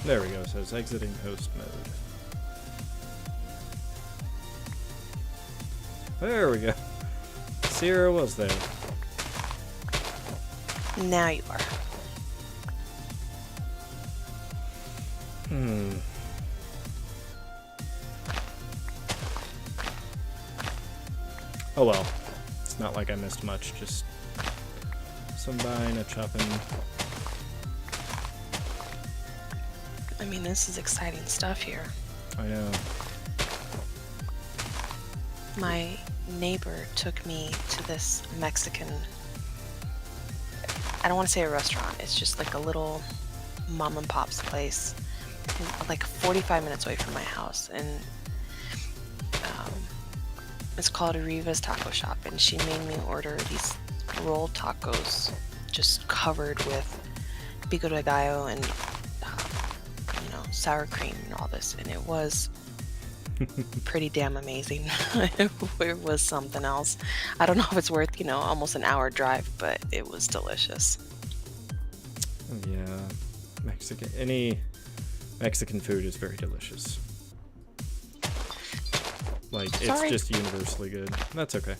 There we go. It says exiting host mode. There we go. Sierra was there. Now you are. Oh well. It's not like I missed much. Just some buying, a chopping. I mean, this is exciting stuff here. I know. My neighbor took me to this Mexican, I don't want to say a restaurant, it's just like a little mom and pop's place, like 45 minutes away from my house, and it's called Arriva's Taco Shop, and she made me order these rolled tacos just covered with pico de gallo and sour cream and all this, and it was pretty damn amazing. It was something else. I don't know if it's worth, almost an hour drive, but it was delicious. Yeah, any Mexican food is very delicious. Like, it's just universally good. That's okay.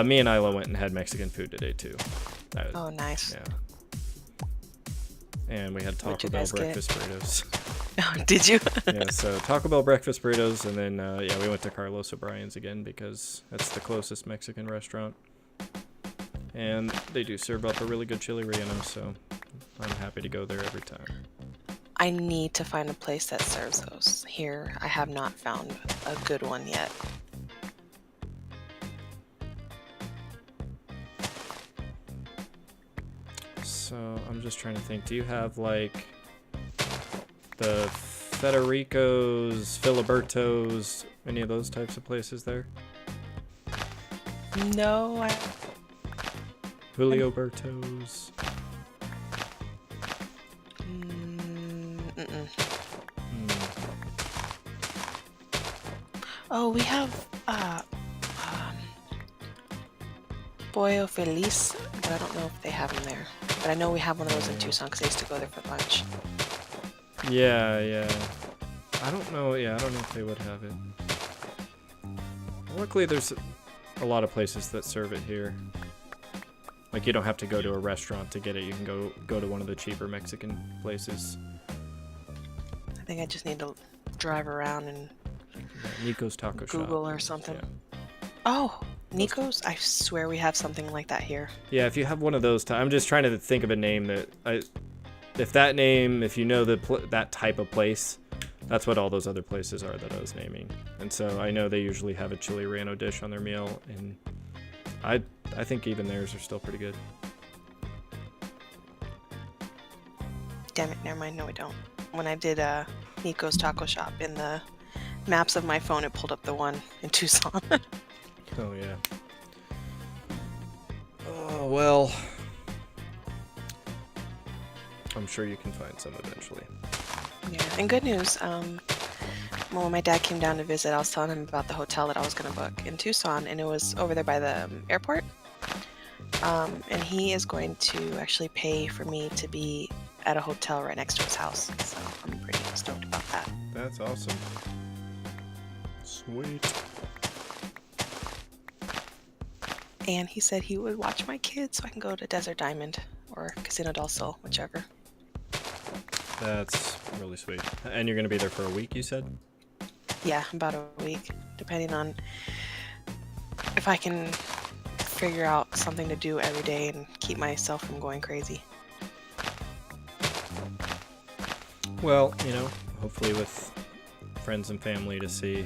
Me and Isla went and had Mexican food today too. Oh, nice. Yeah. And we had Taco Bell breakfast burritos. Oh, did you? Yeah, so Taco Bell breakfast burritos, and then we went to Carlos O'Brien's again because that's the closest Mexican restaurant, and they do serve up a really good chili relleno, so I'm happy to go there every time. I need to find a place that serves those here. I have not found a good one yet. So I'm just trying to think. Do you have like the Federico's, Filiberto's, any of those types of places there? No, Julio Berto's. Oh, we have Pollo Feliz, but I don't know if they have them there. But I know we have one of those in Tucson because I used to go there for lunch. Yeah. I don't know. Yeah, I don't know if they would have it. Luckily, there's a lot of places that serve it here. Like, you don't have to go to a restaurant to get it. You can go to one of the cheaper Mexican places. I think I just need to drive around and Nico's Taco Shop. Google or something. Yeah. Oh, Nico's? I swear we have something like that here. Yeah, if you have one of those, I'm just trying to think of a name that if you know that type of place, that's what all those other places are that I was naming. And so I know they usually have a chili relleno dish on their meal, and I think even theirs are still pretty good. Damn it, never mind. No, I don't. When I did Nico's Taco Shop, in the maps of my phone, it pulled up the one in Tucson. Oh, yeah. Oh, well. I'm sure you can find some eventually. Yeah, and good news. When my dad came down to visit, I was telling him about the hotel that I was going to book in Tucson, and it was over there by the airport. And he is going to actually pay for me to be at a hotel right next to his house. So I'm pretty stoked about that. That's awesome. Sweet. And he said he would watch my kids so I can go to Desert Diamond or Casino del Sol, whichever. That's really sweet. And you're going to be there for a week, you said? Yeah, about a week, depending on if I can figure out something to do every day and keep myself from going crazy. Well, hopefully with friends and family to see.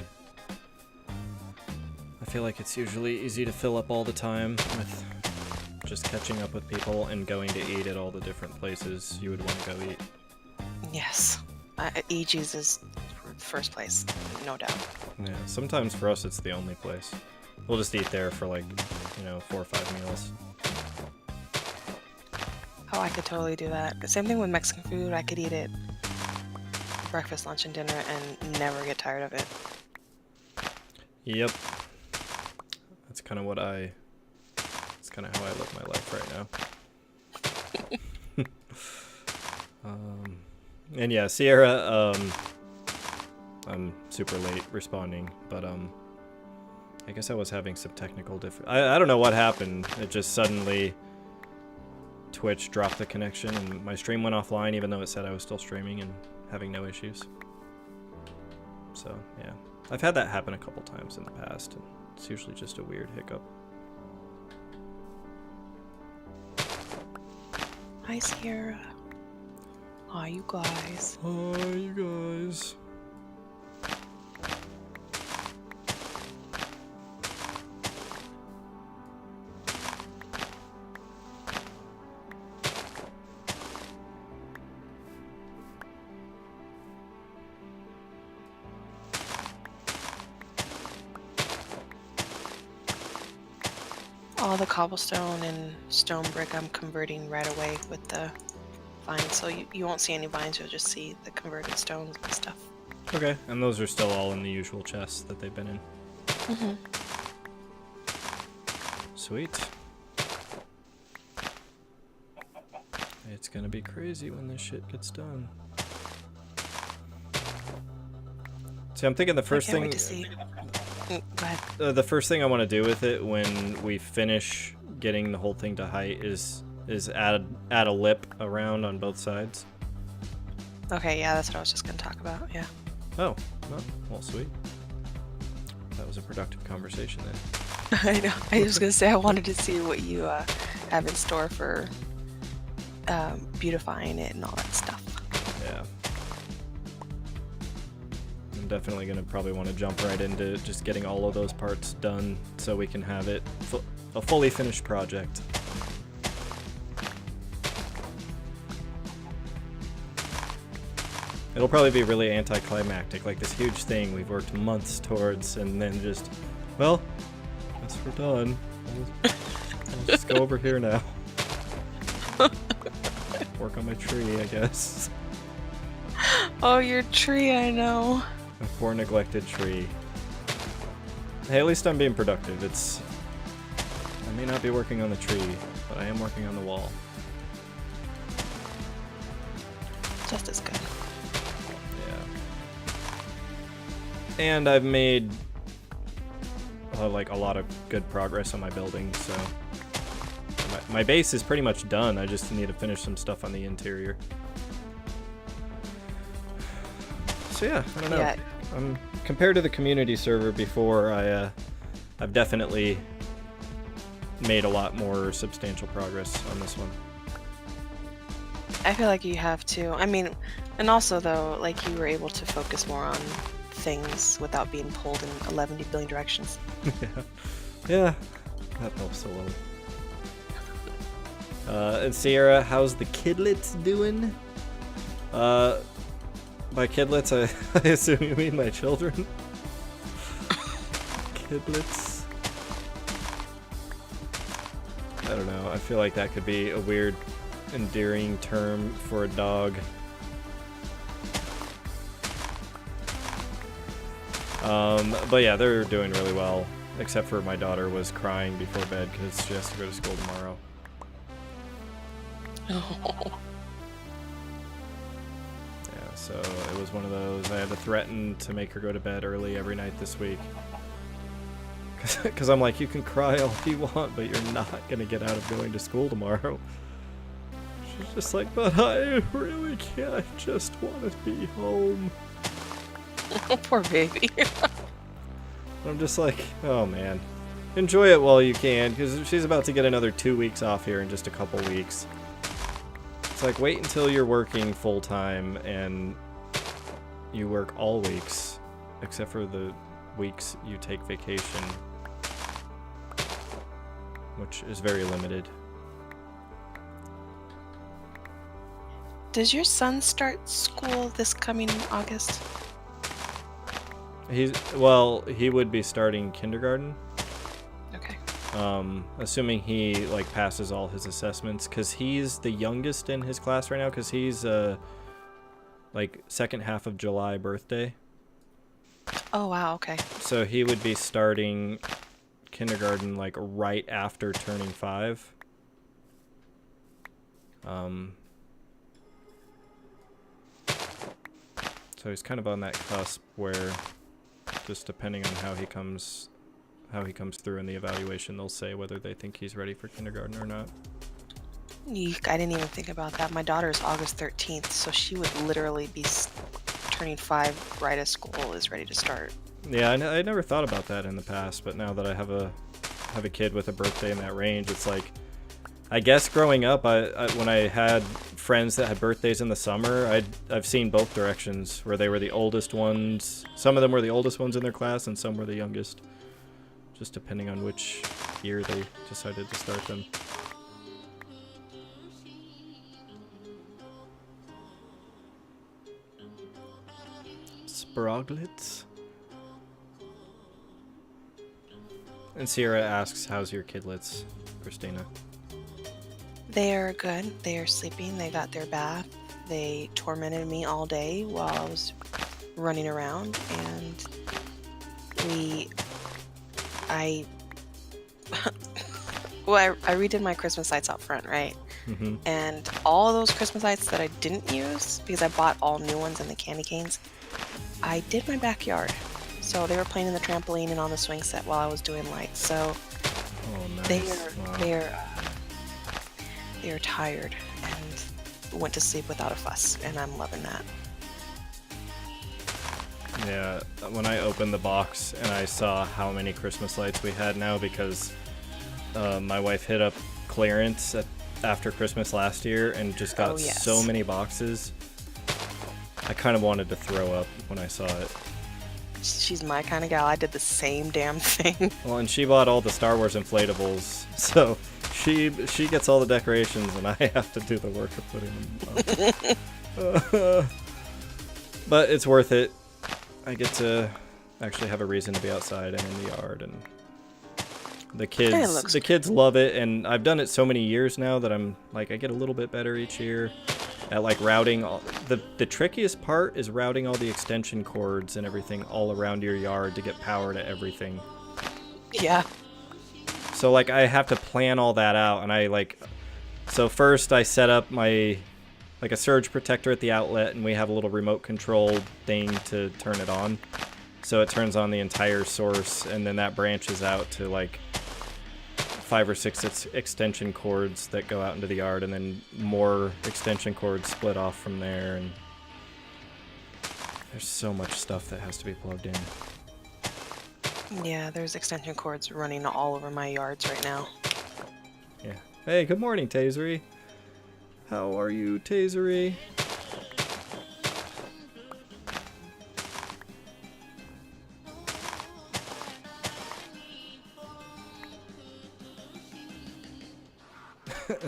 I feel like it's usually easy to fill up all the time with just catching up with people and going to eat at all the different places you would want to go eat. Yes. EG's is first place, no doubt. Yeah, sometimes for us it's the only place. We'll just eat there for 4 or 5 meals. Oh, I could totally do that. The same thing with Mexican food. I could eat it breakfast, lunch, and dinner and never get tired of it. Yep. That's kind of that's kind of how I live my life right now. And yeah, Sierra, I'm super late responding, but I guess I was having some technical I don't know what happened. It just suddenly Twitch dropped the connection and my stream went offline even though it said I was still streaming and having no issues. So, yeah. I've had that happen a couple times in the past, and it's usually just a weird hiccup. Hi, Sierra. Hi, you guys. Hi, you guys. All the cobblestone and stone brick I'm converting right away with the vines, so you won't see any vines, you'll just see the converted stones and stuff. Okay, and those are still all in the usual chests that they've been in. Mm-hmm. Sweet. It's gonna be crazy when this shit gets done. See, I'm thinking the first thing... Wait to see. Go ahead. The first thing I want to do with it when we finish getting the whole thing to height is add a lip around on both sides. Okay, yeah, that's what I was just going to talk about, yeah. Oh, well, sweet. That was a productive conversation then. I know. I was going to say I wanted to see what you have in store for beautifying it and all that stuff. Yeah. I'm definitely going to probably want to jump right into just getting all of those parts done so we can have it a fully finished project. It'll probably be really anticlimactic, like this huge thing we've worked months towards, and then just, well, guess we're done. I'll just go over here now. Work on my tree, I guess. Oh, your tree, I know. My poor neglected tree. Hey, at least I'm being productive. I may not be working on the tree, but I am working on the wall. Just as good. Yeah. And I've made like a lot of good progress on my building, so my base is pretty much done. I just need to finish some stuff on the interior. So yeah, I don't know. Yeah. Compared to the community server before, I've definitely made a lot more substantial progress on this one. I feel like you have to. I mean, and also though, like you were able to focus more on things without being pulled in 11 billion directions. Yeah, that helps a little. And Sierra, how's the kidlets doing? By kidlets, I assume you mean my children. Kidlets. I don't know. I feel like that could be a weird, endearing term for a dog. But yeah, they're doing really well. Except for my daughter was crying before bed because she has to go to school tomorrow. Oh. Yeah, so it was one of those. I had to threaten to make her go to bed early every night this week. Because I'm like, you can cry all you want, but you're not going to get out of going to school tomorrow. She's just like, but I really can't. I just want to be home. Poor baby. I'm just like, oh man. Enjoy it while you can, because she's about to get another 2 weeks off here in just a couple weeks. It's like, wait until you're working full-time and you work all weeks, except for the weeks you take vacation, which is very limited. Does your son start school this coming August? He would be starting kindergarten. Okay. Assuming he like passes all his assessments, because he's the youngest in his class right now, because he's like second half of July birthday. Oh wow, okay. So he would be starting kindergarten like right after turning 5. So he's kind of on that cusp where, just depending on how he comes through in the evaluation, they'll say whether they think he's ready for kindergarten or not. Eek, I didn't even think about that. My daughter is August 13th, so she would literally be turning 5 right as school is ready to start. Yeah, I never thought about that in the past, but now that I have a kid with a birthday in that range, it's like, I guess growing up, when I had friends that had birthdays in the summer, I've seen both directions, where they were the oldest ones. Some of them were the oldest ones in their class, and some were the youngest, just depending on which year they decided to start them. Sproglets. And Sierra asks, how's your kidlets, Christina? They are good. They are sleeping. They got their bath. They tormented me all day while I was running around, and I redid my Christmas lights out front, right? Mm-hmm. And all of those Christmas lights that I didn't use, because I bought all new ones in the candy canes, I did my backyard. So they were playing in the trampoline and on the swing set while I was doing lights. So nice. they are tired and went to sleep without a fuss, and I'm loving that. Yeah, when I opened the box and I saw how many Christmas lights we had now, because my wife hit up clearance after Christmas last year and just got so many boxes, I kind of wanted to throw up when I saw it. She's my kind of gal. I did the same damn thing. Well, and she bought all the Star Wars inflatables, so she gets all the decorations and I have to do the work of putting them up. But it's worth it. I get to actually have a reason to be outside and in the yard, and the kids love it, and I've done it so many years now that I'm like, I get a little bit better each year at like routing the trickiest part is routing all the extension cords and everything all around your yard to get power to everything. Yeah. So like I have to plan all that out, and so first I set up my like a surge protector at the outlet, and we have a little remote control thing to turn it on. So it turns on the entire source, and then that branches out to like 5 or 6 extension cords that go out into the yard, and then more extension cords split off from there, and there's so much stuff that has to be plugged in. Yeah, there's extension cords running all over my yards right now. Yeah. Hey, good morning, Tasery. How are you, Tasery?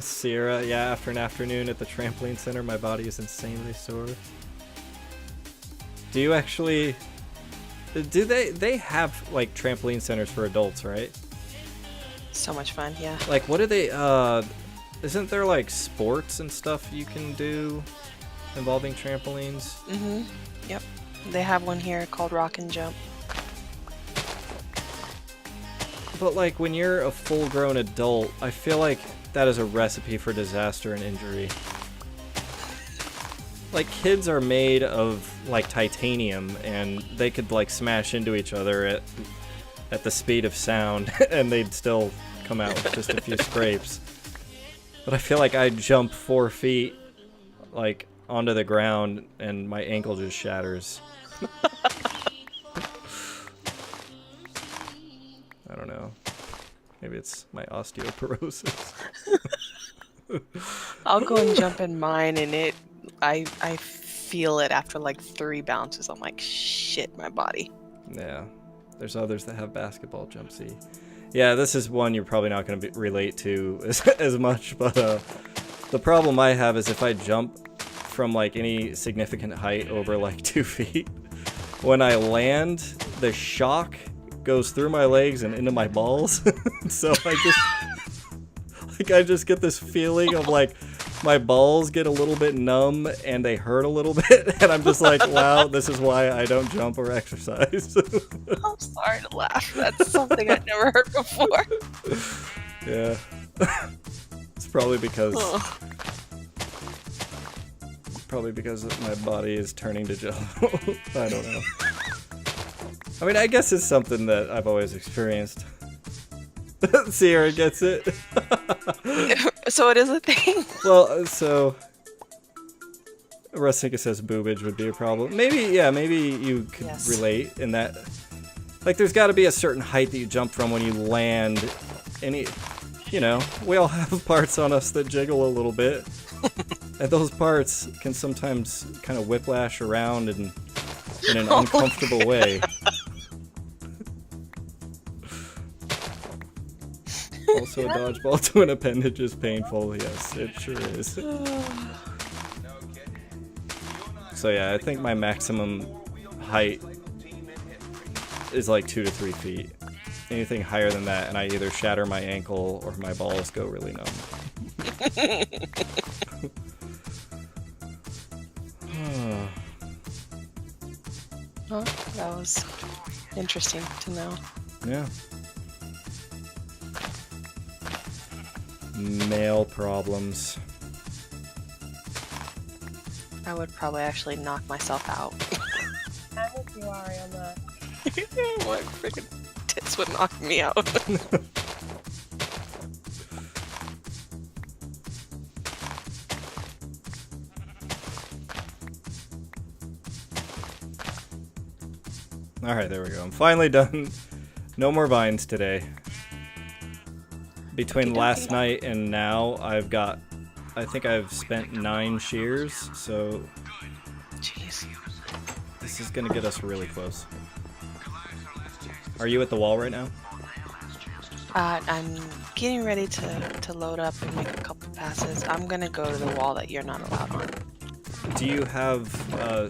Sierra, yeah, after an afternoon at the trampoline center, my body is insanely sore. Do you actually... Do they have, like, trampoline centers for adults, right? So much fun, yeah. Like, what do they, isn't there, like, sports and stuff you can do involving trampolines? Mm-hmm. Yep. They have one here called Rock and Jump. But, like, when you're a full-grown adult, I feel like that is a recipe for disaster and injury. Like, kids are made of, like, titanium, and they could, like, smash into each other at the speed of sound, and they'd still come out with just a few scrapes. But I feel like I'd jump 4 feet, like, onto the ground, and my ankle just shatters. I don't know. Maybe it's my osteoporosis. I'll go and jump in mine, and I feel it after like 3 bounces. I'm like, shit, my body. Yeah. There's others that have basketball jumpsy. Yeah, this is one you're probably not going to relate to as much, but the problem I have is if I jump from like any significant height over like 2 feet, when I land, the shock goes through my legs and into my balls. So I just get this feeling of like my balls get a little bit numb and they hurt a little bit, and I'm just like, wow, this is why I don't jump or exercise. I'm sorry to laugh. That's something I've never heard before. Yeah. It's probably because probably because my body is turning to jello. I don't know. I mean, I guess it's something that I've always experienced. Sierra gets it. So it is a thing. Well, so Rustica says boobage would be a problem. Maybe, yeah, maybe you could relate in that. Like, there's got to be a certain height that you jump from when you land. You know, we all have parts on us that jiggle a little bit. And those parts can sometimes kind of whiplash around in an uncomfortable way. Also, a dodgeball to an appendage is painful. Yes, it sure is. So yeah, I think my maximum height is like 2 to 3 feet. Anything higher than that, and I either shatter my ankle or my balls go really numb. Well, that was interesting to know. Yeah. Male problems. I would probably actually knock myself out. I'm with you, Ari, on that. What freaking tits would knock me out? Alright, there we go. I'm finally done. No more vines today. Between last night and now, I think I've spent 9 shears, so Jeez. this is gonna get us really close. Are you at the wall right now? I'm getting ready to load up and make a couple passes. I'm gonna go to the wall that you're not allowed on. Do you have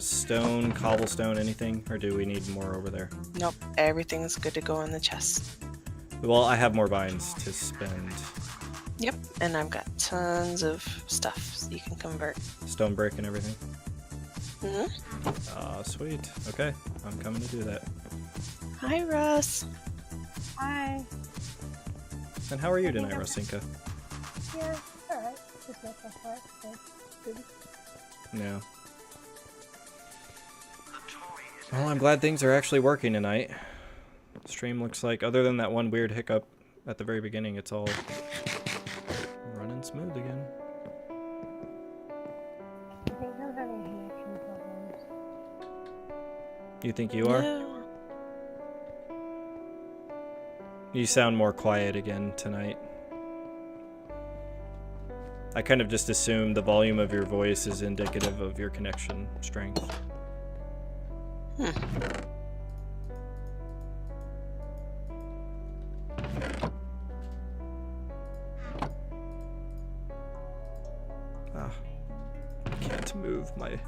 stone, cobblestone, anything? Or do we need more over there? Nope, everything's good to go in the chest. Well, I have more vines to spend. Yep, and I've got tons of stuff so you can convert. Stone brick and everything? Mm-hmm. Ah, sweet. Okay, I'm coming to do that. Hi, Russ. Hi. And how are you tonight, Rusinka? Yeah, alright. Just make my part, so good. Yeah. Well, I'm glad things are actually working tonight. Stream looks like, other than that one weird hiccup at the very beginning, it's all running smooth again. I think I'm having connection problems. You think you are? Yeah. You sound more quiet again tonight. I kind of just assumed the volume of your voice is indicative of your connection strength. Ah, I can't move my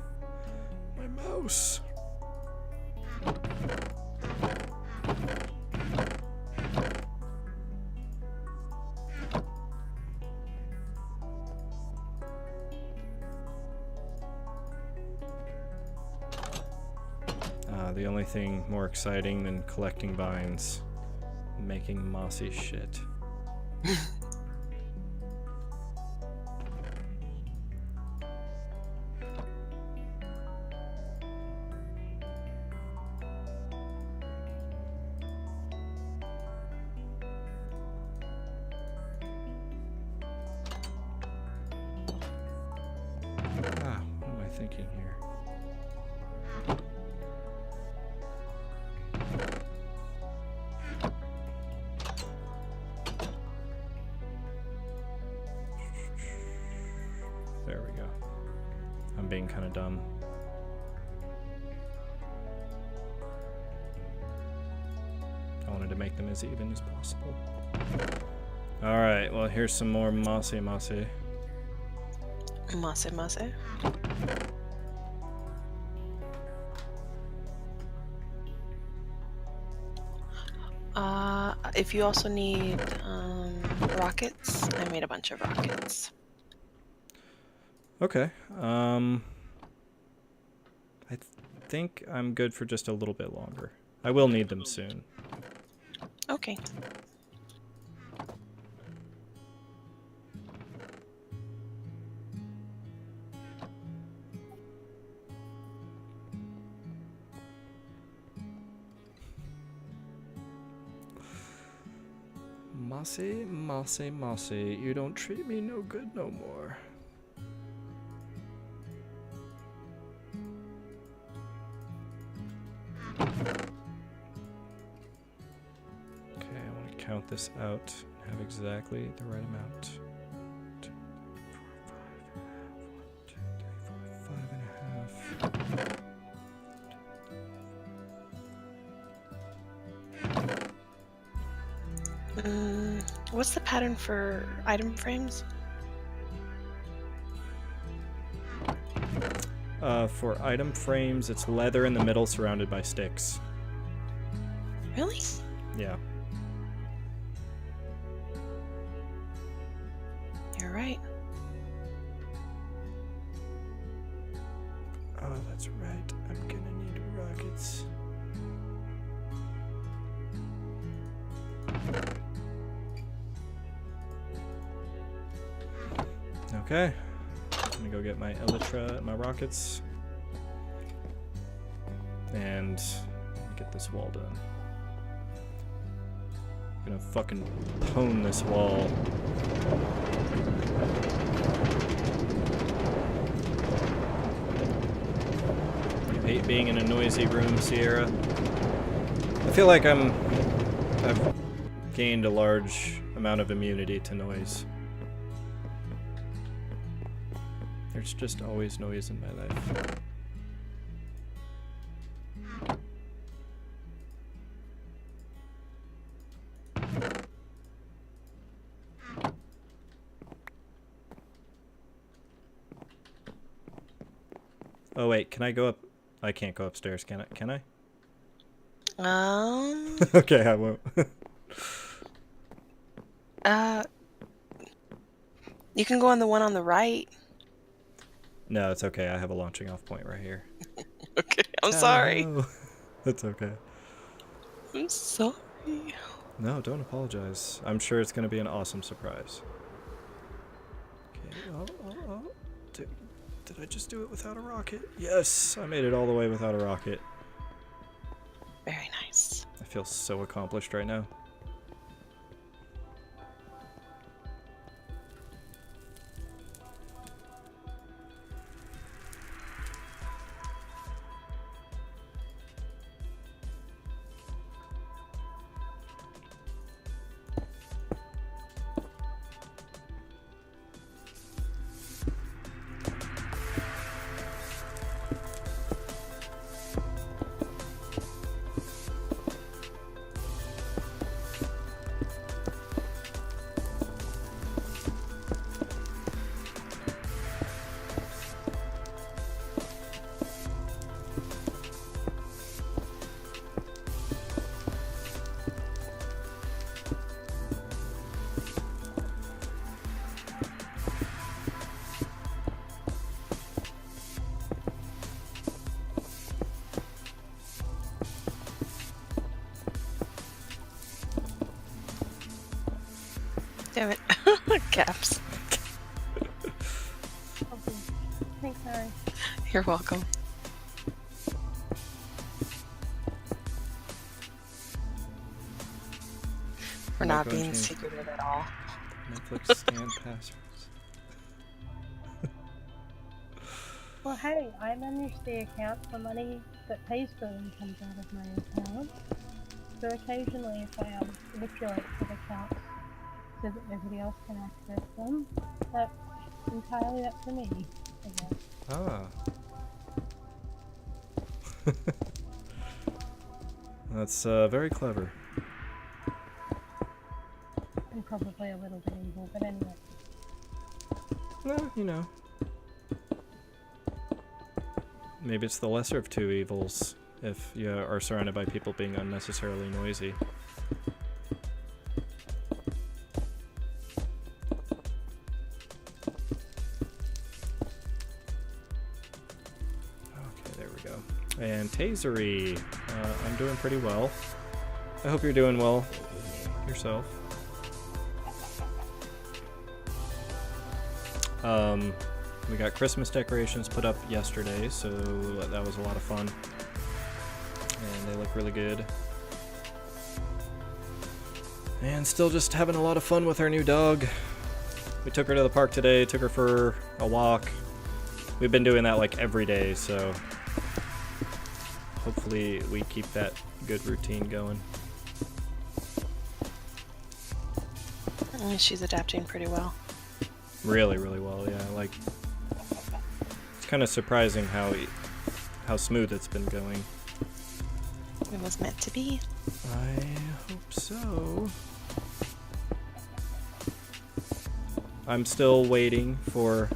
mouse. The only thing more exciting than collecting vines, making mossy shit. What am I thinking here? There we go. I'm being kind of dumb. I wanted to make them as even as possible. Alright, well here's some more mossy. Mase. If you also need rockets, I made a bunch of rockets. Okay. I think I'm good for just a little bit longer. I will need them soon. Okay. Mossy, mossy, mossy. You don't treat me no good no more. Okay, I want to count this out and have exactly the right amount. 2, 4, 5. 1, 2, 3, 4, 5 and a half. What's the pattern for item frames? For item frames, it's leather in the middle surrounded by sticks. Really? Yeah. You're right. Oh, that's right. I'm gonna need rockets. Okay. I'm gonna go get my elytra, my rockets, and get this wall done. I'm gonna fucking pwn this wall. You hate being in a noisy room, Sierra. I feel like I've gained a large amount of immunity to noise. There's just always noise in my life. Oh wait, can I go up? I can't go upstairs, can I? Can I? Okay, I won't. You can go on the one on the right. No, it's okay. I have a launching off point right here. Okay, I'm sorry. Oh, that's okay. I'm sorry. No, don't apologize. I'm sure it's going to be an awesome surprise. Okay. Oh. Did I just do it without a rocket? Yes, I made it all the way without a rocket. Very nice. I feel so accomplished right now. Damn it. Caps. Okay. Thanks, Harry. You're welcome. We're I'm not going to being change secretive at all. Netflix scan passwords. Well, hey, I manage the account for money that pays billing comes out of my account. So occasionally, if I manipulate the accounts so that nobody else can access them, that's entirely up to me, I guess. Ah. That's very clever. And probably a little bit evil, but anyway. No, you know. Maybe it's the lesser of two evils if you are surrounded by people being unnecessarily noisy. Okay, there we go. And Tasery. I'm doing pretty well. I hope you're doing well yourself. We got Christmas decorations put up yesterday, so that was a lot of fun. And they look really good. And still just having a lot of fun with our new dog. We took her to the park today, took her for a walk. We've been doing that like every day, so hopefully we keep that good routine going. She's adapting pretty well. Really, really well, yeah. Like, it's kind of surprising how smooth it's been going. It was meant to be. I hope so. I'm still waiting for,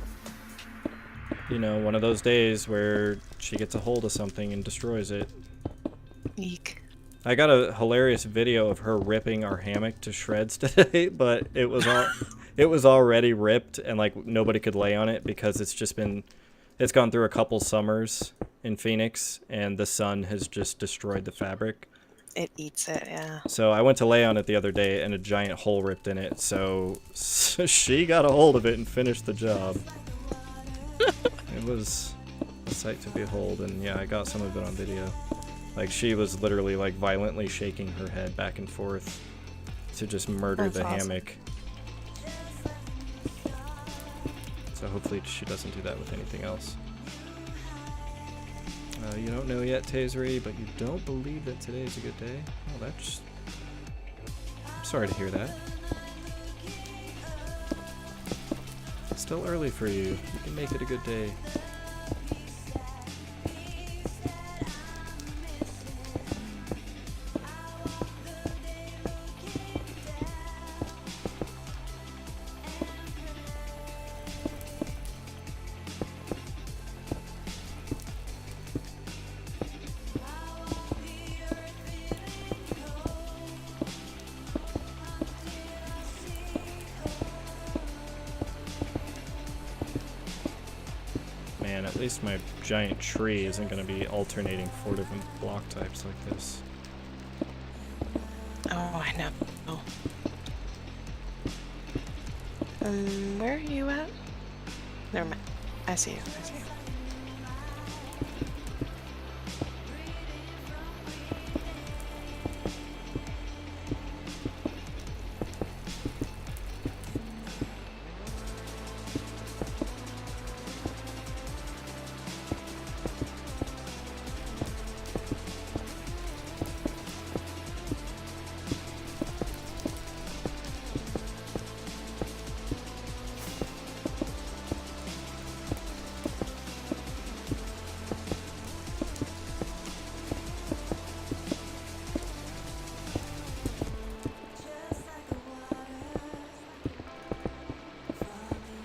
you know, one of those days where she gets a hold of something and destroys it. Eek. I got a hilarious video of her ripping our hammock to shreds today, but it was already ripped and like nobody could lay on it because it's gone through a couple summers in Phoenix and the sun has just destroyed the fabric. It eats it, yeah. So I went to lay on it the other day and a giant hole ripped in it. So she got a hold of it and finished the job. It was a sight to behold, and yeah, I got some of it on video. Like, she was literally like violently shaking her head back and forth to just murder That's the awesome. hammock. So hopefully she doesn't do that with anything else. You don't know yet, Tasery, but you don't believe that today's a good day? Oh, that's... I'm sorry to hear that. It's still early for you. You can make it a good day. Man, at least my giant tree isn't going to be alternating 4 different block types like this. Oh, I know. Oh. Where are you at? Never mind. I see you. I see you.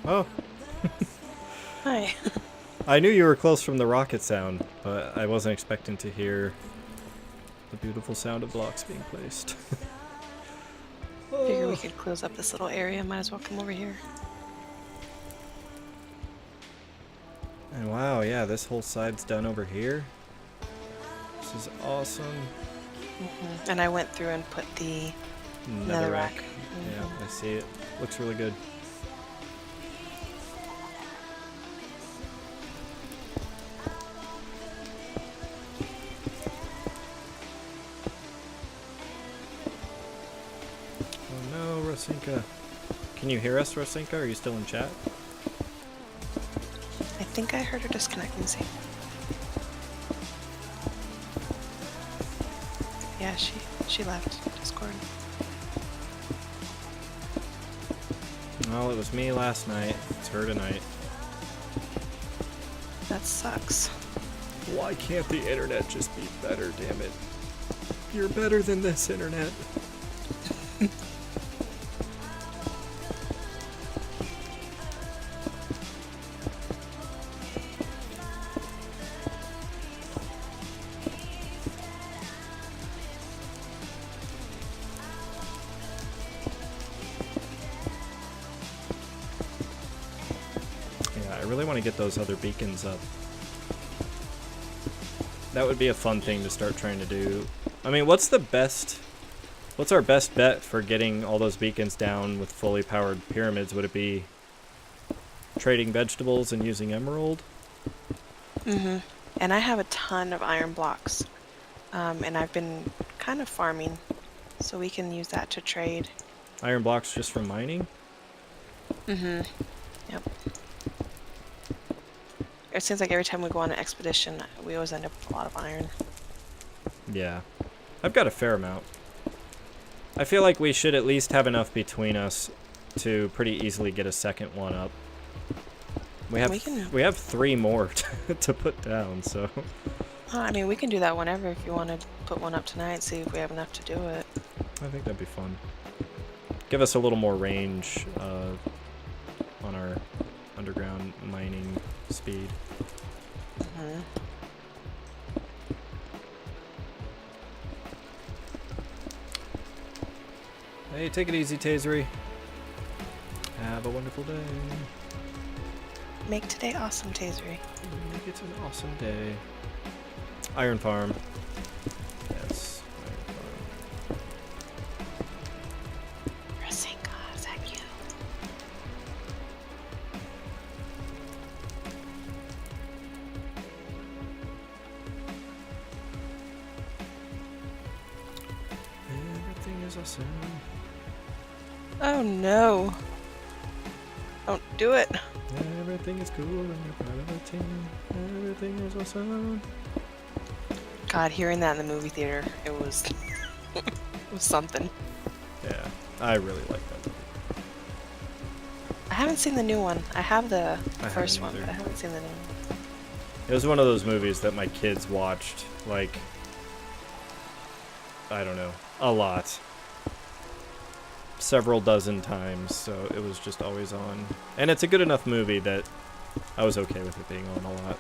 Oh, Hi. I knew you were close from the rocket sound, but I wasn't expecting to hear the beautiful sound of blocks being placed. Figure we could close up this little area. Might as well come over here. And wow, yeah, this whole side's done over here. This is awesome. And I went through and put the Netherrack. netherrack. Yeah, I see it. Looks really good. Oh no, Rosinka. Can you hear us, Rosinka? Are you still in chat? I think I heard her disconnect. Let me see. Yeah, she left Discord. Well, it was me last night. It's her tonight. That sucks. Why can't the internet just be better, damn it? You're better than this, internet. Yeah, I really want to get those other beacons up. That would be a fun thing to start trying to do. I mean, what's our best bet for getting all those beacons down with fully powered pyramids? Would it be trading vegetables and using emerald? And I have a ton of iron blocks. And I've been kind of farming So we can use that to trade. Iron blocks just from mining? Mm-hmm. Yep. It seems like every time we go on an expedition, we always end up with a lot of iron. Yeah. I've got a fair amount. I feel like we should at least have enough between us to pretty easily get a second one up. We have 3 more to put down, so... I mean, we can do that whenever if you want to put one up tonight, see if we have enough to do it. I think that'd be fun. Give us a little more range on our underground mining speed. Mm-hmm. Hey, take it easy, Tasery. Have a wonderful day. Make today awesome, Tasery. Make it an awesome day. Iron Farm. Yes, Iron Farm. Rasenka, is that you? Everything is awesome. Oh no. Don't do it. Everything is cool and you're part of the team. Everything is awesome. God, hearing that in the movie theater, it was, it was something. Yeah, I really like that movie. I haven't seen the new one. I have the I first haven't one, either. but I haven't seen the new one. It was one of those movies that my kids watched, like, I don't know, a lot. Several dozen times, so it was just always on. And it's a good enough movie that I was okay with it being on a lot.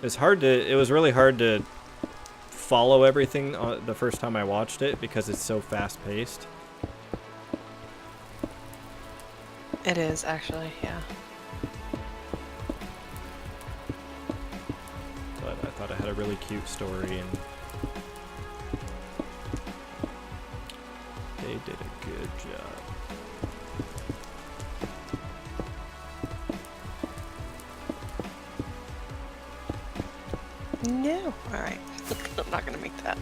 It was really hard to follow everything the first time I watched it because it's so fast-paced. It is, actually, yeah. But I thought it had a really cute story, and they did a good job. No. Alright. I'm not gonna make that.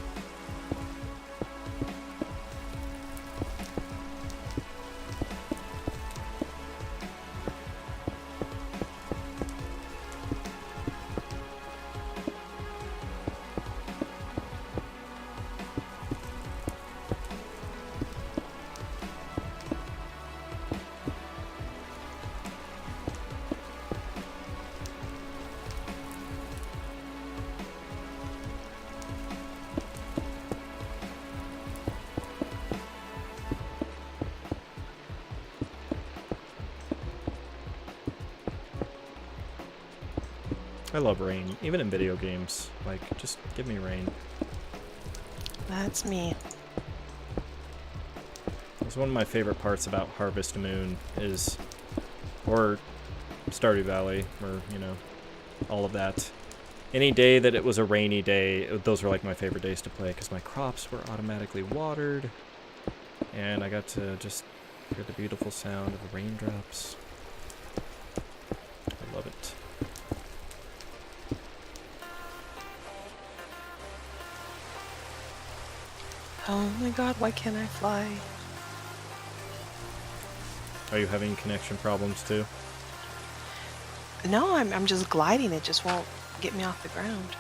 I love rain, even in video games. Like, just give me rain. That's me. It's one of my favorite parts about Harvest Moon is, or Stardew Valley, or, you know, all of that. Any day that it was a rainy day, those were like my favorite days to play because my crops were automatically watered, and I got to just hear the beautiful sound of the raindrops. I love it. Oh my god, why can't I fly? Are you having connection problems too? No, I'm just gliding. It just won't get me off the ground.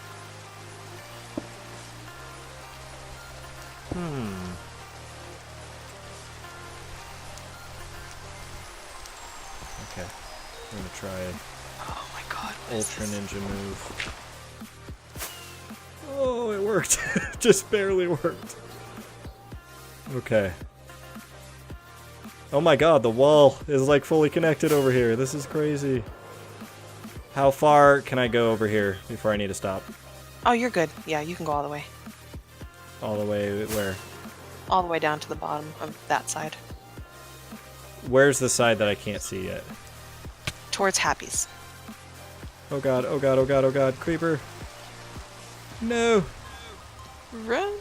Okay. I'm gonna try Oh my god, what is Ultra this? Ninja move. Oh, it worked. Just barely worked. Okay. Oh my god, the wall is like fully connected over here. This is crazy. How far can I go over here before I need to stop? Oh, you're good. Yeah, you can go all the way. All the way where? All the way down to the bottom of that side. Where's the side that I can't see yet? Towards Happy's. Oh god, oh god, oh god, oh god. Creeper. No. Run.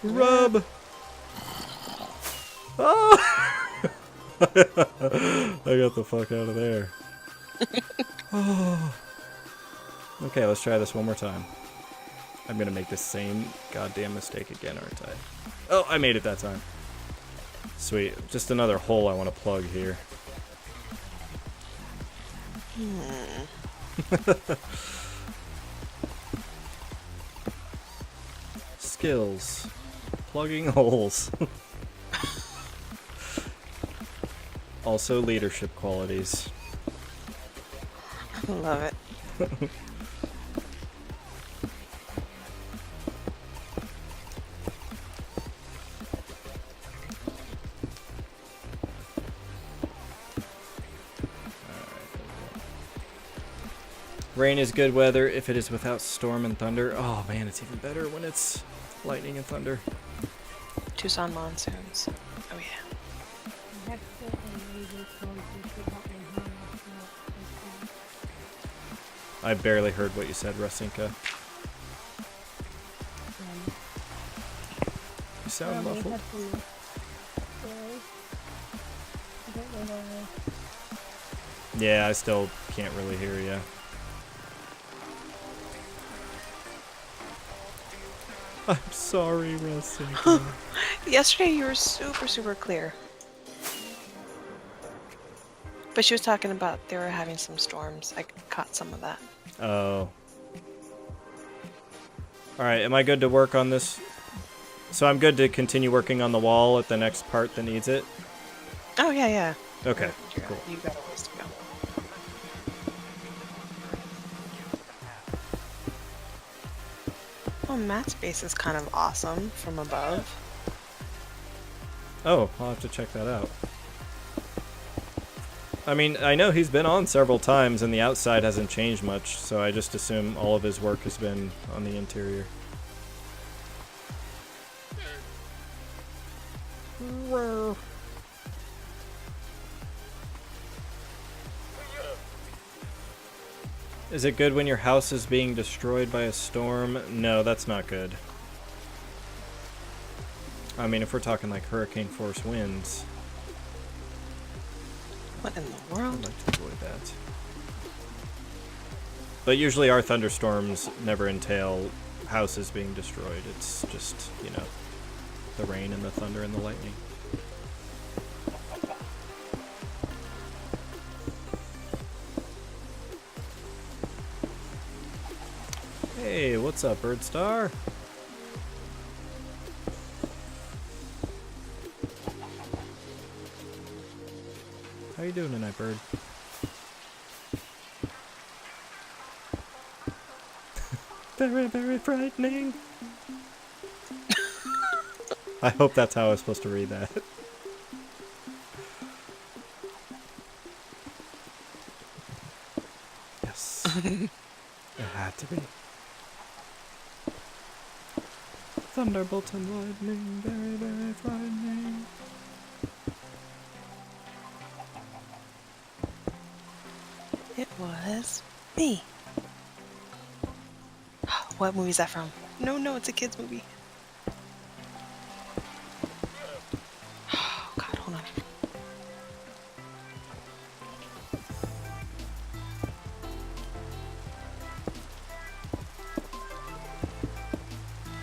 Rub. Oh! I got the fuck out of there. Oh. Okay, let's try this one more time. I'm gonna make the same goddamn mistake again, aren't I? Oh, I made it that time. Sweet. Just another hole I want to plug here. Skills. Plugging holes. Also leadership qualities. Love it. Rain is good weather if it is without storm and thunder. Oh man, it's even better when it's lightning and thunder. Tucson monsoons. Oh yeah. I have certain major storms that should help me home. I barely heard what you said, Rasinka. You sound We muffled. had some stories. I don't know why. Yeah, I still can't really hear you. I'm sorry, Rasinka. Yesterday you were super clear. But she was talking about they were having some storms. I caught some of that. Oh. Alright, am I good to work on this? So I'm good to continue working on the wall at the next part that needs it? Oh yeah, yeah. Okay, You're- cool. You got a ways to go. Oh, Matt's base is kind of awesome from above. Oh, I'll have to check that out. I mean, I know he's been on several times and the outside hasn't changed much, so I just assume all of his work has been on the interior. Is it good when your house is being destroyed by a storm? No, that's not good. I mean, if we're talking like hurricane force winds, What in the I'd world? like to avoid that. But usually our thunderstorms never entail houses being destroyed. It's just, you know, the rain and the thunder and the lightning. Hey, what's up, Birdstar? How you doing tonight, bird? Very, very frightening. I hope that's how I was supposed to read that. Yes. It had to be. Thunderbolt and lightning, very, very frightening. It was me. What movie is that from? No, it's a kid's movie. Oh God, hold on.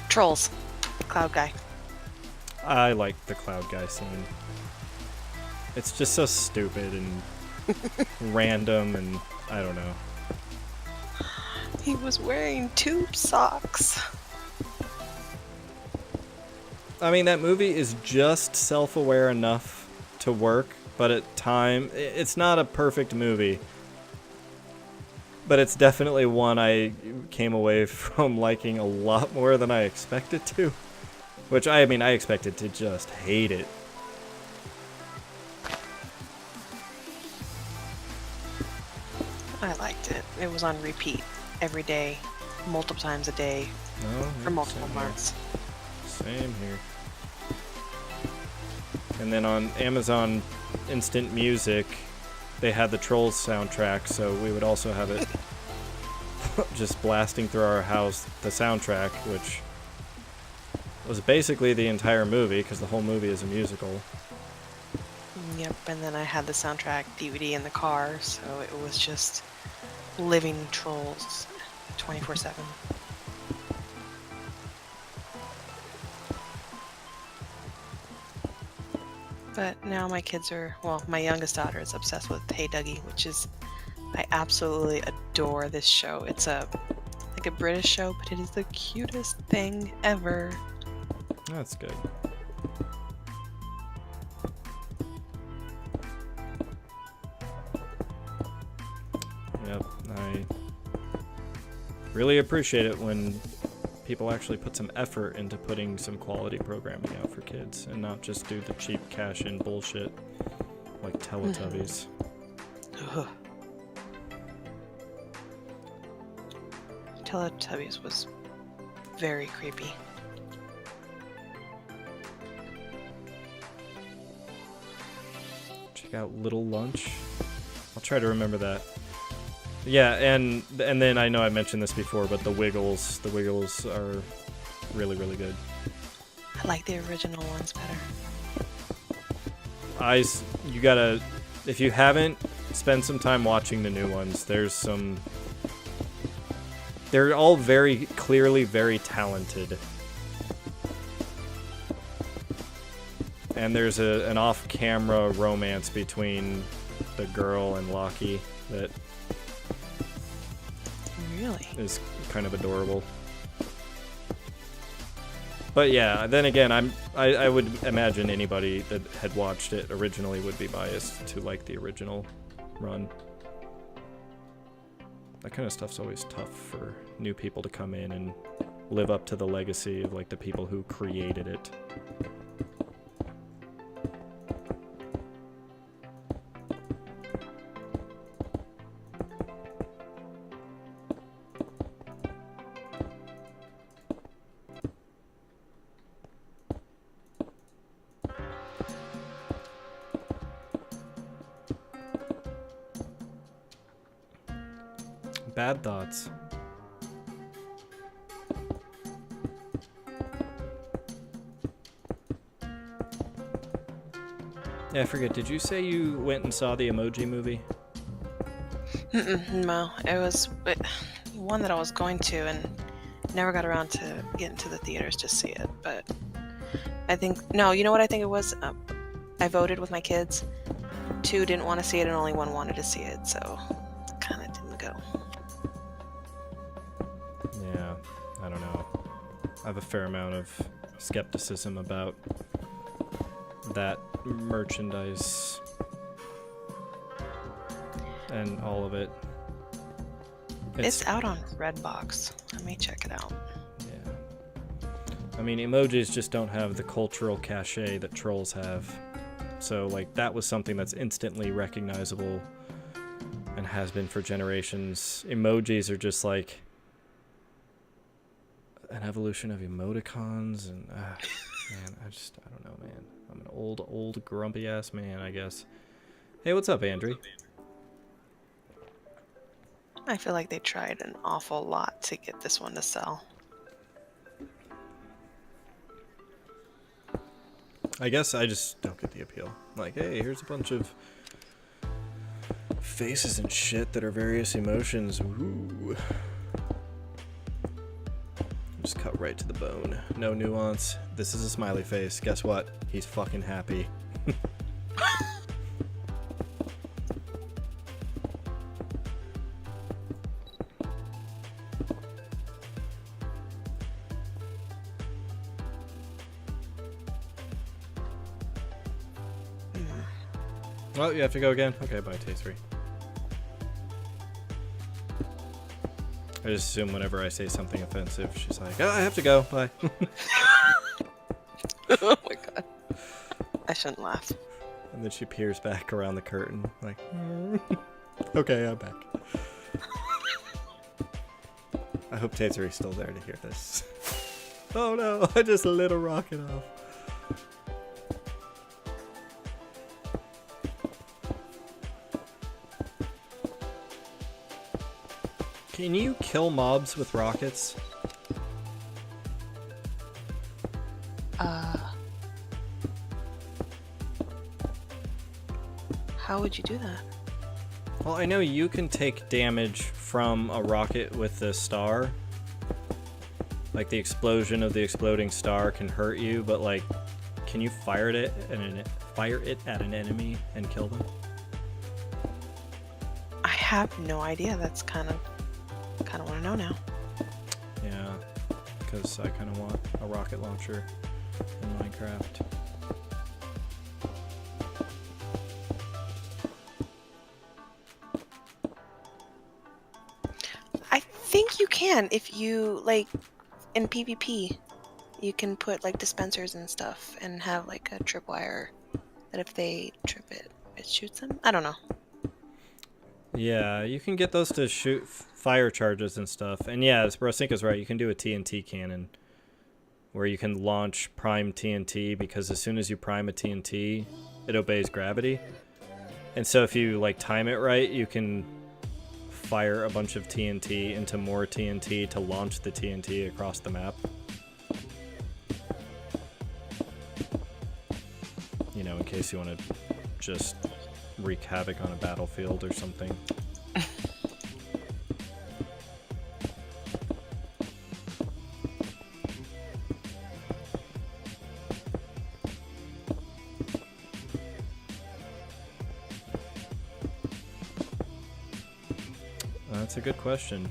Trolls. Cloud guy. I like the cloud guy scene. It's just so stupid and random and I don't know. He was wearing tube socks. I mean, that movie is just self-aware enough to work, but at time, it's not a perfect movie. But it's definitely one I came away from liking a lot more than I expected to. Which, I mean, I expected to just hate it. I liked it. It was on repeat every day, multiple times a day, for multiple months. Same here. And then on Amazon Instant Music, they had the Trolls soundtrack, so we would also have it just blasting through our house, the soundtrack, which was basically the entire movie, because the whole movie is a musical. Yep, and then I had the soundtrack DVD in the car, so it was just living Trolls 24/7. But now my kids are, well, my youngest daughter is obsessed with Hey Dougie, which is, I absolutely adore this show. It's like a British show, but it is the cutest thing ever. That's good. Yep, I really appreciate it when people actually put some effort into putting some quality programming out for kids and not just do the cheap cash-in bullshit like Teletubbies. Ugh. Teletubbies was very creepy. Check out Little Lunch. I'll try to remember that. Yeah, and then I know I mentioned this before, but the Wiggles are really, really good. I like the original ones better. You gotta, if you haven't, spend some time watching the new ones. They're all very clearly very talented. And there's an off-camera romance between the girl and Lockie that Really? is kind of adorable. But yeah, then again, I would imagine anybody that had watched it originally would be biased to like the original run. That kind of stuff's always tough for new people to come in and live up to the legacy of like the people who created it. Bad thoughts. Yeah, I forget. Did you say you went and saw the Emoji Movie? No, it was one that I was going to and never got around to getting to the theaters to see it. But I think, no, you know what I think it was? I voted with my kids. 2 didn't want to see it and only 1 wanted to see it, so kind of didn't go. Yeah, I don't know. I have a fair amount of skepticism about that merchandise and all of it. It's out on Redbox. Let me check it out. Yeah. I mean, emojis just don't have the cultural cachet that trolls have. So, like, that was something that's instantly recognizable and has been for generations. Emojis are just like an evolution of emoticons, and man, I don't know, man. I'm an old grumpy ass man, I guess. Hey, what's up, Andrew? I feel like they tried an awful lot to get this one to sell. I guess I just don't get the appeal. Like, hey, here's a bunch of faces and shit that are various emotions. Ooh. Just cut right to the bone. No nuance. This is a smiley face. Guess what? He's fucking happy. Oh, you have to go again? Okay, bye, T3. I just assume whenever I say something offensive, she's like, oh, I have to go, bye. Oh my god. I shouldn't laugh. And then she peers back around the curtain, like, okay, I'm back. I hope T3's still there to hear this. Oh no, I just lit a rocket off. Can you kill mobs with rockets? How would you do that? Well, I know you can take damage from a rocket with the star. Like, the explosion of the exploding star can hurt you, but, like, can you fire it at an enemy and kill them? I have no idea. That's kind of want to know now. Yeah, because I kind of want a rocket launcher in Minecraft. I think you can if you like in PvP. You can put like dispensers and stuff and have like a tripwire that if they trip it, it shoots them. I don't know. Yeah, you can get those to shoot fire charges and stuff. And yeah, Rosinka's right. You can do a TNT cannon where you can launch prime TNT, because as soon as you prime a TNT, it obeys gravity. And so if you like time it right, you can fire a bunch of TNT into more TNT to launch the TNT across the map. You know, in case you want to just wreak havoc on a battlefield or something. That's a good question.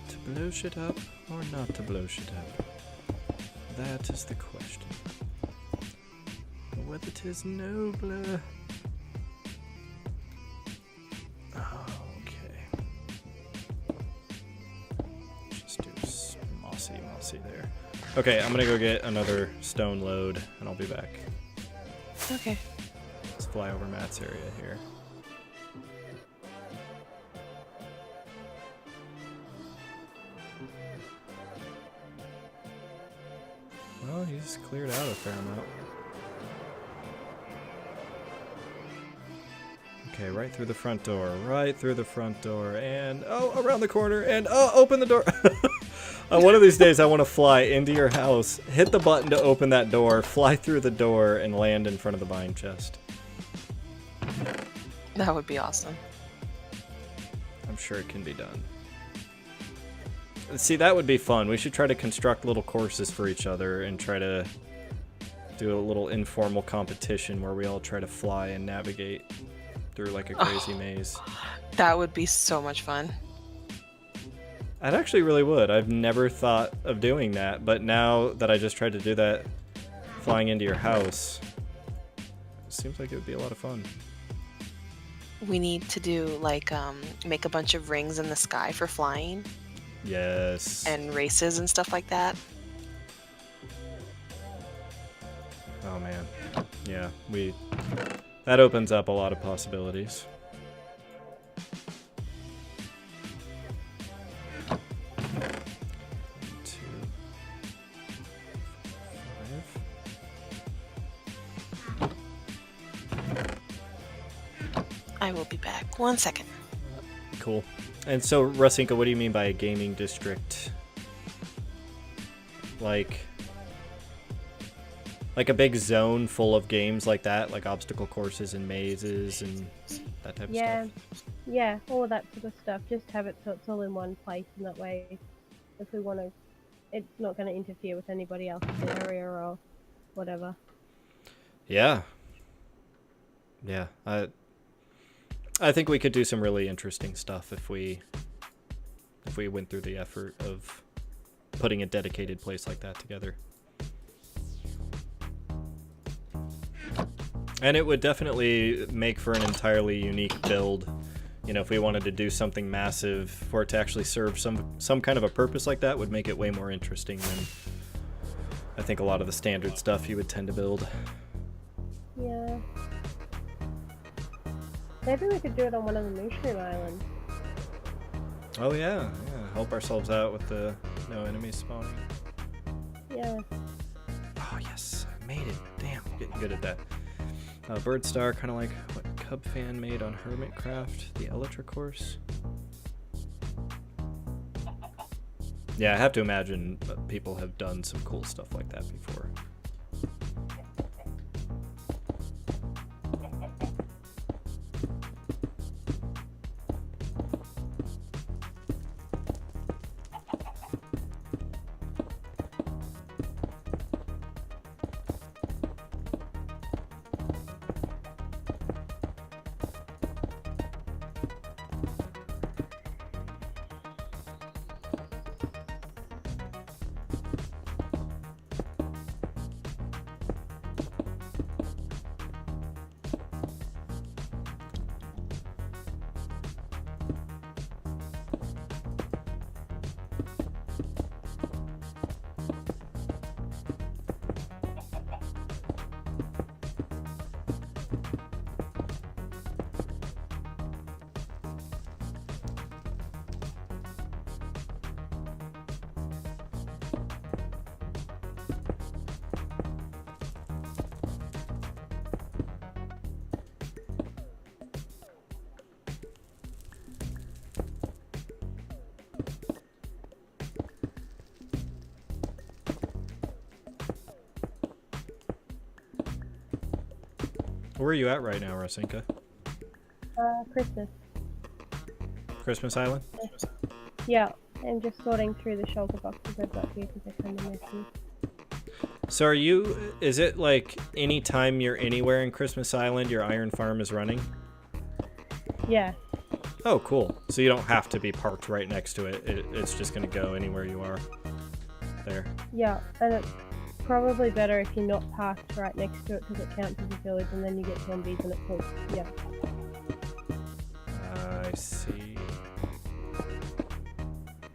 To blow shit up or not to blow shit up? That is the question. Whether 'tis nobler. Okay. Just do mossy there. Okay, I'm gonna go get another stone load, and I'll be back. Okay. Let's fly over Matt's area here. Well, he's cleared out a fair amount. Okay, right through the front door, and oh, around the corner, and oh, open the door. One of these days I want to fly into your house, hit the button to open that door, fly through the door, and land in front of the vine chest. That would be awesome. I'm sure it can be done. See, that would be fun. We should try to construct little courses for each other and try to do a little informal competition where we all try to fly and navigate through like a crazy maze. That would be so much fun. I'd actually really would. I've never thought of doing that, but now that I just tried to do that flying into your house, it seems like it would be a lot of fun. We need to do like make a bunch of rings in the sky for flying. Yes. And races and stuff like that. Oh man. Yeah, that opens up a lot of possibilities. I will be back. 1 second. Cool. And so, Rosinka, what do you mean by a gaming district? Like a big zone full of games like that, like obstacle courses and mazes and that type of stuff? Yeah, all of that sort of stuff. Just have it so it's all in one place, and that way, if we want to, it's not going to interfere with anybody else's area or whatever. Yeah. Yeah. I think we could do some really interesting stuff if we went through the effort of putting a dedicated place like that together. And it would definitely make for an entirely unique build. You know, if we wanted to do something massive, for it to actually serve some kind of a purpose like that would make it way more interesting than I think a lot of the standard stuff you would tend to build. Yeah. Maybe we could do it on one of the mushroom islands. Oh yeah. Help ourselves out with the no enemies spawning. Yeah. Oh yes, I made it. Damn, I'm getting good at that. Bird Star, kind of like what Cub Fan made on Hermitcraft, the Elytra course. Yeah, I have to imagine people have done some cool stuff like that before. Where are you at right now, Rasinka? Christmas. Christmas Island? Yeah, and just sorting through the shelter boxes I've got here because they're kind of messy. So are you, is it like any time you're anywhere in Christmas Island, your iron farm is running? Yeah. Oh, cool. So you don't have to be parked right next to it. It's just going to go anywhere you are there. Yeah, and it's probably better if you're not parked right next to it because it counts as a village and then you get zombies and it's all, yeah. I see.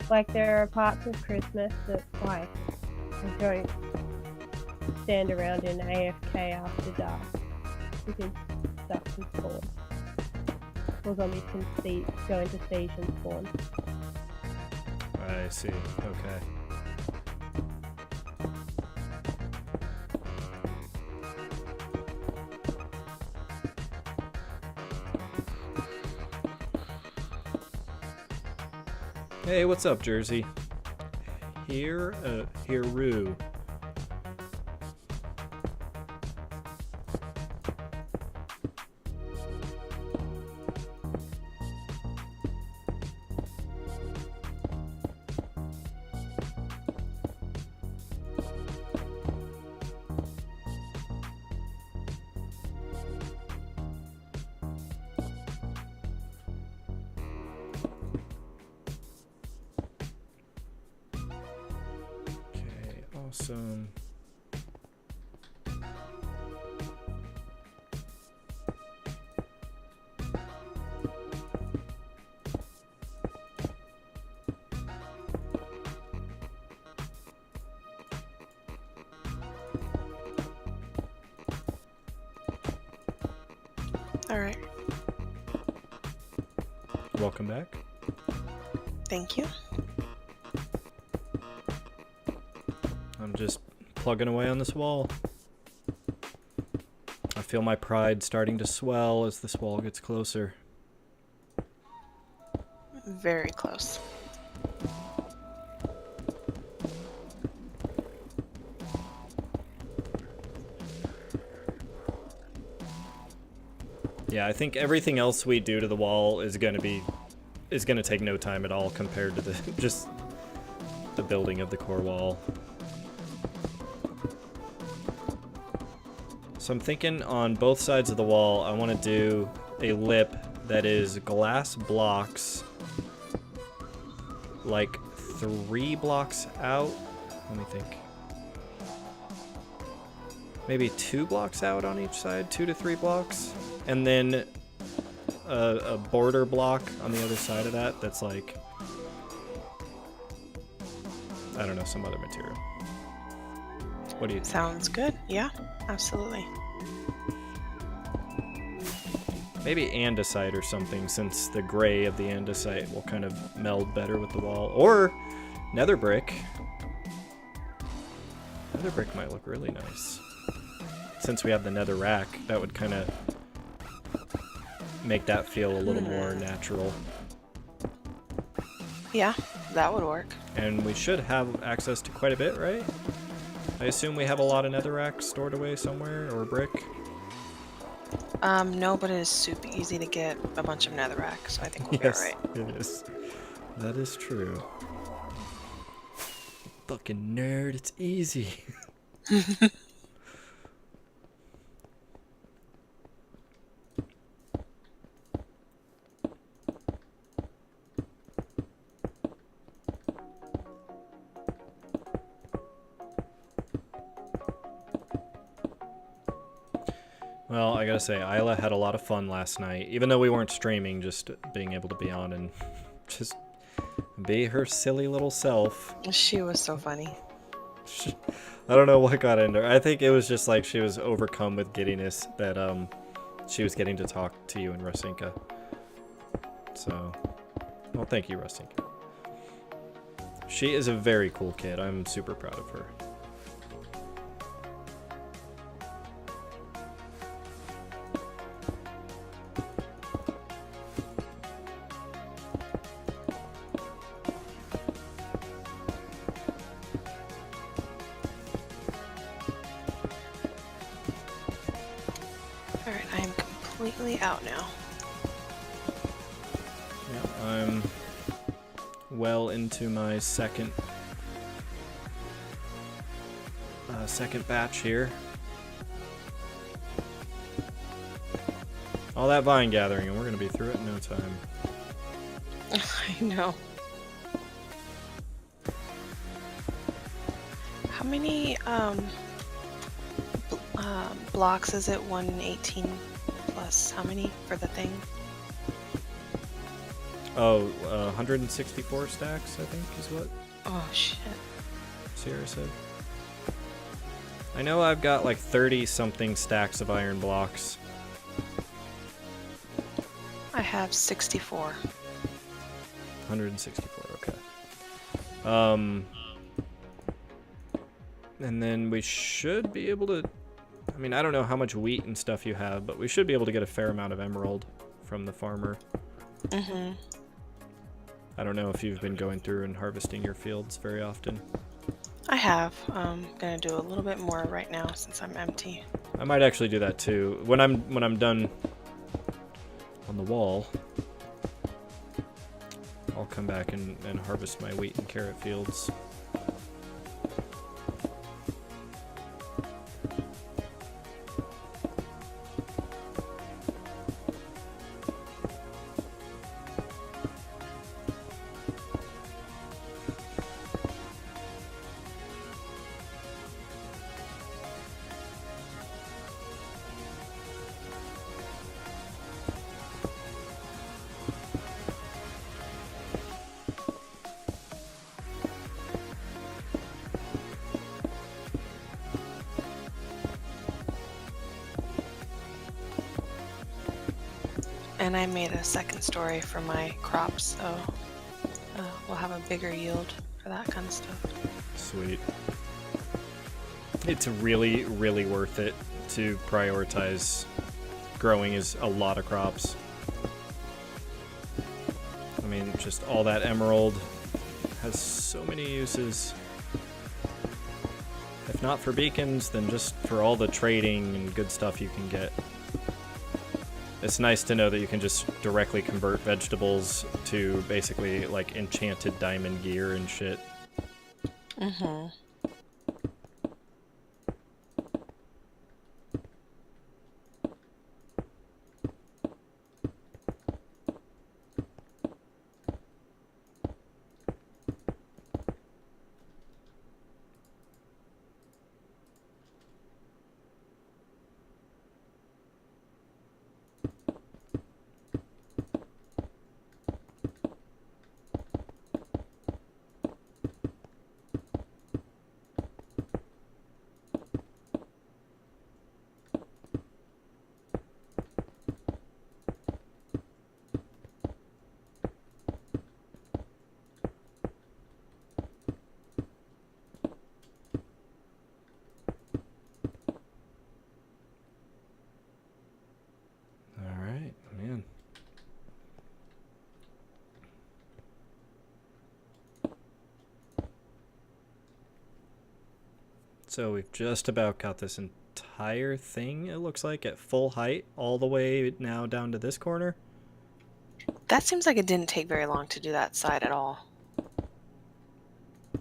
Like, there are parts of Christmas that, like, you don't stand around in AFK after dark because stuff can spawn. Or zombies can go into siege and spawn. I see. Okay. Hey, what's up, Jersey? Hiru. Awesome. All right. Welcome back. Thank you. I'm just plugging away on this wall. I feel my pride starting to swell as this wall gets closer. Very close. Yeah, I think everything else we do to the wall is gonna take no time at all compared to the just the building of the core wall. So I'm thinking on both sides of the wall, I want to do a lip that is glass blocks, like 3 blocks out. Let me think. Maybe 2 blocks out on each side, 2 to 3 blocks. And then a border block on the other side of that that's like, I don't know, some other material. What do you think? Sounds good. Yeah, absolutely. Maybe andesite or something, since the gray of the andesite will kind of meld better with the wall. Or nether brick. Nether brick might look really nice. Since we have the nether rack, that would kind of make that feel a little more natural. Yeah, that would work. And we should have access to quite a bit, right? I assume we have a lot of netherrack stored away somewhere, or brick. No, but it is super easy to get a bunch of netherrack, so I think we'll Yes, be alright. it is. That is true. Fucking nerd, it's easy. Well, I gotta say, Isla had a lot of fun last night. Even though we weren't streaming, just being able to be on and just be her silly little self. She was so funny. I don't know what got into her. I think it was just like she was overcome with giddiness that she was getting to talk to you and Rasinka. So, well, thank you, Rasinka. She is a very cool kid. I'm super proud of her. Alright, I am completely out now. Yeah, I'm well into my second batch here. All that vine gathering, and we're gonna be through it in no time. I know. How many blocks is it? 118 plus how many for the thing? Oh, 164 stacks, I think, is what Oh shit. Sierra said. I know I've got like 30-something stacks of iron blocks. I have 64. 164, okay. And then we should be able to... I mean, I don't know how much wheat and stuff you have, but we should be able to get a fair amount of emerald from the farmer. Mm-hmm. I don't know if you've been going through and harvesting your fields very often. I have. I'm gonna do a little bit more right now since I'm empty. I might actually do that too. When I'm done on the wall, I'll come back and harvest my wheat and carrot fields. And I made a second story for my crops, so we'll have a bigger yield for that kind of stuff. Sweet. It's really, really worth it to prioritize growing is a lot of crops. I mean, just all that emerald has so many uses. If not for beacons, then just for all the trading and good stuff you can get. It's nice to know that you can just directly convert vegetables to basically like enchanted diamond gear and shit. Mm-hmm. So we've just about got this entire thing, it looks like, at full height, all the way now down to this corner. That seems like it didn't take very long to do that side at all.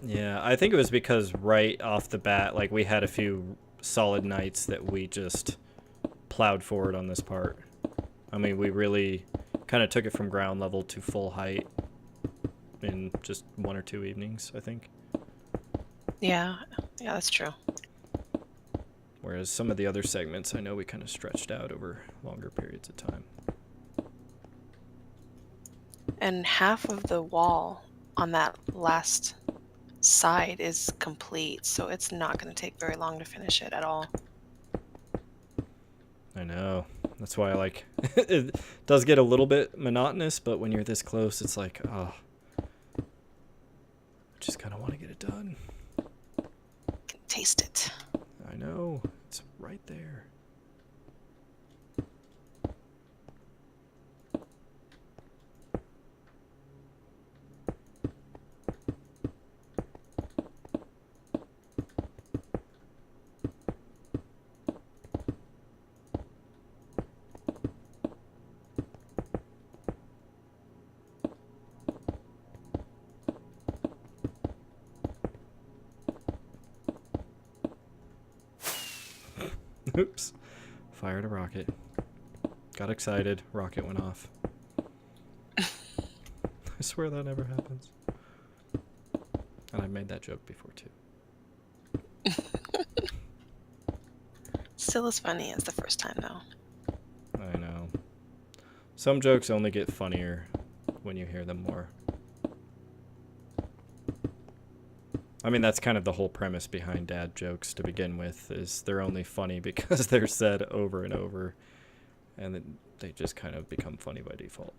Yeah, I think it was because right off the bat, like, we had a few solid nights that we just plowed forward on this part. I mean, we really kind of took it from ground level to full height in just 1 or 2 evenings, I think. Yeah, that's true. Whereas some of the other segments, I know we kind of stretched out over longer periods of time. And half of the wall on that last side is complete, so it's not going to take very long to finish it at all. I know. That's why I like it does get a little bit monotonous, but when you're this close, it's like, oh, I just kind of want to get it done. Can taste it. I know. It's right there. Oops. Fired a rocket. Got excited. Rocket went off. I swear that never happens. And I've made that joke before too. Still as funny as the first time, though. I know. Some jokes only get funnier when you hear them more. I mean, that's kind of the whole premise behind dad jokes to begin with, is they're only funny because they're said over and over, and then they just kind of become funny by default.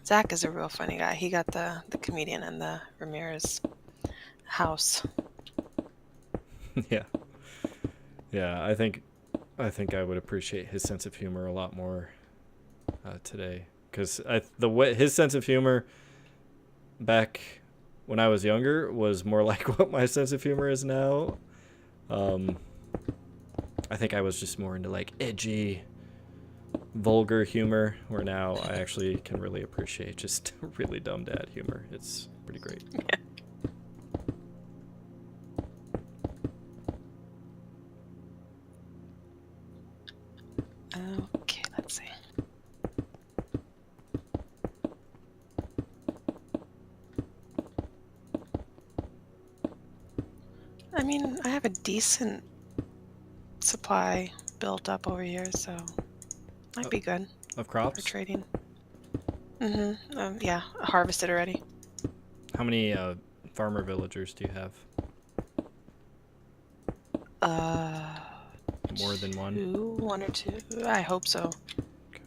Zach is a real funny guy. He got the comedian in the Ramirez house. Yeah. Yeah, I think I would appreciate his sense of humor a lot more today. Because his sense of humor back when I was younger was more like what my sense of humor is now. I think I was just more into like edgy, vulgar humor, where now I actually can really appreciate just really dumb dad humor. It's pretty great. Yeah. Okay, let's see. I mean, I have a decent supply built up over here, so might be good Of for crops? trading. Yeah, harvested already. How many farmer villagers do you have? More than one? One or two. I hope so. Okay.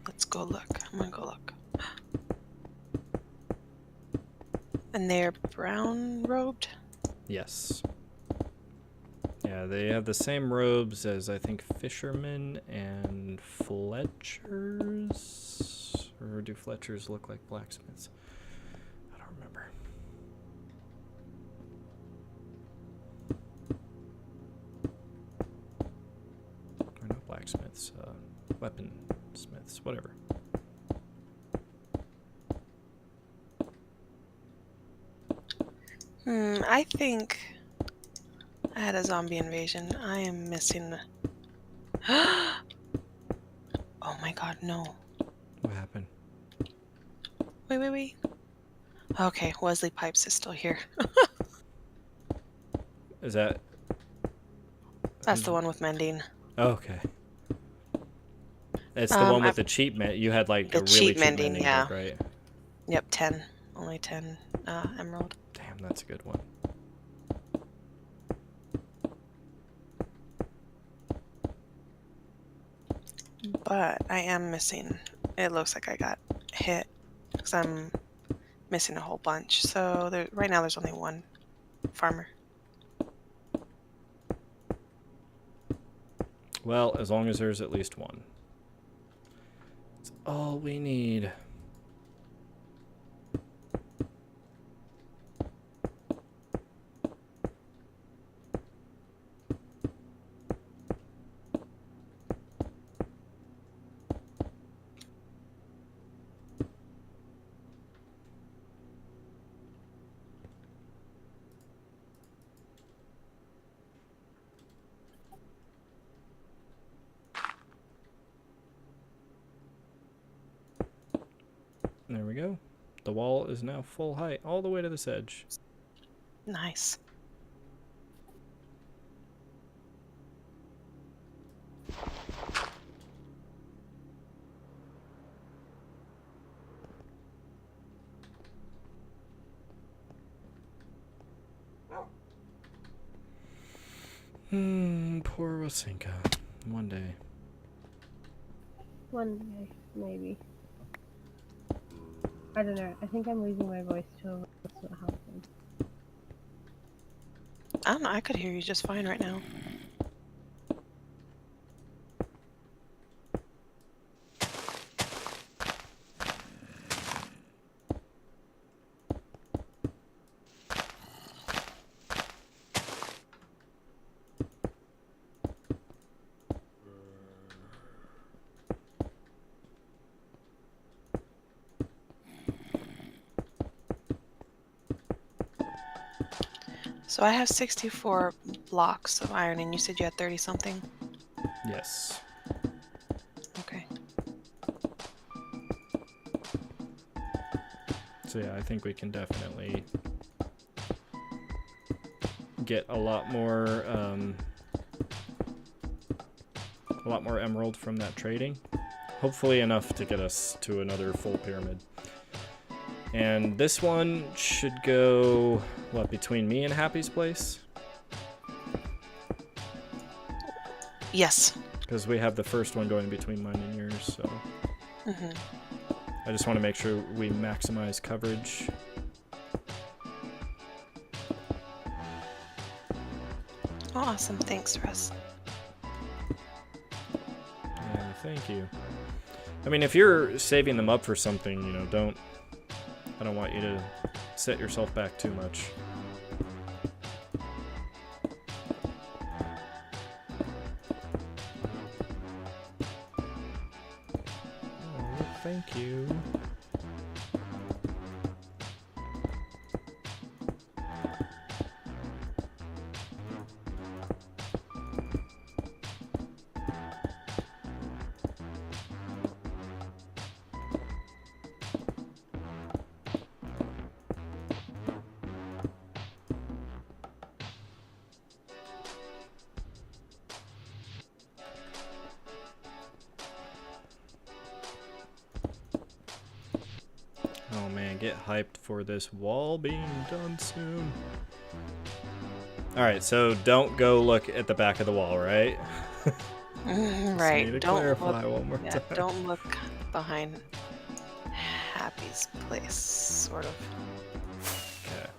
Let's go look. I'm gonna go look. And they're brown robed? Yes. Yeah, they have the same robes as, I think, fishermen and Fletchers? Or do Fletchers look like blacksmiths? I don't remember. Or not blacksmiths, weaponsmiths, whatever. I think I had a zombie invasion. I am missing. Oh my god, no. What happened? Wait. Okay, Wesley Pipes is still here. Is that... That's the one with Mendine. Oh, okay. It's the one with the cheap you had like the a really cheap cheap mending, mending yeah. book, right? Yep, 10. Only 10 emerald. Damn, that's a good one. But I am missing. It looks like I got hit because I'm missing a whole bunch. So right now there's only one farmer. Well, as long as there's at least one. That's all we need. There we go. The wall is now full height, all the way to this edge. Nice. Poor Wasinka. One day. One day, maybe. I don't know. I think I'm losing my voice too. That's what happened. I don't know. I could hear you just fine right now. So I have 64 blocks of iron, and you said you had 30 something? Yes. Okay. So yeah, I think we can definitely get a lot more emerald from that trading. Hopefully enough to get us to another full pyramid. And this one should go, what, between me and Happy's place? Yes. Because we have the first one going between mine and yours, so... Mm-hmm. I just want to make sure we maximize coverage. Awesome. Thanks, Russ. Yeah, thank you. I mean, if you're saving them up for something, you know, I don't want you to set yourself back too much. Oh, thank you. Oh man, get hyped for this wall being done soon. Alright, so don't go look at the back of the wall, right? Right. Need to Don't clarify look, one more time. don't look behind Happy's place, sort of. Okay.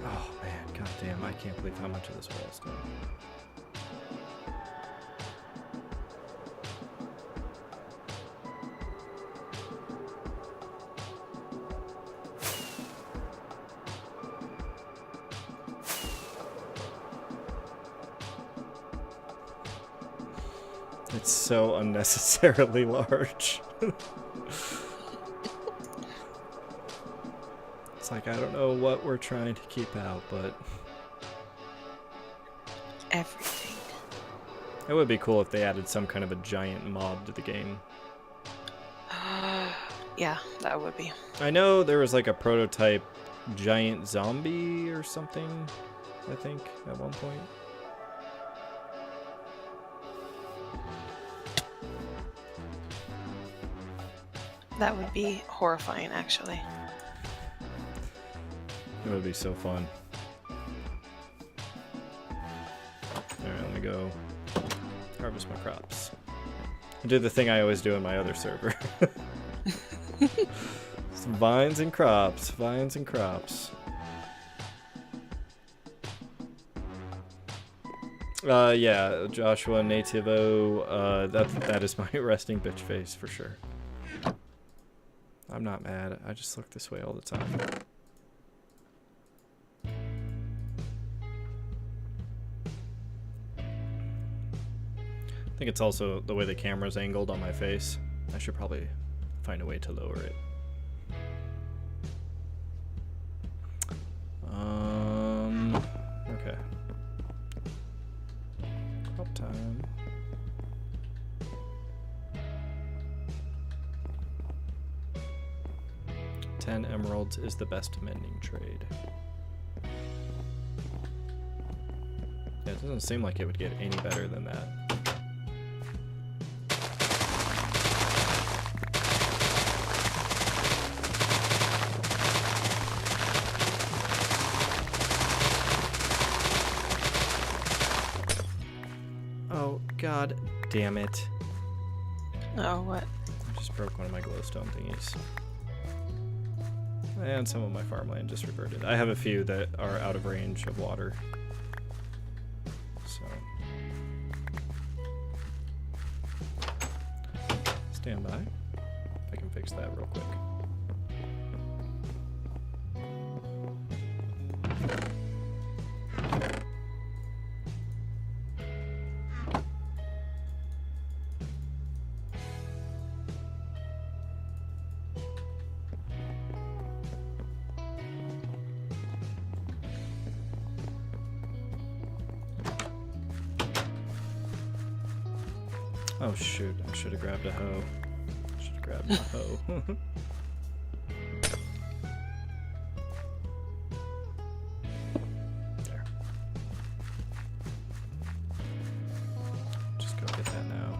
Oh man, goddamn, I can't believe how much of this wall is done. It's so unnecessarily large. It's like, I don't know what we're trying to keep out, but... Everything. It would be cool if they added some kind of a giant mob to the game. Yeah, that would be. I know there was like a prototype giant zombie or something, I think, at one point. That would be horrifying, actually. It would be so fun. Alright, let me go harvest my crops. I do the thing I always do in my other server. Some vines and crops, vines and crops. Yeah, Joshua Nativo, that is my resting bitch face for sure. I'm not mad, I just look this way all the time. I think it's also the way the camera's angled on my face. I should probably find a way to lower it. Okay. Crop time. $10 emeralds is the best mending trade. Yeah, it doesn't seem like it would get any better than that. Oh, god damn it. Oh, what? I just broke one of my glowstone thingies. And some of my farmland just reverted. I have a few that are out of range of water. So. Stand by. If I can fix that real quick. Oh shoot, I should have grabbed a hoe. Should have grabbed a hoe. There. Just go get that now.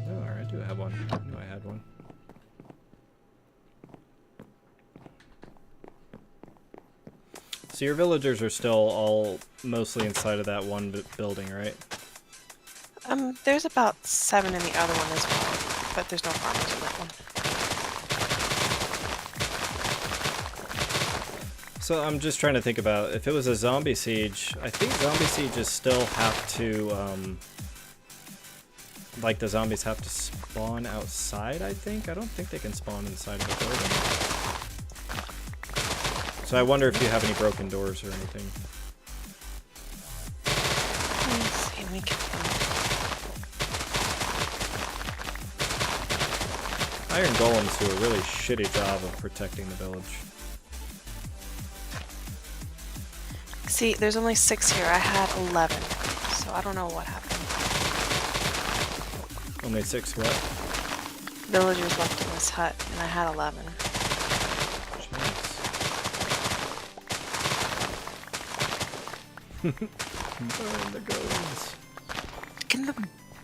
No, I do have one. I knew I had one. So your villagers are still all mostly inside of that one building, right? There's about 7 in the other one as well, but there's no farmers in that one. So I'm just trying to think about if it was a zombie siege. I think zombie sieges still have to, like the zombies have to spawn outside. I don't think they can spawn inside of the building. So I wonder if you have any broken doors or anything. Let me see. Let me get them. Iron golems do a really shitty job of protecting the village. See, there's only 6 here. I had 11, so I don't know what happened. Only 6 what? Villagers left in this hut, and I had 11. Burn the golems.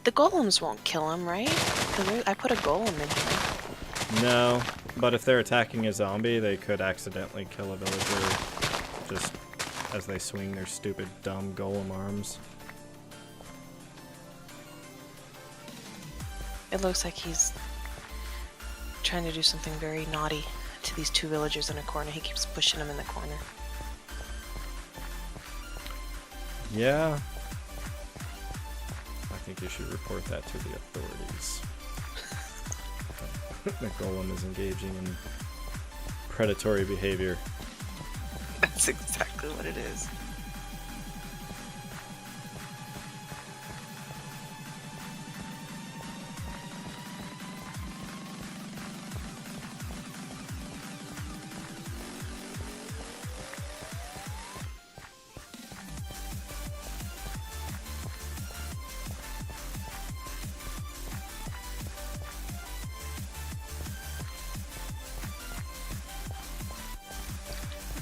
The golems won't kill him, right? Because I put a golem in here. No, but if they're attacking a zombie, they could accidentally kill a villager just as they swing their stupid, dumb golem arms. It looks like he's trying to do something very naughty to these 2 villagers in a corner. He keeps pushing them in the corner. Yeah. I think you should report that to the authorities. The golem is engaging in predatory behavior. That's exactly what it is.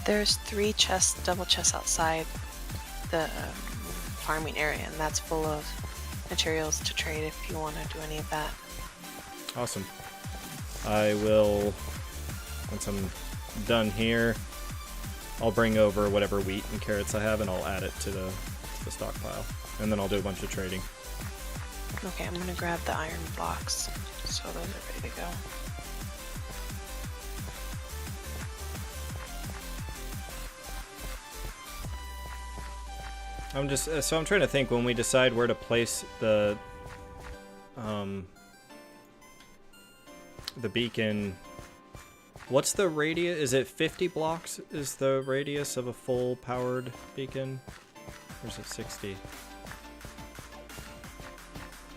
There's 3 chests, double chests outside the farming area, and that's full of materials to trade if you want to do any of that. Awesome. I will, once I'm done here, I'll bring over whatever wheat and carrots I have and I'll add it to the stockpile. And then I'll do a bunch of trading. Okay, I'm gonna grab the iron blocks, so those are ready to go. I'm trying to think when we decide where to place the beacon. What's the radius? Is it 50 blocks is the radius of a full powered beacon? Or is it 60?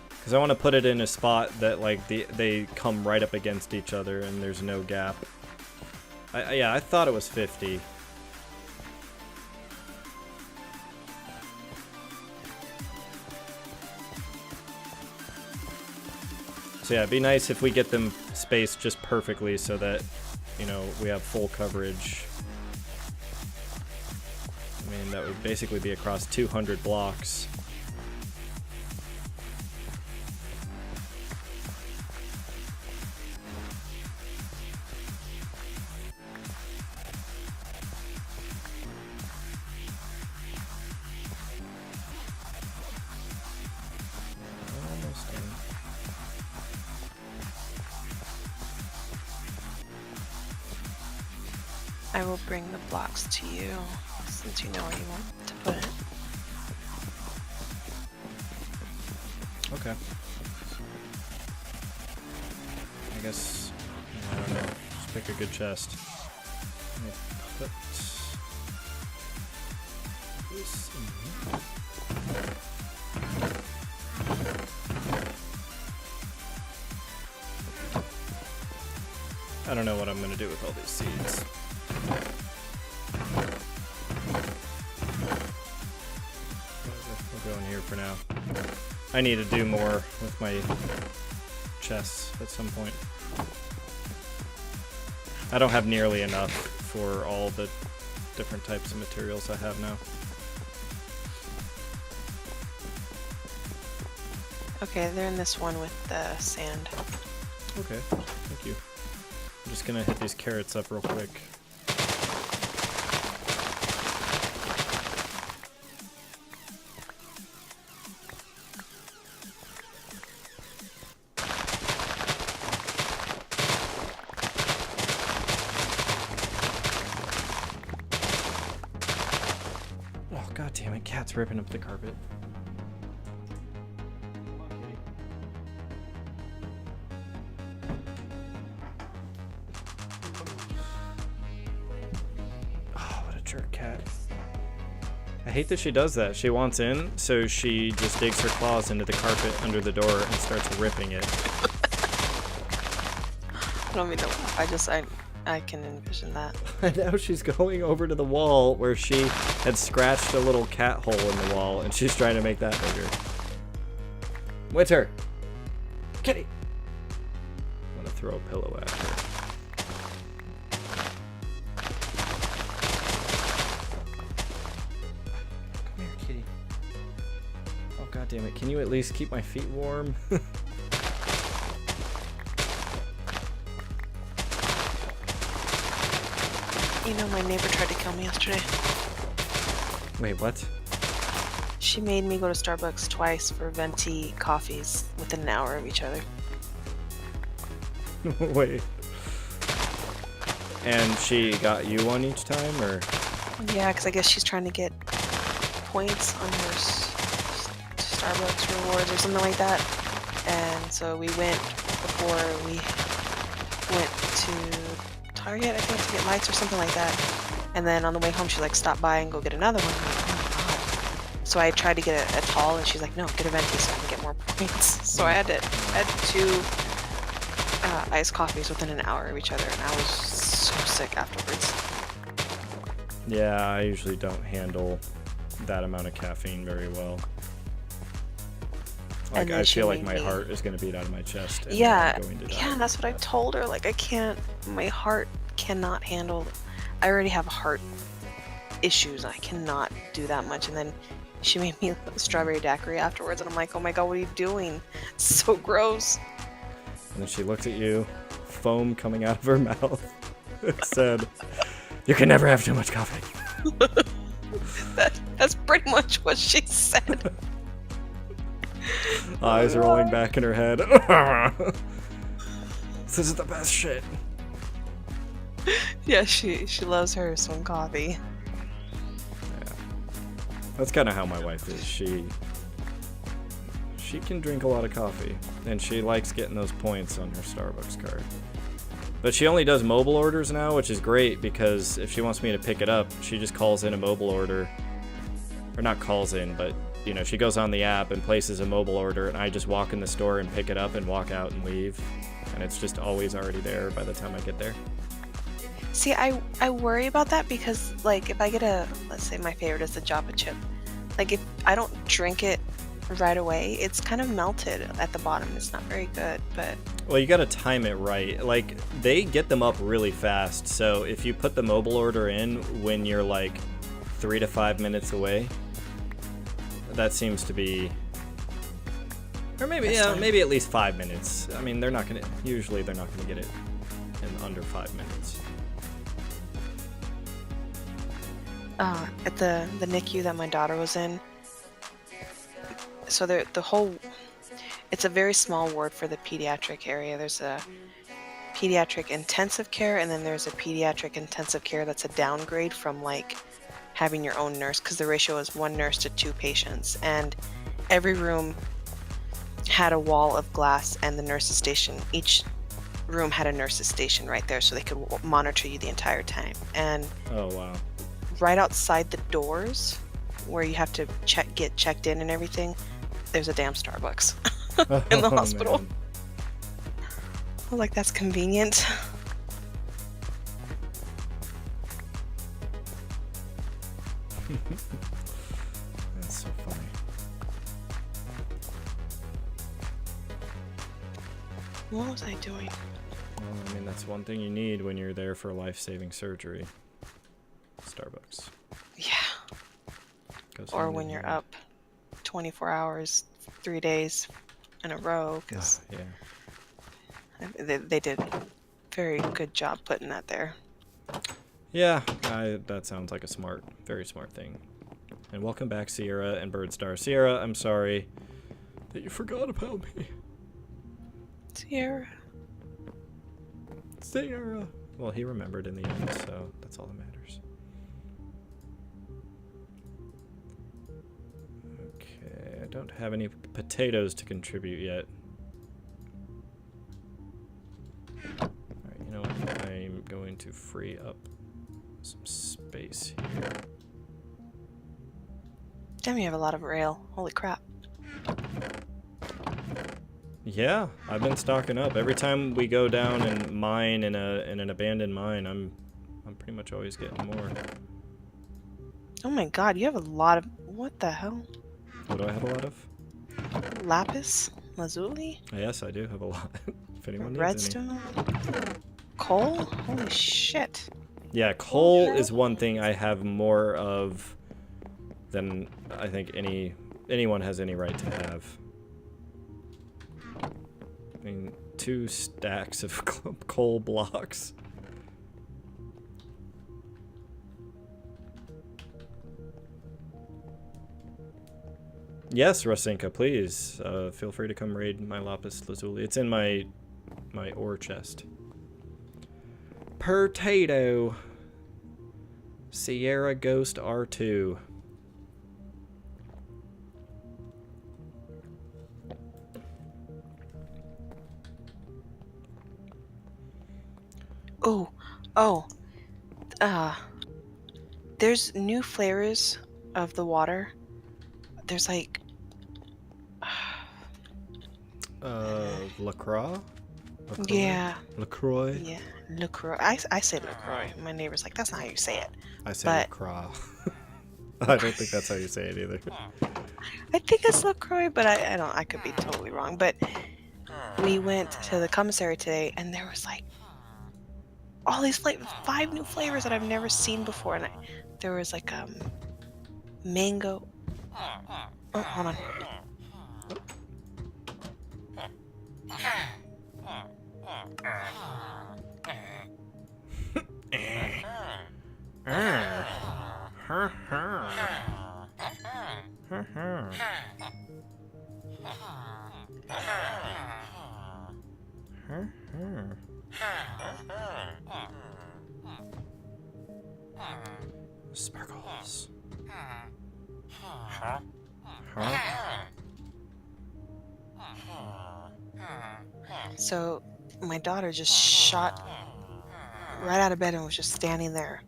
Because I want to put it in a spot that like they come right up against each other and there's no gap. Yeah, I thought it was 50. So yeah, it'd be nice if we get them spaced just perfectly so that, you know, we have full coverage. I mean, that would basically be across 200 blocks. Almost done. I will bring the blocks to you, since you know where you want to put it. Okay. I guess, I don't know, just pick a good chest. Let me put this in here. I don't know what I'm gonna do with all these seeds. We'll go in here for now. I need to do more with my chests at some point. I don't have nearly enough for all the different types of materials I have now. Okay, they're in this one with the sand. Okay, thank you. I'm just gonna hit these carrots up real quick. Oh, god damn it, cat's ripping up the carpet. Cat. I hate that she does that. She wants in, so she just digs her claws into the carpet under the door and starts ripping it. I don't mean to. I can envision that. And now she's going over to the wall where she had scratched a little cat hole in the wall, and she's trying to make that bigger. Winter! Kitty! I'm gonna throw a pillow at her. God damn it, can you at least keep my feet warm? You know, my neighbor tried to kill me yesterday. Wait, what? She made me go to Starbucks twice for venti coffees within an hour of each other. Wait. And she got you one each time, or? Yeah, because I guess she's trying to get points on her Starbucks rewards or something like that. And so we went before we went to Target, I think, to get lights or something like that. And then on the way home, she like stopped by and go get another one. I'm like, oh, God. So I tried to get a tall, and she's like, no, get a venti so I can get more points. So I had two iced coffees within an hour of each other, and I was so sick afterwards. Yeah, I usually don't handle that amount of caffeine very well. Like, I feel like my heart is going to beat out of my chest. And yeah, I'm going to die. Yeah, that's what I told her. Like, I can't, my heart cannot handle, I already have heart issues. I cannot do that much. And then she made me a strawberry daiquiri afterwards, and I'm like, oh my God, what are you doing? It's so gross. And then she looked at you, foam coming out of her mouth, and said, you can never have too much coffee. That's pretty much what she said. Eyes rolling back in her head. This is the best shit. Yeah, she loves her some coffee. Yeah. That's kind of how my wife is. She can drink a lot of coffee, and she likes getting those points on her Starbucks card. But she only does mobile orders now, which is great, because if she wants me to pick it up, she just calls in a mobile order. Or not calls in, but you know, she goes on the app and places a mobile order, and I just walk in the store and pick it up and walk out and leave. And it's just always already there by the time I get there. See, I worry about that because, like, if I get let's say my favorite is the Java chip. Like, if I don't drink it right away, it's kind of melted at the bottom. It's not very good, but... Well, you gotta time it right. Like, they get them up really fast, so if you put the mobile order in when you're, like, 3 to 5 minutes away, that seems to be, or maybe maybe at least 5 minutes. I mean, usually they're not gonna get it in under 5 minutes. At the NICU that my daughter was in, so it's a very small ward for the pediatric area. There's a pediatric intensive care, and then there's a pediatric intensive care that's a downgrade from, like, having your own nurse, because the ratio is 1 nurse to 2 patients, and every room had a wall of glass and the nurse's station. Each room had a nurse's station right there, so they could monitor you the entire time. And oh wow, right outside the doors where you have to get checked in and everything, there's a damn Starbucks in the hospital. Man. I was like, that's convenient. That's so funny. What was I doing? Well, I mean, that's one thing you need when you're there for life-saving surgery. Starbucks. Yeah. Goes Or hand when in you're hand. up 24 hours, 3 days in a row, because Yeah. they did a very good job putting that there. Yeah, that sounds like a very smart thing. And welcome back, Sierra and Birdstar. Sierra, I'm sorry that you forgot about me. Sierra. Sierra. Well, he remembered in the end, so that's all that matters. Okay, I don't have any potatoes to contribute yet. Alright, you know what? I'm going to free up some space here. Damn, you have a lot of rail. Holy crap. Yeah, I've been stocking up. Every time we go down and mine in an abandoned mine, I'm pretty much always getting more. Oh my god, you have a lot of... What the hell? What do I have a lot of? Lapis? Lazuli? Yes, I do have a lot. If anyone needs Redstone? Coal? Holy shit. any. Yeah, coal is one thing I have more of than I think anyone has any right to have. I mean, 2 stacks of coal blocks. Yes, Rasinka, please. Feel free to come raid my lapis lazuli. It's in my ore chest. Potato. Sierra Ghost R2. Oh. There's new flavors of the water. There's like... LaCroix? Yeah. LaCroix? Yeah. LaCroix. I say LaCroix. My neighbor's like, that's not how you say it. I say But- LaCroix. I don't think that's how you say it either. I think it's LaCroix, but I could be totally wrong. But we went to the commissary today, and there was like all these 5 new flavors that I've never seen before. And there was like mango. Oh, hold on. Sparkles. So my daughter just shot right out of bed and was just standing there.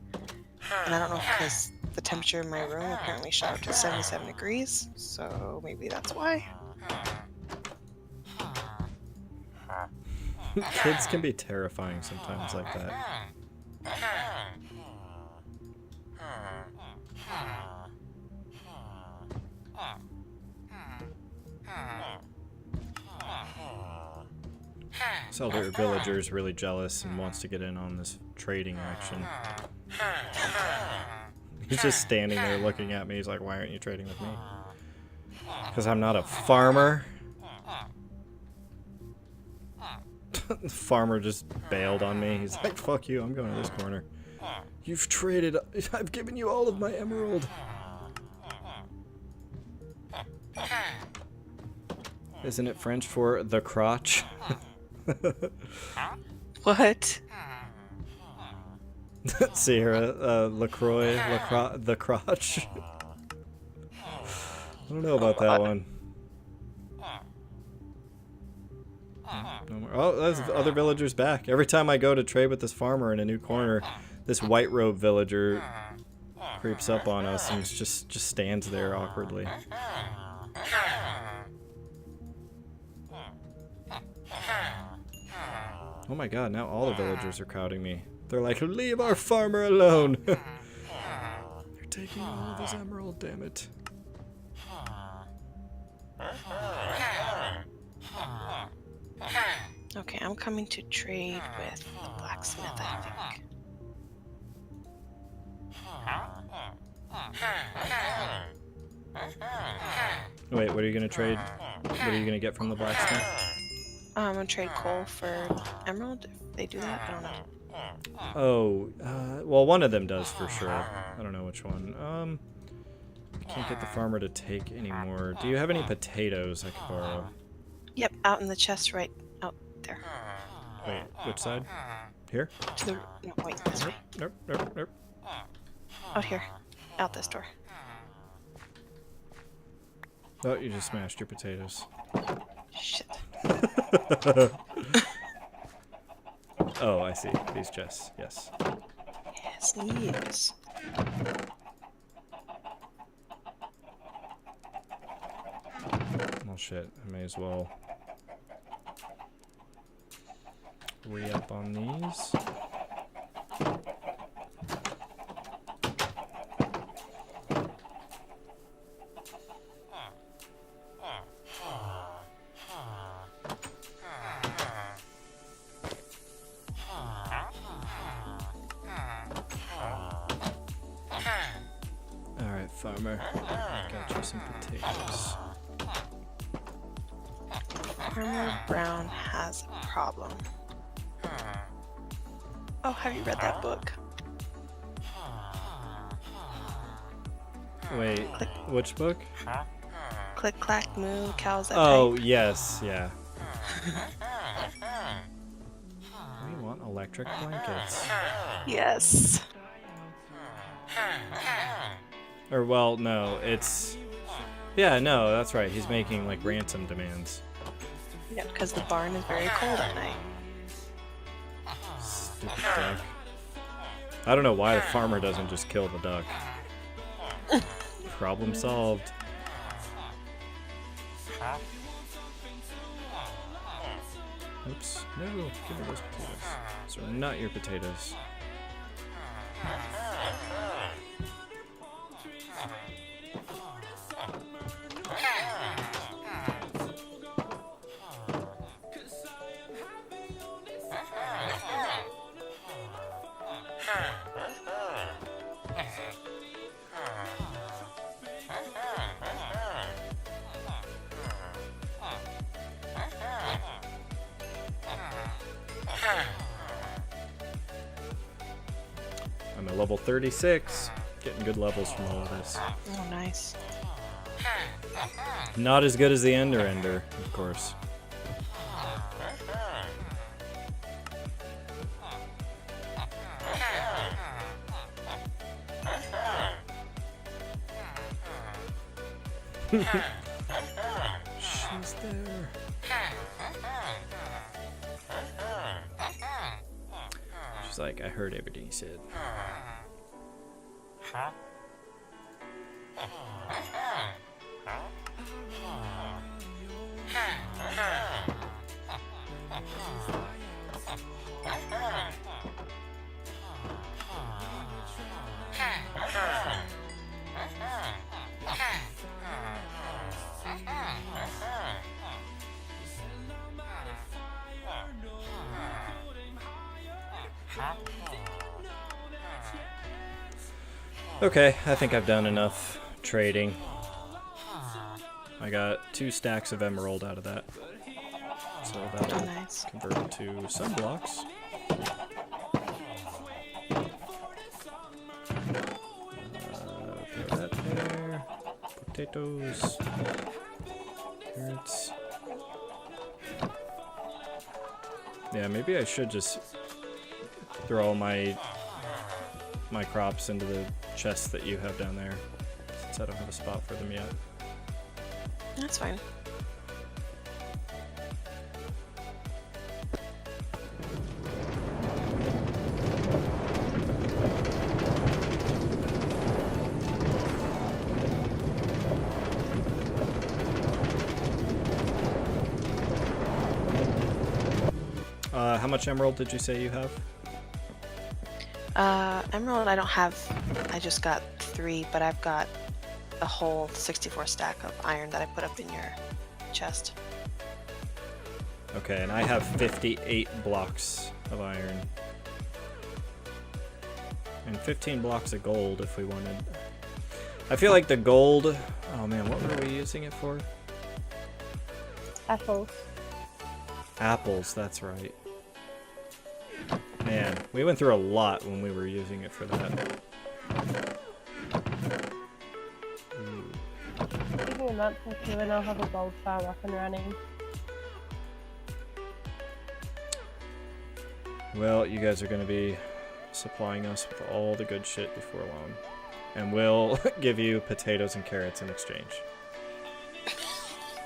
And I don't know if because the temperature in my room apparently shot up to 77 degrees, so maybe that's why. Kids can be terrifying sometimes like that. This elder villager is really jealous and wants to get in on this trading action. He's just standing there looking at me. He's like, why aren't you trading with me? Because I'm not a farmer. The farmer just bailed on me. He's like, fuck you, I'm going to this corner. You've traded. I've given you all of my emerald. Isn't it French for the crotch? What? Sierra, LaCroix, the crotch. I don't know about that one. No more. Oh, there's other villagers back. Every time I go to trade with this farmer in a new corner, this white robe villager creeps up on us and just stands there awkwardly. Oh my god, now all the villagers are crowding me. They're like, leave our farmer alone! They're taking all of his emerald, damn it. Okay, I'm coming to trade with the blacksmith, I think. Wait, what are you gonna trade? What are you gonna get from the blacksmith? I'm gonna trade coal for emerald. If they do that, I don't know. Oh, well, one of them does for sure. I don't know which one. I can't get the farmer to take anymore. Do you have any potatoes I could borrow? Yep, out in the chest right out there. Wait, which side? Here? To the no, wait, this way. Nope, nope, nope. Out here, out this door. Oh, you just smashed your potatoes. Shit. Oh, I see. These chests, yes. Yes, yes. Well, shit. I may as well re-up on these. Alright, farmer. Got you some potatoes. Farmer Brown has a problem. Oh, have you read that book? Wait, which book? Click, clack, moo, cows that Oh, pipe. yes, yeah. We want electric blankets. Yes. Or, well, no, it's... Yeah, no, that's right. He's making, like, ransom demands. Yeah, because the barn is very cold at night. Stupid duck. I don't know why the farmer doesn't just kill the duck. Problem solved. Oops. No, give me those potatoes. Those are not your potatoes. I'm at level 36. Getting good levels from all of this. Oh, nice. Not as good as the Ender, of course. She's there. She's like, I heard everything he said. Okay, I think I've done enough trading. I got 2 stacks of emerald out of that. So Oh, that'll nice. convert into some blocks. Throw that there. Potatoes. Carrots. Yeah, maybe I should just throw all my crops into the chests that you have down there, since I don't have a spot for them yet. That's fine. How much emerald did you say you have? Emerald, I don't have. I just got -3, but I've got a whole 64 stack of iron that I put up in your chest. Okay, and I have 58 blocks of iron. And 15 blocks of gold if we wanted. I feel like the gold... Oh man, what were we using it for? Apples. Apples, that's right. Man, we went through a lot when we were using it for that. Give me a month or two and I'll have a gold farm up and running. Well, you guys are going to be supplying us with all the good shit before long. And we'll give you potatoes and carrots in exchange.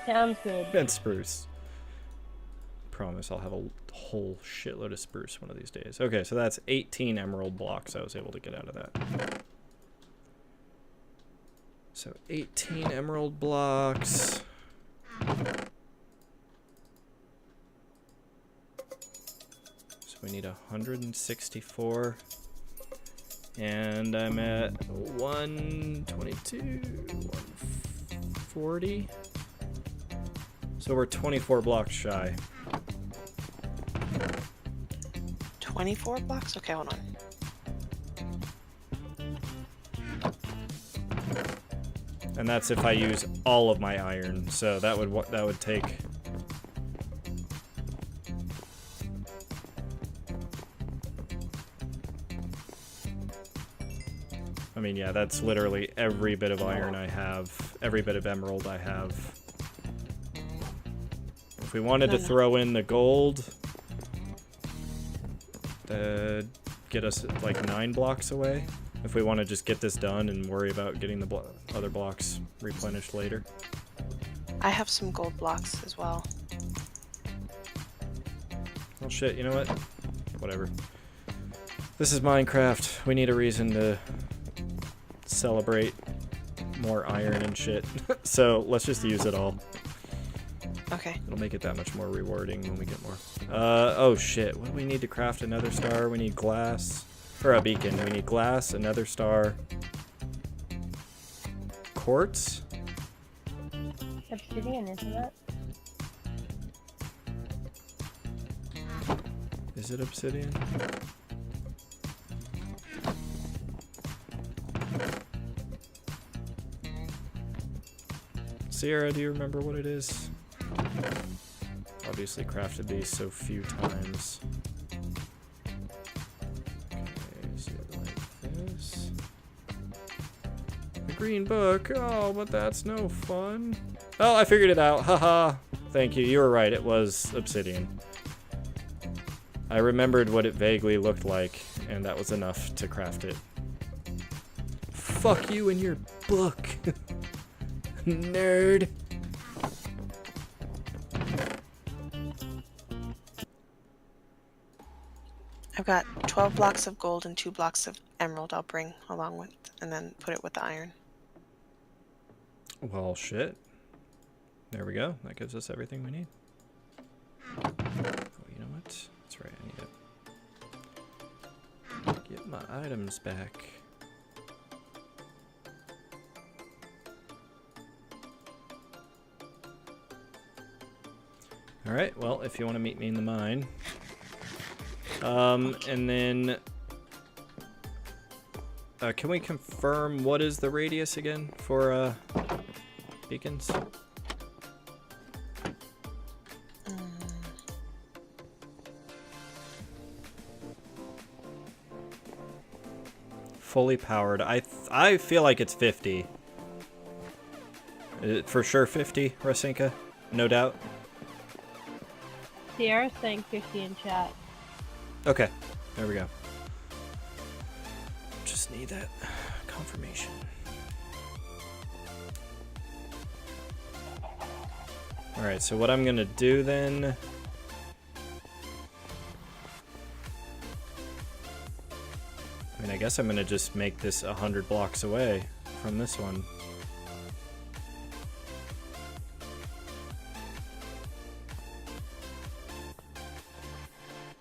Sounds good. And spruce. Promise I'll have a whole shitload of spruce one of these days. Okay, so that's 18 emerald blocks I was able to get out of that. So 18 emerald blocks. So we need 164. And I'm at 122, 140. So we're 24 blocks shy. 24 blocks? Okay, hold on. And that's if I use all of my iron. So that would take... I mean, yeah, that's literally every bit of iron I have, every bit of emerald I have. If we wanted to throw in the gold, that'd get us like 9 blocks away. If we want to just get this done and worry about getting the other blocks replenished later. I have some gold blocks as well. Oh shit, you know what? Whatever. This is Minecraft. We need a reason to celebrate more iron and shit. So let's just use it all. Okay. It'll make it that much more rewarding when we get more. Oh shit, what do we need to craft another star? We need glass. Or a beacon. We need glass, another star. Quartz? Obsidian, isn't it? Is it obsidian? Sierra, do you remember what it is? Obviously crafted these so few times. Okay, is it like this? The green book. Oh, but that's no fun. Oh, I figured it out. Haha. Thank you. You were right. It was obsidian. I remembered what it vaguely looked like, and that was enough to craft it. Fuck you and your book. Nerd. I've got 12 blocks of gold and 2 blocks of emerald I'll bring along with, and then put it with the iron. Well, shit. There we go. That gives us everything we need. Oh, you know what? That's right. I need to get my items back. Alright, well, if you want to meet me in the mine. And then... can we confirm what is the radius again for, beacons? Fully powered. I feel like it's 50. Is it for sure 50, Rasinka? No doubt. Sierra's saying 50 in chat. Okay, there we go. Just need that confirmation. Alright, so what I'm gonna do then... I mean, I guess I'm gonna just make this 100 blocks away from this one.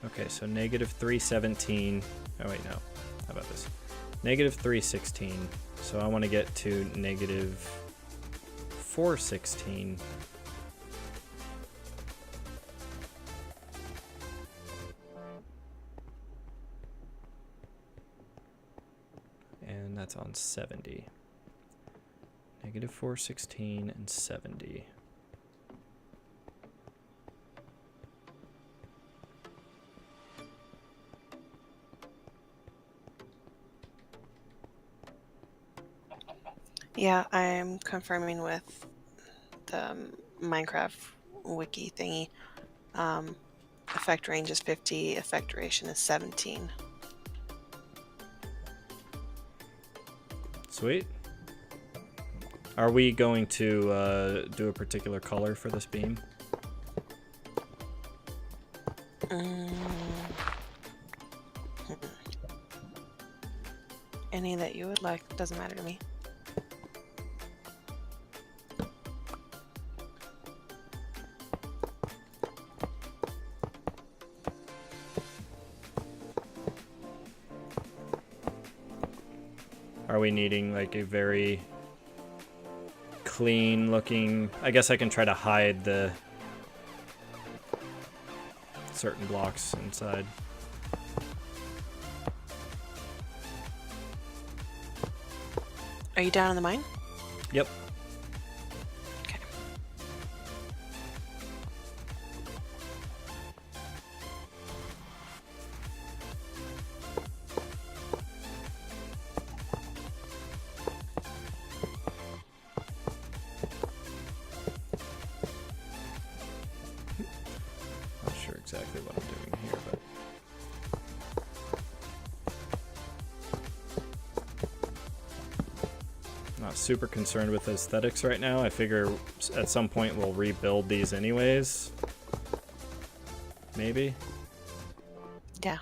Okay, so negative 317. Oh wait, no. How about this? Negative 316. So I want to get to negative 416. And that's on 70. Negative 416 and 70. Yeah, I'm confirming with the Minecraft wiki thingy. Effect range is 50, effect duration is 17. Sweet. Are we going to do a particular color for this beam? Any that you would like, doesn't matter to me. Are we needing like a very clean looking... I guess I can try to hide the certain blocks inside. Are you down in the mine? Yep. Okay. Not sure exactly what I'm doing here, but... Not super concerned with aesthetics right now. I figure at some point we'll rebuild these anyways. Maybe? Yeah.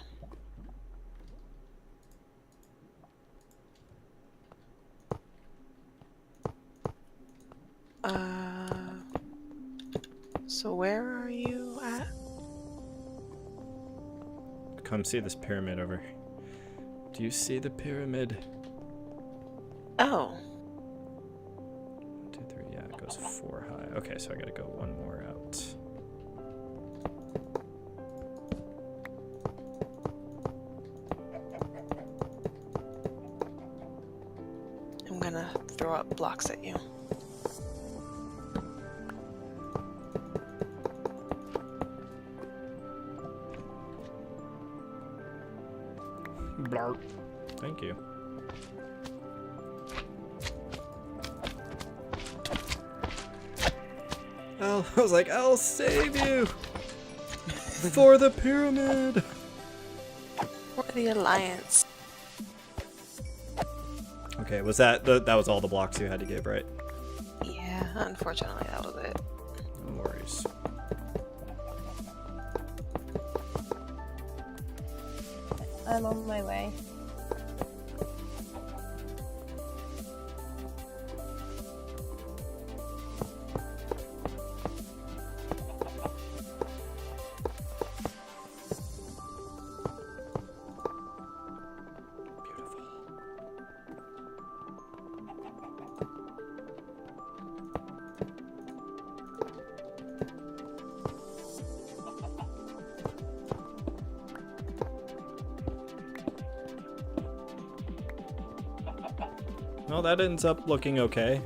So where are you at? Come see this pyramid over here. Do you see the pyramid? Oh. 1, 2, 3, yeah, it goes 4 high. Okay, so I gotta go one more out. I'm gonna throw up blocks at you. Blarp. Thank you. I was like, I'll save you for the pyramid. For the Alliance. Okay, was that was all the blocks you had to give, right? Yeah, unfortunately, that was it. No worries. I'm on my way. Beautiful. Well, that ends up looking okay.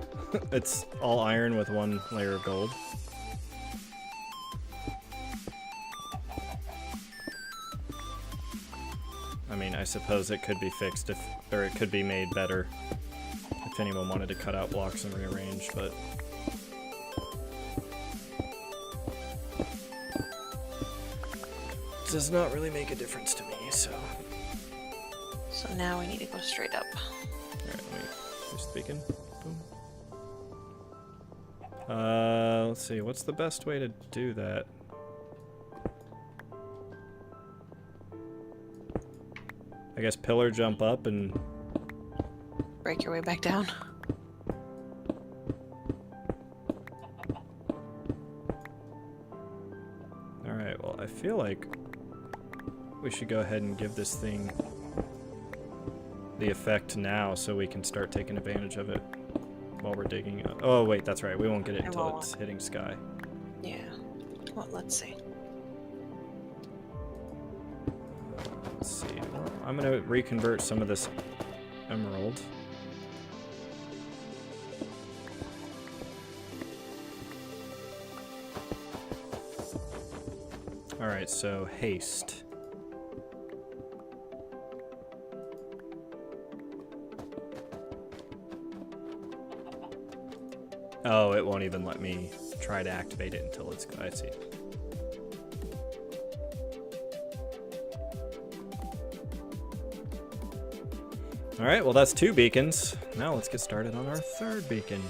It's all iron with one layer of gold. I mean, I suppose it could be fixed or it could be made better if anyone wanted to cut out blocks and rearrange, but... does not really make a difference to me, so... So now we need to go straight up. Alright, let me just speaking. Boom. Let's see, what's the best way to do that? I guess pillar jump up and... Break your way back down. Alright, well, I feel like we should go ahead and give this thing the effect now so we can start taking advantage of it while we're digging. Oh, wait, that's right. We won't get it until it's hitting sky. Yeah. Well, let's see. Let's see. Well, I'm going to reconvert some of this emerald. Alright, so haste. Oh, it won't even let me try to activate it until it's... I see. Alright, well that's 2 beacons. Now let's get started on our 3rd beacon.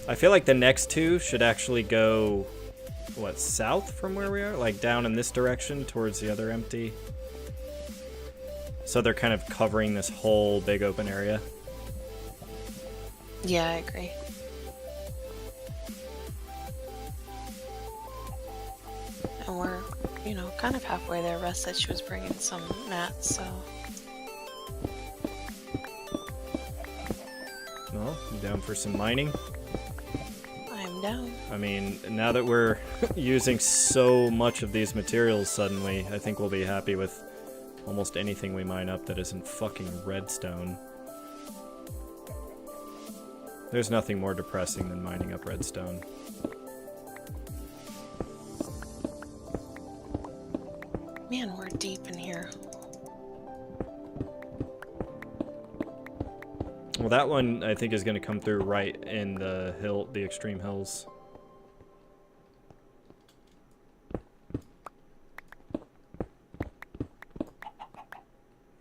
I feel like the next 2 should actually go... what, south from where we are? Like down in this direction towards the other empty. So they're kind of covering this whole big open area. Yeah, I agree. And we're, you know, kind of halfway there. Russ said she was bringing some mats, so... Well, you down for some mining? I'm down. I mean, now that we're using so much of these materials suddenly, I think we'll be happy with almost anything we mine up that isn't fucking redstone. There's nothing more depressing than mining up redstone. Man, we're deep in here. Well, that one I think is going to come through right in the hill, the extreme hills.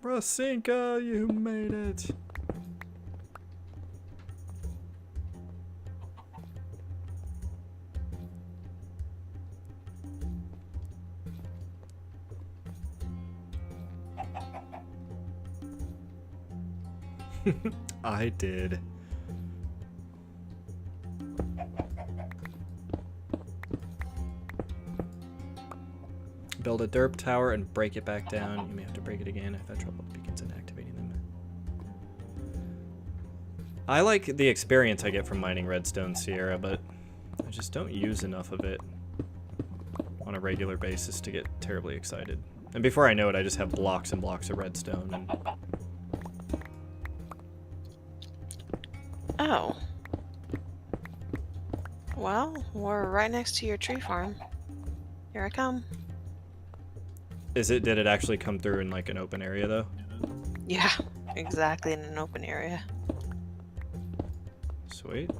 Rasinka, you made it. I did. Build a derp tower and break it back down. You may have to break it again if I have trouble with beacons and activating them. I like the experience I get from mining redstone Sierra, but I just don't use enough of it on a regular basis to get terribly excited. And before I know it, I just have blocks and blocks of redstone. And Oh. Well, we're right next to your tree farm. Here I come. did it actually come through in like an open area though? Yeah, exactly, in an open area. Sweet.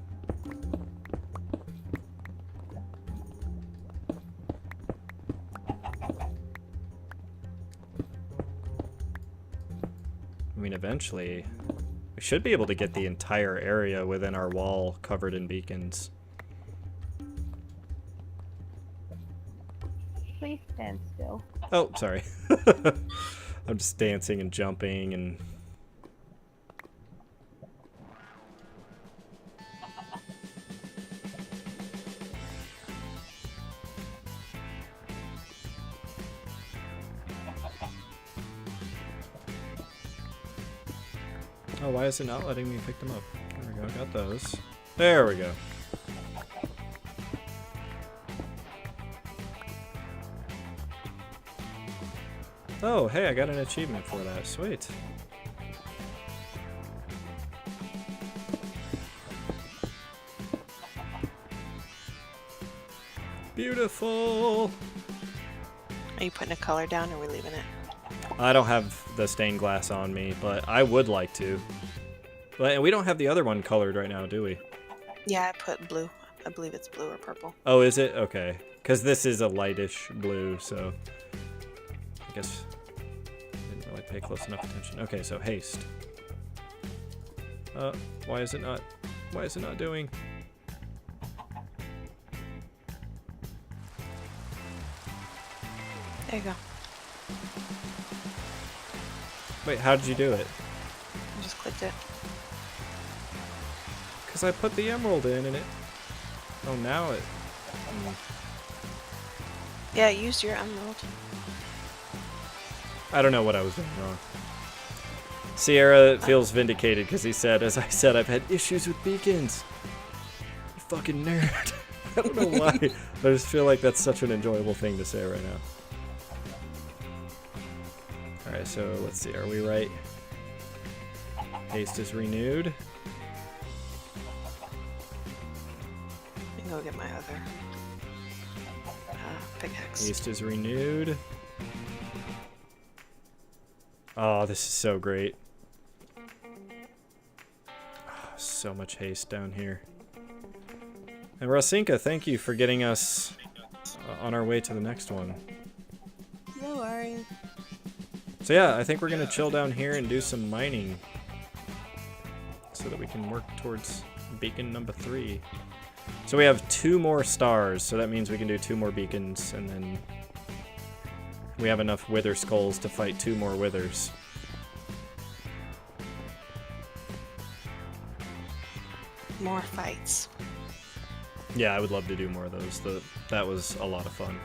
I mean, eventually, we should be able to get the entire area within our wall covered in beacons. Please stand still. Oh, sorry. I'm just dancing and jumping and... Oh, why is it not letting me pick them up? There we go, got those. There we go. Oh, hey, I got an achievement for that. Sweet. Beautiful! Are you putting a color down or are we leaving it? I don't have the stained glass on me, but I would like to. But we don't have the other one colored right now, do we? Yeah, I put blue. I believe it's blue or purple. Oh, is it? Okay. Because this is a lightish blue, so... I guess... I didn't really pay close enough attention. Okay, so haste. Why is it not... Why is it not doing... There you go. Wait, how did you do it? I just clicked it. Because I put the emerald in and it... Oh, now it... Yeah, it used your emerald. I don't know what I was doing wrong. Sierra feels vindicated because he said, as I said, I've had issues with beacons. You fucking nerd. I don't know why. I just feel like that's such an enjoyable thing to say right now. Alright, so let's see. Are we right? Haste is renewed. Let me go get my other pickaxe. Haste is renewed. Oh, this is so great. Oh, so much haste down here. And Rasinka, thank you for getting us on our way to the next one. No worries. So yeah, I think we're gonna chill down here and do some mining so that we can work towards beacon number 3. So we have 2 more stars, so that means we can do 2 more beacons, and then we have enough wither skulls to fight 2 more withers. More fights. Yeah, I would love to do more of those. That was a lot of fun.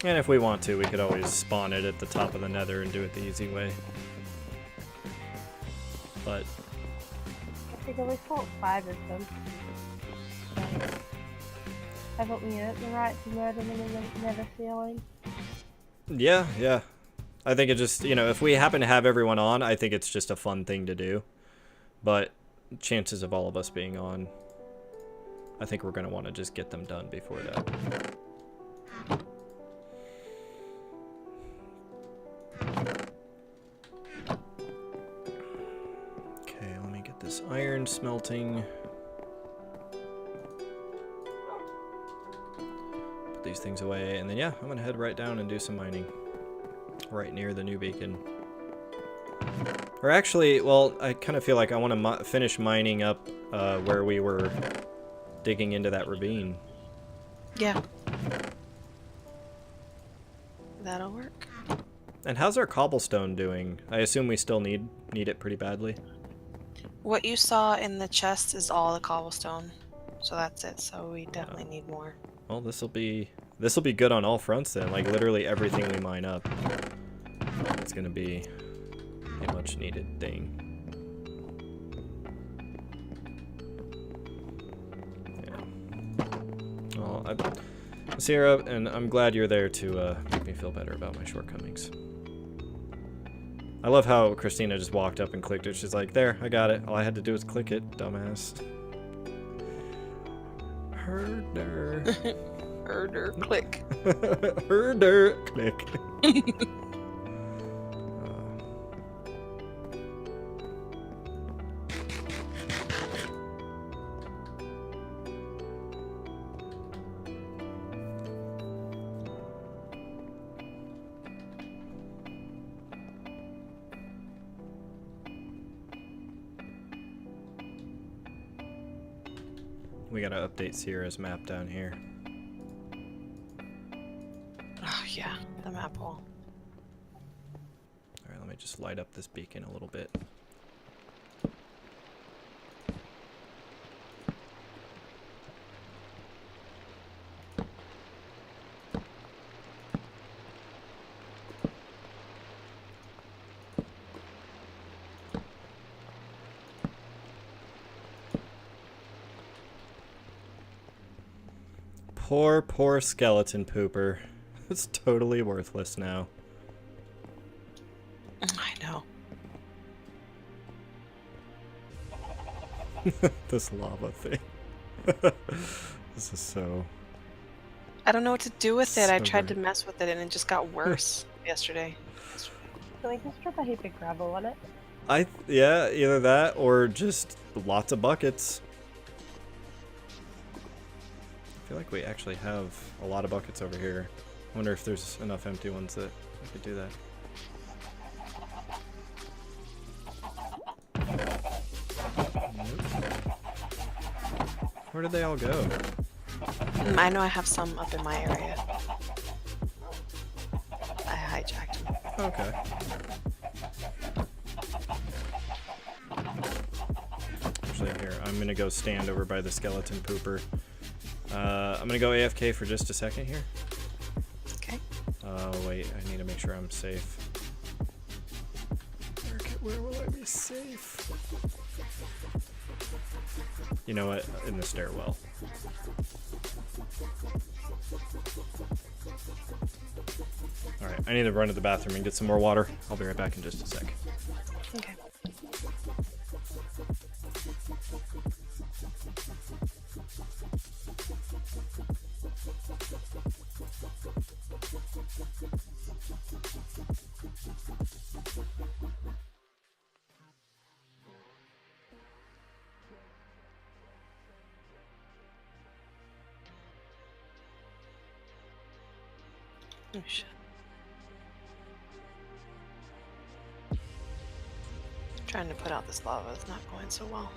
And if we want to, we could always spawn it at the top of the nether and do it the easy way. But I think we fought 5 of them. Haven't we earned the right to murder them in the nether ceiling? yeah. I think it just, you know, if we happen to have everyone on, I think it's just a fun thing to do. But chances of all of us being on, I think we're going to want to just get them done before that. Okay, let me get this iron smelting. Put these things away, and then yeah, I'm going to head right down and do some mining. Right near the new beacon. Or actually, well, I kind of feel like I want to finish mining up where we were digging into that ravine. Yeah. That'll work. And how's our cobblestone doing? I assume we still need it pretty badly. What you saw in the chest is all the cobblestone. So that's it. So we definitely need more. Well, this will be good on all fronts then. Like literally everything we mine up, it's gonna be a much needed thing. Yeah. Well, Sierra, and I'm glad you're there to make me feel better about my shortcomings. I love how Christina just walked up and clicked it. She's like, there, I got it. All I had to do was click it, dumbass. Herder. Herder, click. Herder, click. We gotta update Sierra's map down here. Oh yeah, the map hole. Alright, let me just light up this beacon a little bit. Poor skeleton pooper. It's totally worthless now. I know. This lava thing. This is so... I don't know what to do with it. So I tried great. to mess with it and it just got worse yesterday. Can we just drop a heap of gravel on it? Yeah, either that or just lots of buckets. I feel like we actually have a lot of buckets over here. I wonder if there's enough empty ones that we could do that. Nope. Where did they all go? I know I have some up in my area. I hijacked them. Okay. Actually, here, I'm gonna go stand over by the skeleton pooper I'm gonna go AFK for just a second here. Okay. Wait, I need to make sure I'm safe. Where will I be safe? You know what? In the stairwell. Alright, I need to run to the bathroom and get some more water. I'll be right back in just a sec. Okay. Oh, shit. Trying to put out this lava is not going so well.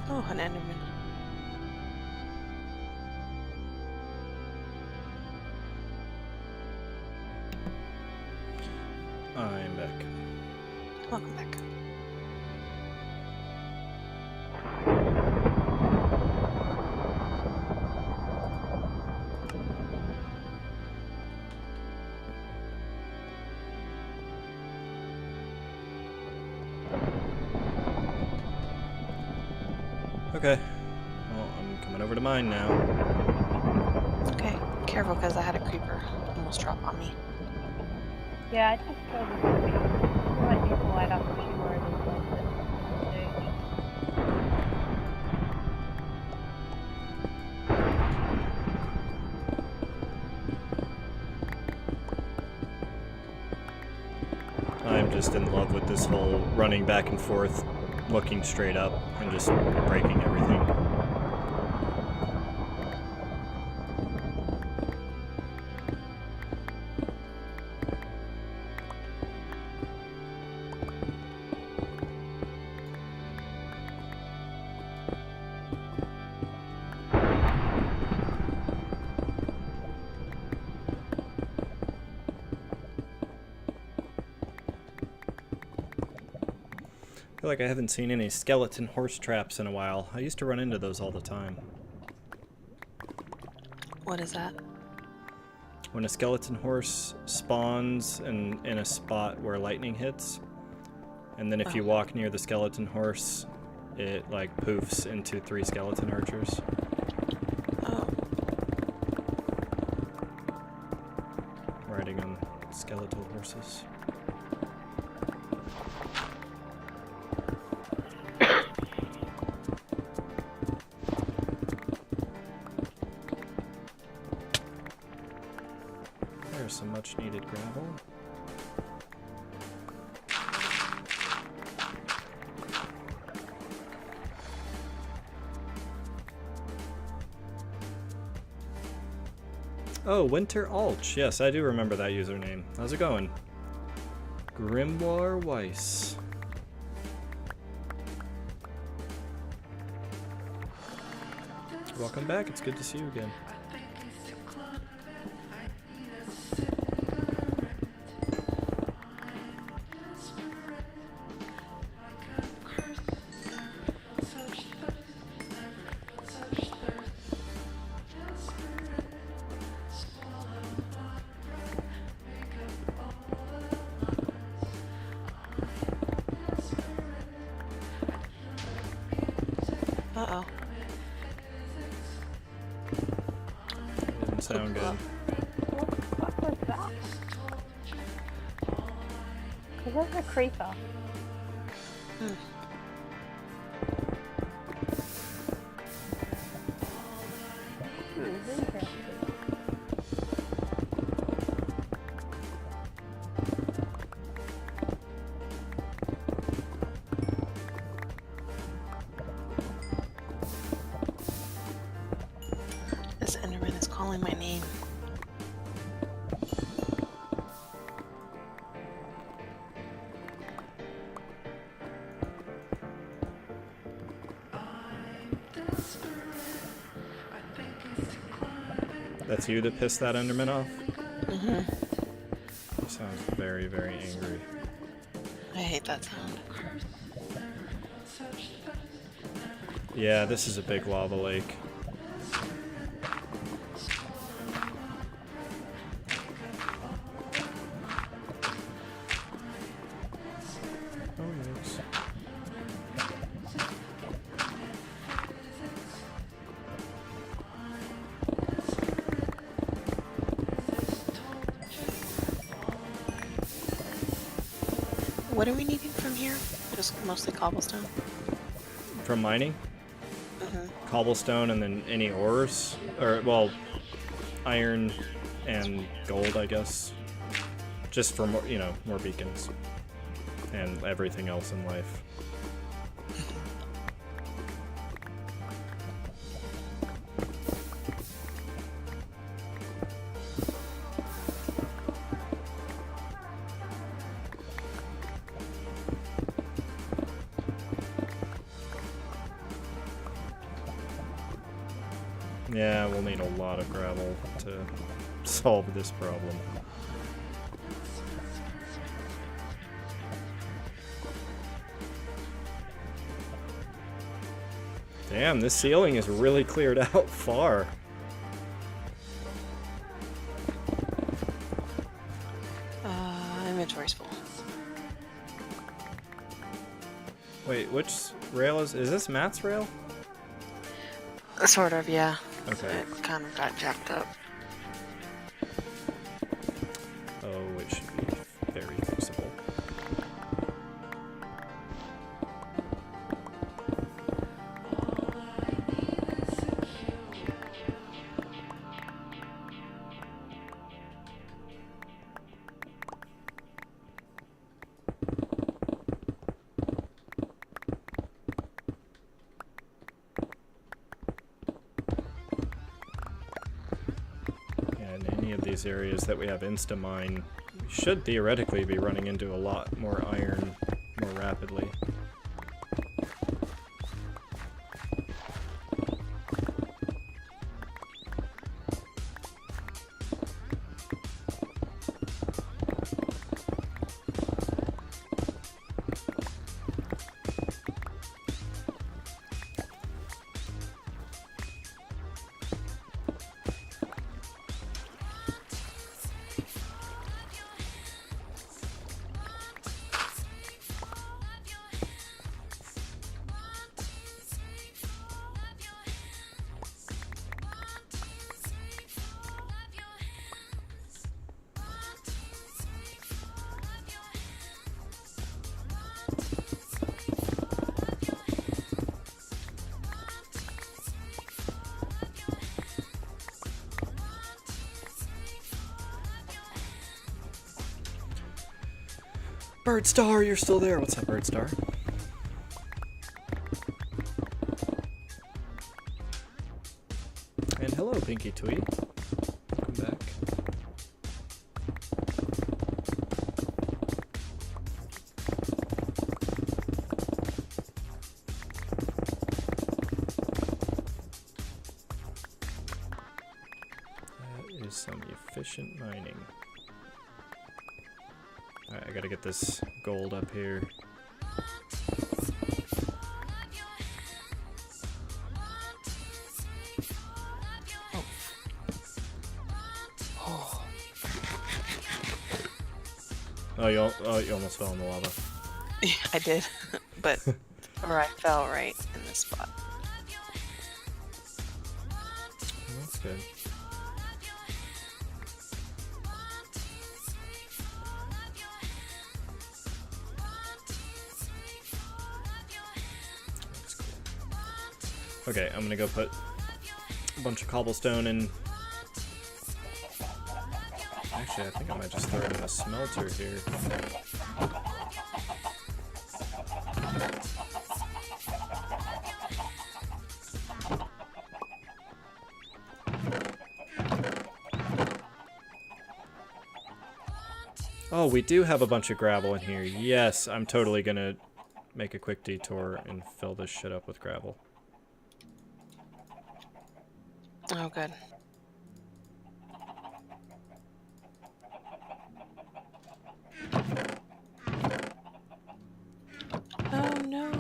Oh, an Enderman. I'm back. Welcome back. Okay. Well, I'm coming over to mine now. Okay, careful because I had a creeper almost drop on me. Yeah, I just killed the zombie. You might need to light up a few more of these ones at some stage. just in love with this whole running back and forth, looking straight up, and just breaking everything. I feel like I haven't seen any skeleton horse traps in a while. I used to run into those all the time. What is that? When a skeleton horse spawns in a spot where lightning hits, and then if you walk near the skeleton horse, it like poofs into 3 skeleton archers. Oh. Riding on skeletal horses. There's some much needed gravel. Oh, Winter Alch. Yes, I do remember that username. How's it going? Grimoire Weiss. Welcome back. It's good to see you again. Uh-oh. Didn't sound good. What was that? Is that a creeper? Interesting. This Enderman is calling my name. That's you that pissed that Enderman off? Mm-hmm. He sounds very, very angry. I hate that sound. Yeah, this is a big lava lake. Oh, yes. What are we needing from here? Just mostly cobblestone? From mining? Mm-hmm. Cobblestone and then any ores? Or, well, iron and gold, I guess. Just for more, you know, more beacons. And everything else in life. Yeah, we'll need a lot of gravel to solve this problem. Damn, this ceiling is really cleared out far. Inventory's full. Wait, which rail is this Matt's rail? Sort of, yeah. Okay. It kind of got jacked up. Oh, it should be very fixable. these areas that we have insta-mine, we should theoretically be running into a lot more iron more rapidly. Bird Star, you're still there. What's up, Bird Star? And hello, Pinky Twee. Welcome back. That is some efficient mining. Alright, I gotta get this gold up here. Oh, you almost fell in the lava. Yeah, I did, but or I fell right in this spot. Well, that's good. That's cool. Okay, I'm gonna go put a bunch of cobblestone in. Actually, I think I might just throw it in a smelter here. Oh, we do have a bunch of gravel in here. Yes, I'm totally gonna make a quick detour and fill this shit up with gravel. Oh, good. Oh no.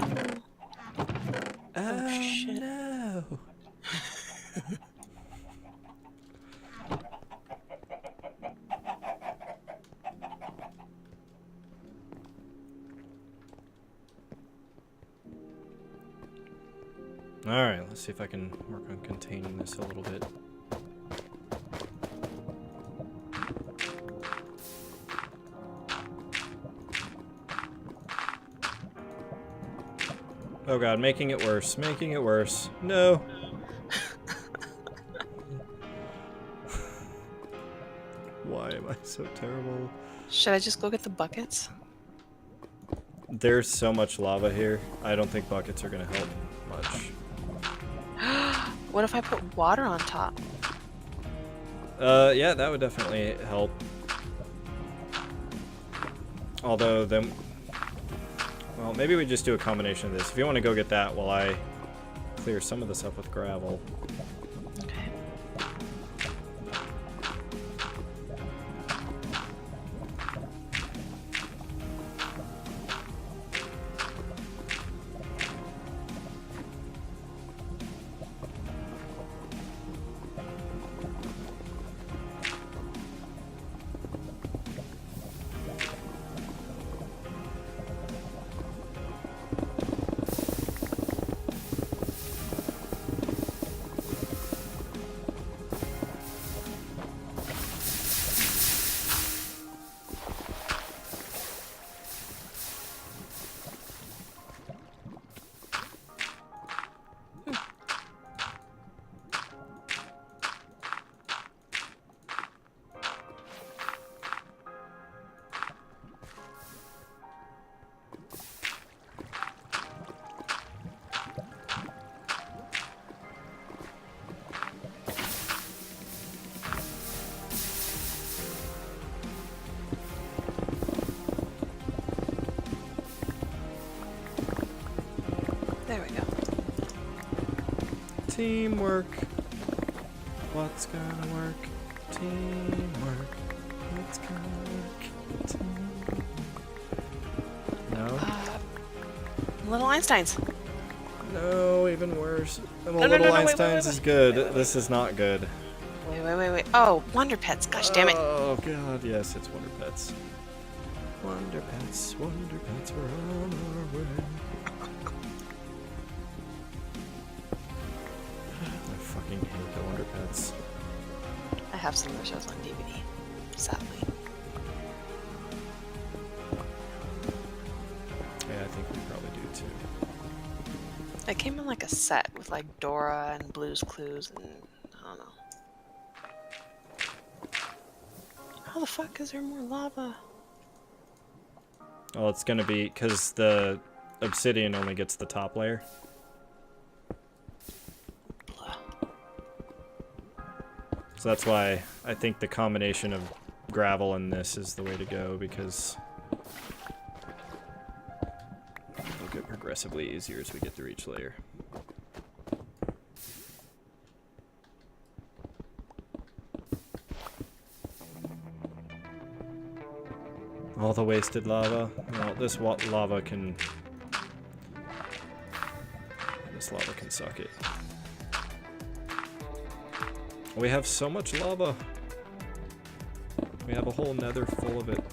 Oh, shit. no. Alright, let's see if I can work on containing this a little bit. Oh god, making it worse, making it worse. No! Why am I so terrible? Should I just go get the buckets? There's so much lava here, I don't think buckets are gonna help much. What if I put water on top? Yeah, that would definitely help. Although, then... Well, maybe we just do a combination of this. If you want to go get that while I clear some of this up with gravel. Okay. Teamwork. What's gonna work? Teamwork. What's gonna work? Teamwork. No? Little Einsteins. No, even worse. Well, No, no, Little no, no, wait, Einsteins is good. This is not good. Wait. Oh, Wonder Pets. Gosh damn it. Oh, God. Yes, it's Wonder Pets. Wonder Pets, we're on our way. I fucking hate the Wonder Pets. I have some of the shows on DVD, sadly. Yeah, I think we probably do too. It came in like a set with like Dora and Blue's Clues and I don't know. How the fuck is there more lava? Well, it's gonna be because the obsidian only gets the top layer. So that's why I think the combination of gravel and this is the way to go, because it'll get progressively easier as we get through each layer. All the wasted lava. Well, this lava can... This lava can suck it. We have so much lava. We have a whole nether full of it.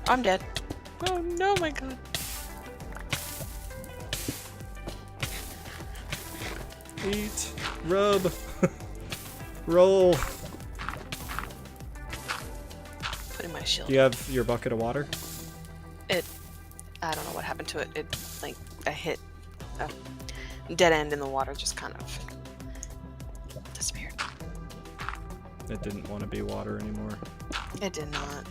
I'm dead. Oh no, my god. Eat. Rub. Roll. Putting my shield. Do you have your bucket of water? I don't know what happened to it. It, like, I hit a dead end in the water, just kind of disappeared. It didn't want to be water anymore. It did not.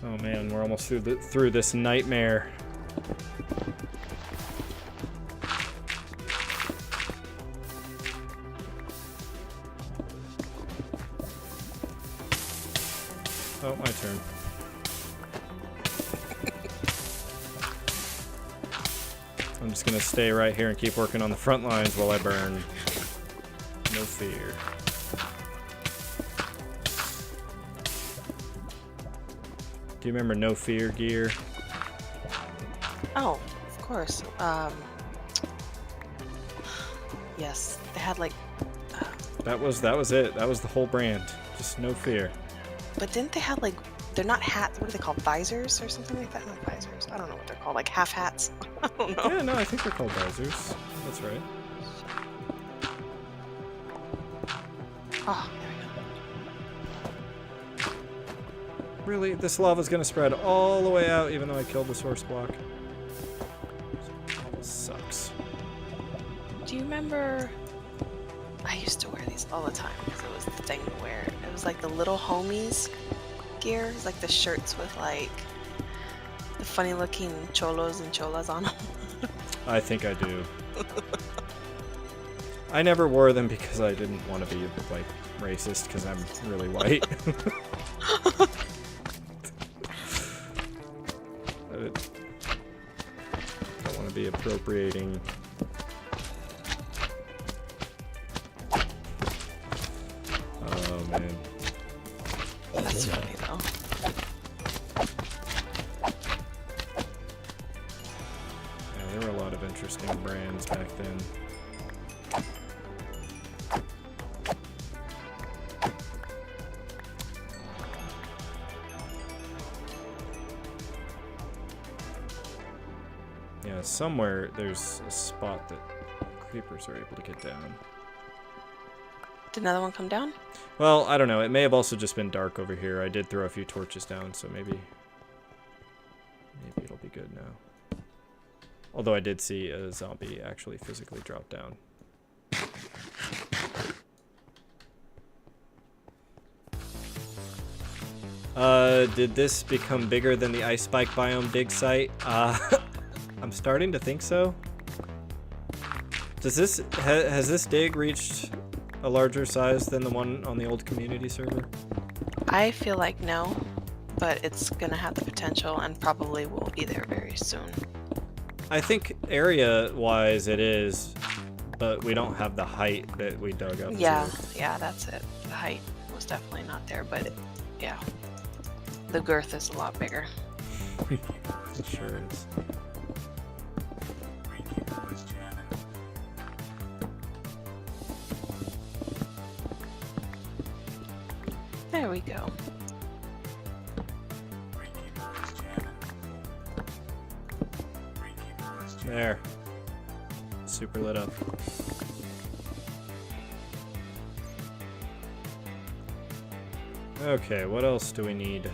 Oh man, we're almost through this nightmare. Oh, my turn. I'm just gonna stay right here and keep working on the front lines while I burn. No fear. Do you remember No Fear gear? Oh, of course. Yes, they had like. That was it. That was the whole brand. Just No Fear. But didn't they have like? They're not hats. What are they called? Visors or something like that? Not visors. I don't know what they're called. Like half hats. I don't know. Yeah, no, I think they're called visors. That's right. Oh, there we go. Really? This lava's gonna spread all the way out even though I killed the source block? This sucks. Do you remember? I used to wear these all the time because it was the thing to wear. It was like the little homies gear. It was like the shirts with like the funny looking cholos and cholas on them. I think I do. I never wore them because I didn't want to be like racist because I'm really white. I don't want to be appropriating. Oh man. That's funny though. Yeah, there were a lot of interesting brands back then. Yeah, somewhere there's a spot that creepers are able to get down. Did another one come down? Well, I don't know. It may have also just been dark over here. I did throw a few torches down, so maybe... good now. Although I did see a zombie actually physically drop down. Did this become bigger than the ice spike biome dig site? I'm starting to think so. Does this has this dig reached a larger size than the one on the old community server? I feel like no, but it's gonna have the potential and probably will be there very soon. I think area-wise it is, but we don't have the height that we dug up. Yeah, to. yeah, that's it. The height was definitely not there, but yeah, the girth is a lot bigger. It sure is. There we go. There. Super lit up. Okay, what else do we need to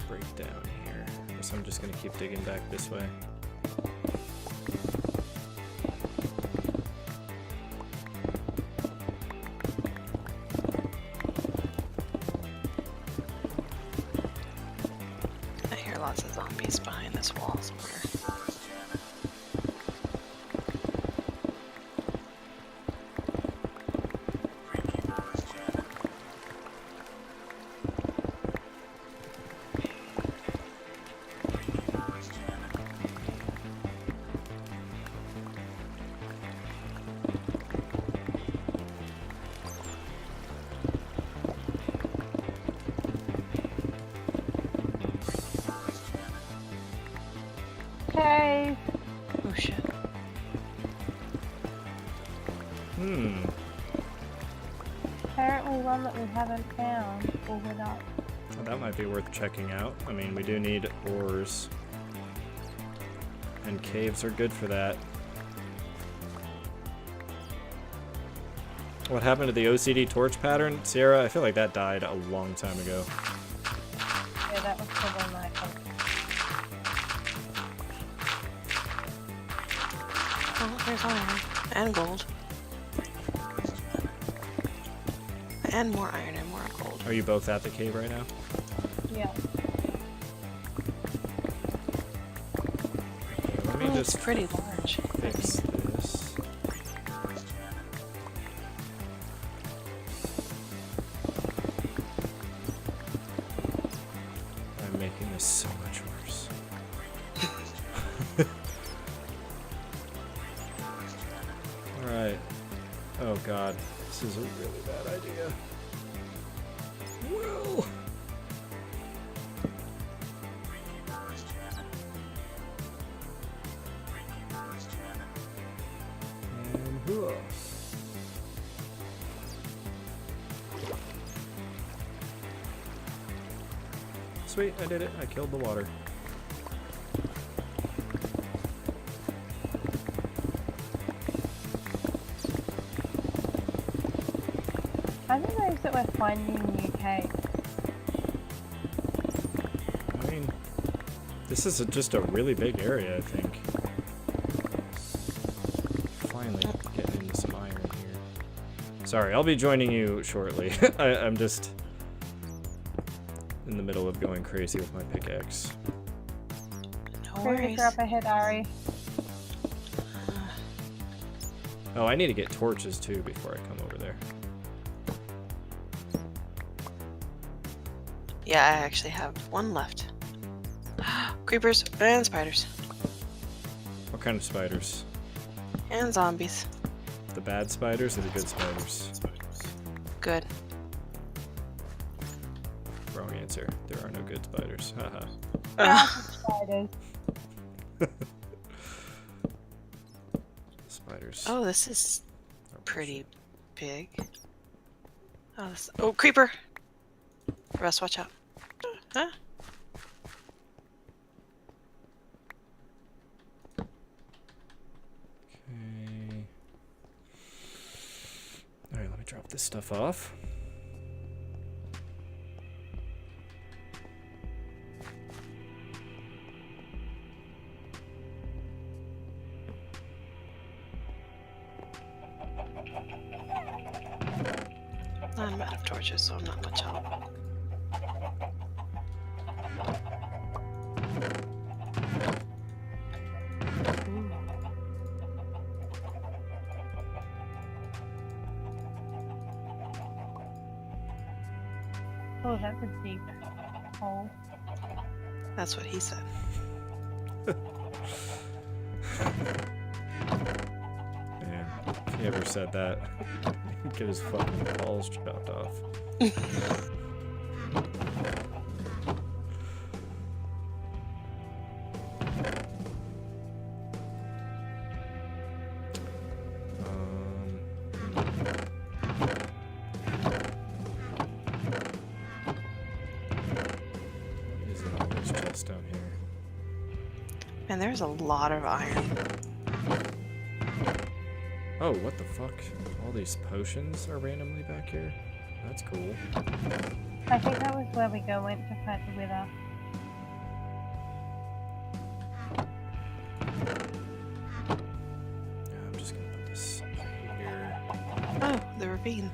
break down here? I guess I'm just gonna keep digging back this way. I hear lots of zombies behind this wall somewhere. Okay. Oh shit. Apparently one that we haven't found pulled it up. Well, that might be worth checking out. I mean, we do need ores. And caves are good for that. What happened to the OCD torch pattern, Sierra? I feel like that died a long time ago. Yeah, that was the one I think. Oh, there's iron. And gold. And more iron and more gold. Are you both at the cave right now? Yeah. Okay, let me Oh, just it's pretty large. fix this. I'm making this so much worse. Alright. Oh god. This is a really bad idea. Well. And hooah. Sweet, I did it. I killed the water. I think those that we're finding new caves. I mean, this is just a really big area, I think. Finally getting into some iron here. Sorry, I'll be joining you shortly. I'm just in the middle of going crazy with my pickaxe. No Creepers worries. are up ahead, Ari. Oh, I need to get torches too before I come over there. Yeah, I actually have one left. Creepers and spiders. What kind of spiders? And zombies. The bad spiders or the good spiders? Good. Wrong answer. There are no good spiders. Haha. Spiders. Spiders. Oh, this is are pretty big. Oh, creeper! Russ, watch out. Huh? Okay. Alright, let me drop this stuff off. I'm out of torches, so I'm not much help. Ooh. Oh, that's a deep hole. That's what he said. Man, if he ever said that, he'd get his fucking balls chopped off. Is it always chest down here? Man, there's a lot of iron. Oh, what the fuck? All these potions are randomly back here? That's cool. I think that was where we went to fight the Wither. Yeah, I'm just gonna put this here. Oh, the ravine.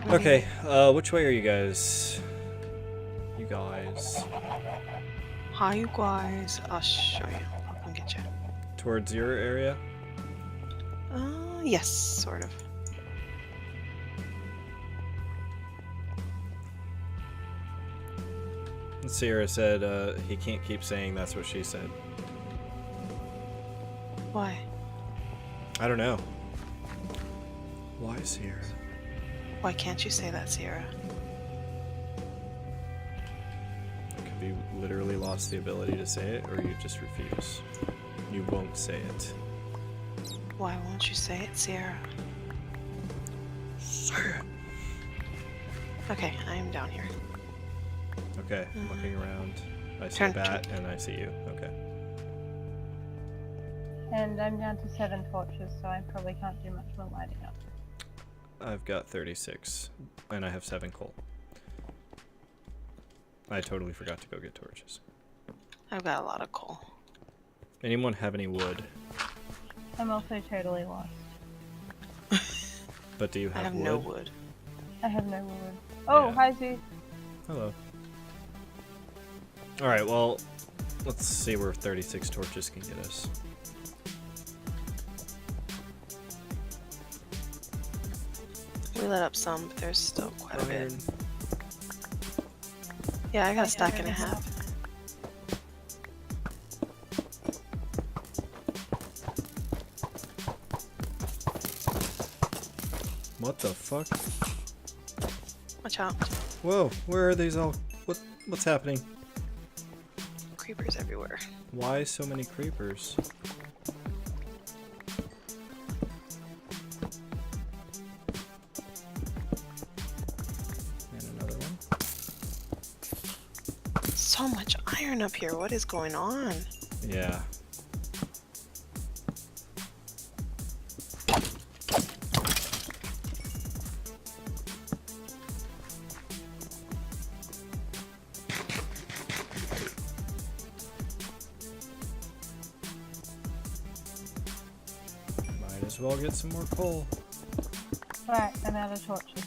Okay, which way are you guys? You guys. Hi, you guys. I'll show you. I'll come get you. Towards your area? Yes, sort of. Sierra said he can't keep saying that's what she said. Why? I don't know. Why, Sierra? Why can't you say that, Sierra? It could be literally lost the ability to say it, or you just refuse. You won't say it. Why won't you say it, Sierra? Say it. Okay, I am down here. Okay, I'm looking around. I see a Turn- bat, and I see you. Okay. And I'm down to 7 torches, so I probably can't do much more lighting up. I've got 36, and I have 7 coal. I totally forgot to go get torches. I've got a lot of coal. Anyone have any wood? I'm also totally lost. But do you have I have wood? no wood. I have no wood. Oh, Yeah. hi Zoo. Hello. Alright, well, let's see where 36 torches can get us. We lit up some, but there's still quite a Iron. bit. Yeah, I got a stack and a half. What the fuck? Watch out. Whoa, where are these all? What's happening? Creepers everywhere. Why so many creepers? And another one. So much iron up here. What is going on? Yeah. Might as well get some more coal. Right, I'm out of torches.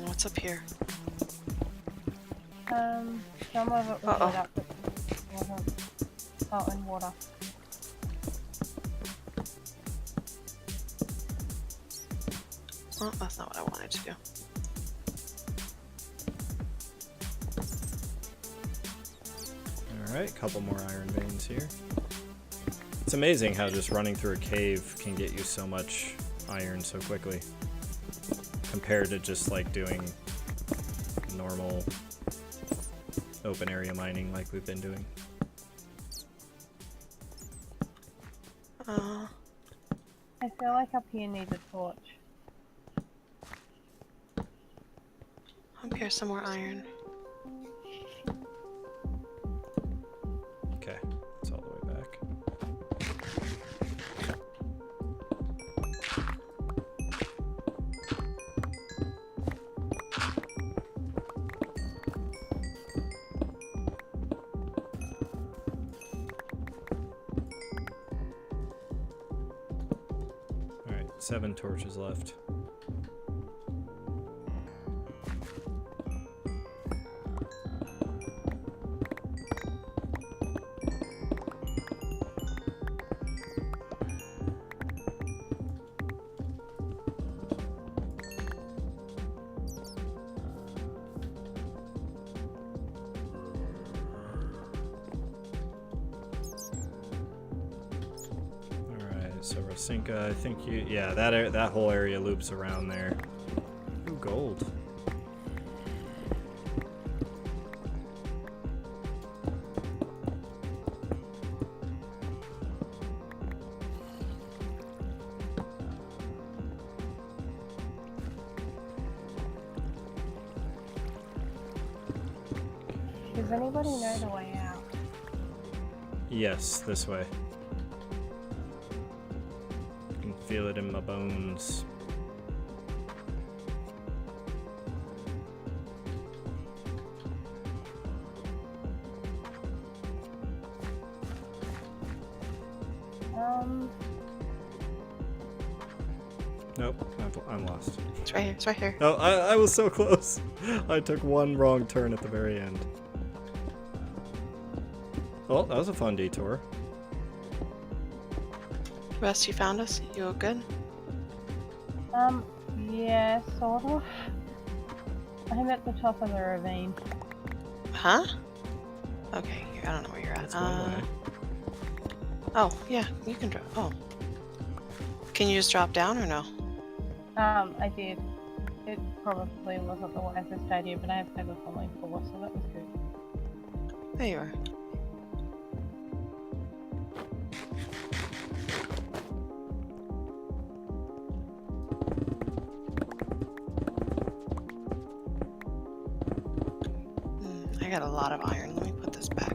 What's up here? Some of it was Uh-oh. lit up, but wasn't. Oh, and water. Well, that's not what I wanted to do. Alright, couple more iron veins here. It's amazing how just running through a cave can get you so much iron so quickly. Compared to just like doing normal open area mining like we've been doing. I feel like up here needs a torch. Up here, some more iron. Okay, it's all the way back. 7 torches left. So Rasinka, I think yeah, that whole area loops around there. Ooh, gold. Does anybody know the way out? Yes, this way. Feel it in my bones. Nope, I'm lost. It's right here. It's right here. Oh, I was so close. I took one wrong turn at the very end. Oh, that was a fun detour. Russ, you found us? You all good? Yeah, sort of. I'm at the top of the ravine. Huh? Okay, I don't know where you're at. That's one way. Oh, yeah, you can drop. Oh. Can you just drop down or no? I did. It probably wasn't the wisest idea, but I have never fallen before, so that was good. There you are. I got a lot of iron. Let me put this back.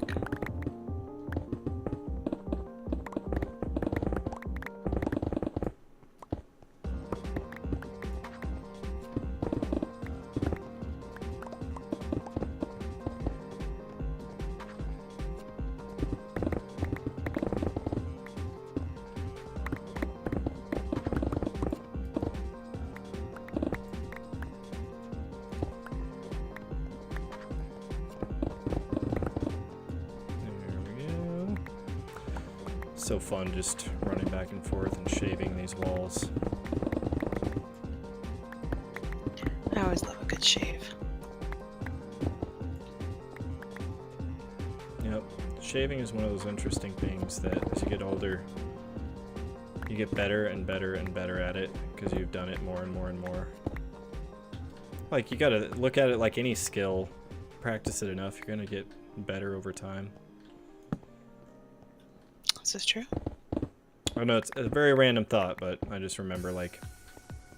So fun just running back and forth and shaving these walls. I always love a good shave. Yep. Shaving is one of those interesting things that as you get older, you get better and better and better at it because you've done it more and more and more. Like, you gotta look at it like any skill. Practice it enough, you're gonna get better over time. Is this true? I know it's a very random thought, but I just remember, like,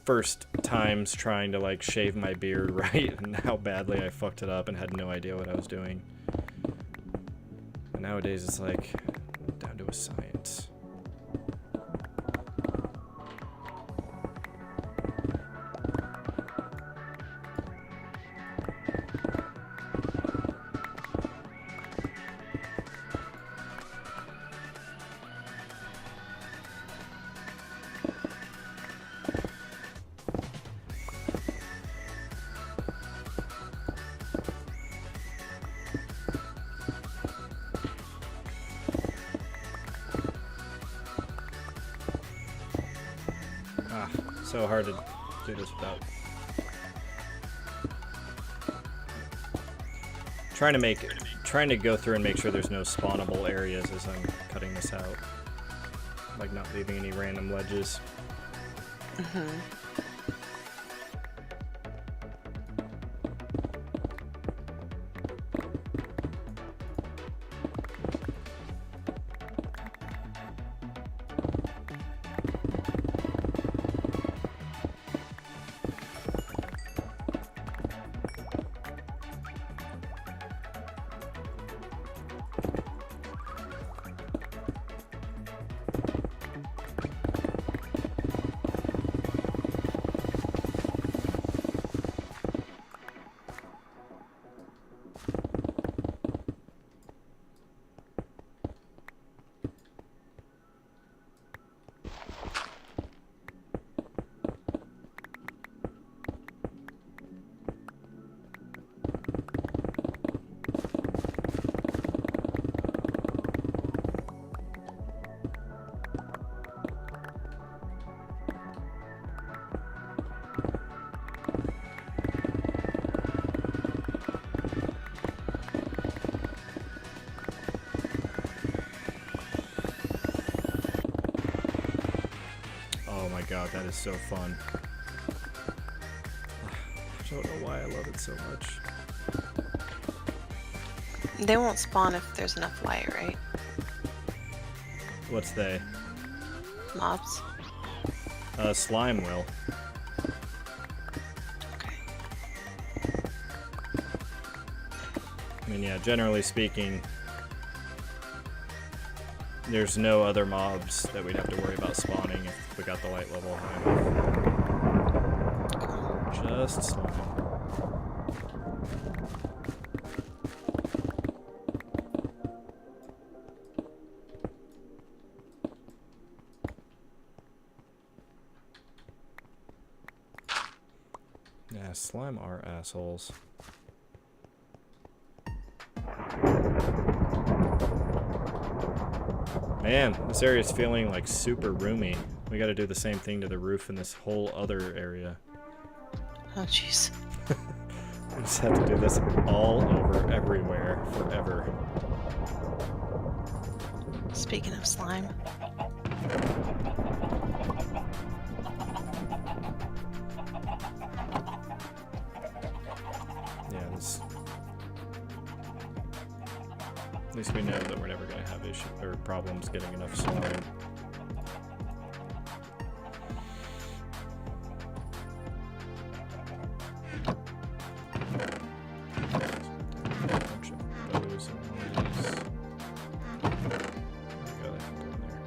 first times trying to, like, shave my beard right and how badly I fucked it up and had no idea what I was doing. And nowadays it's like down to a science. So hard to do this without trying to go through and make sure there's no spawnable areas as I'm cutting this out, like not leaving any random ledges. god, that is so fun. I don't know why I love it so much. They won't spawn if there's enough light, right? What's they? Mobs. Slime will. Okay. I mean, yeah, generally speaking, there's no other mobs that we'd have to worry about spawning if we got the light level high enough. Just slime. Yeah, slime are assholes. Man, this area is feeling like super roomy. We gotta do the same thing to the roof in this whole other area. Oh, jeez. We just have to do this all over, everywhere, forever. Speaking of slime. Yeah, this... At least we know that we're never gonna have issues or problems getting enough slime. Bunch of bows and all these. There we go, that can go in there.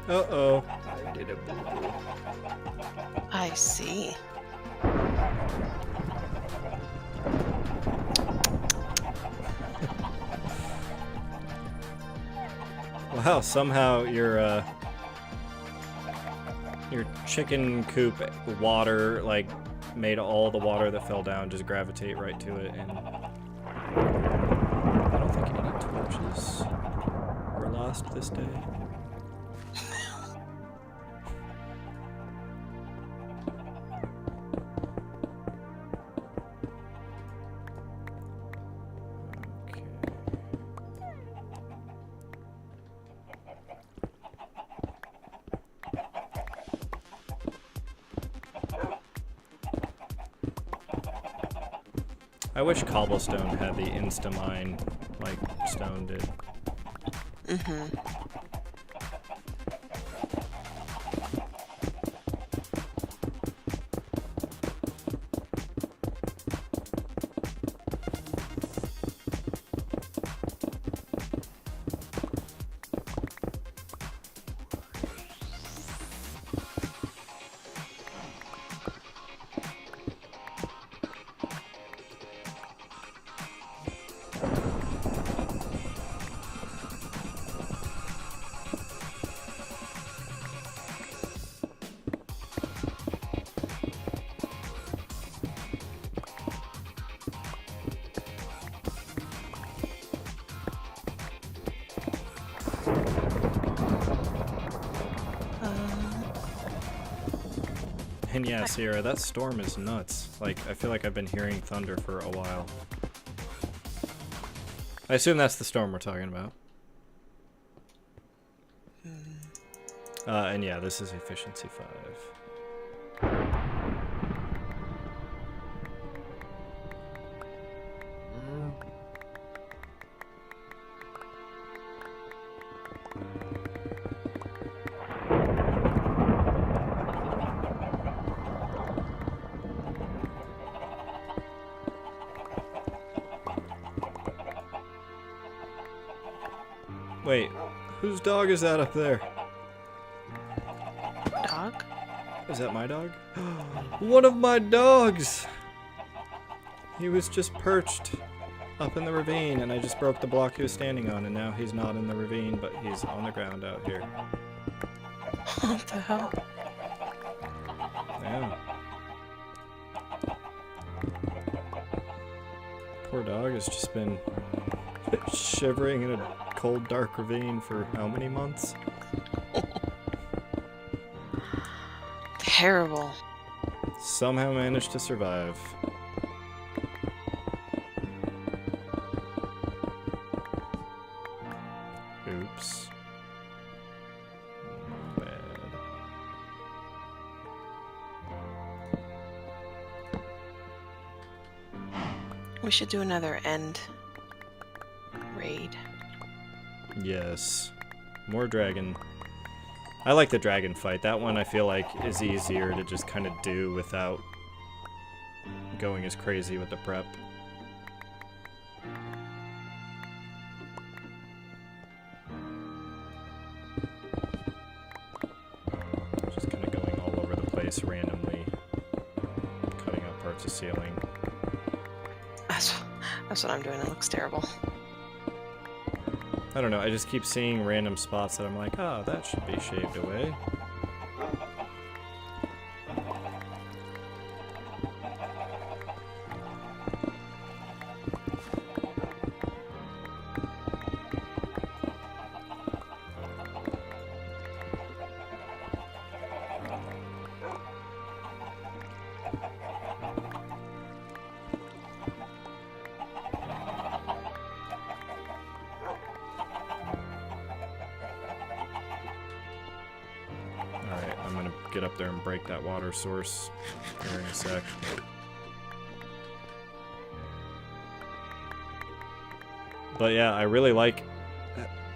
Uh-oh. I did a boo-boo. I see. Wow, somehow your chicken coop water, like, made all the water that fell down just gravitate right to it, and I don't think any torches were lost this day. Okay. I wish cobblestone had the insta-mine like stone did. Mm-hmm. And yeah, Sierra, that storm is nuts. Like, I feel like I've been hearing thunder for a while. I assume that's the storm we're talking about. And yeah, this is efficiency 5. Wait, whose dog is that up there? Dog? Is that my dog? One of my dogs! He was just perched up in the ravine, and I just broke the block he was standing on, and now he's not in the ravine, but he's on the ground out here. What the hell? Yeah. Poor dog has just been shivering in a cold, dark ravine for how many months? Terrible. Somehow managed to survive. Oops. Bad. We should do another end raid. Yes. More dragon. I like the dragon fight. That one I feel like is easier to just kind of do without going as crazy with the prep. Just kind of going all over the place randomly, cutting out parts of ceiling. That's what I'm doing. It looks terrible. I don't know, I just keep seeing random spots that I'm like, ah, that should be shaved away. Alright, I'm gonna get up there and break that water source here in a sec. But yeah, I really like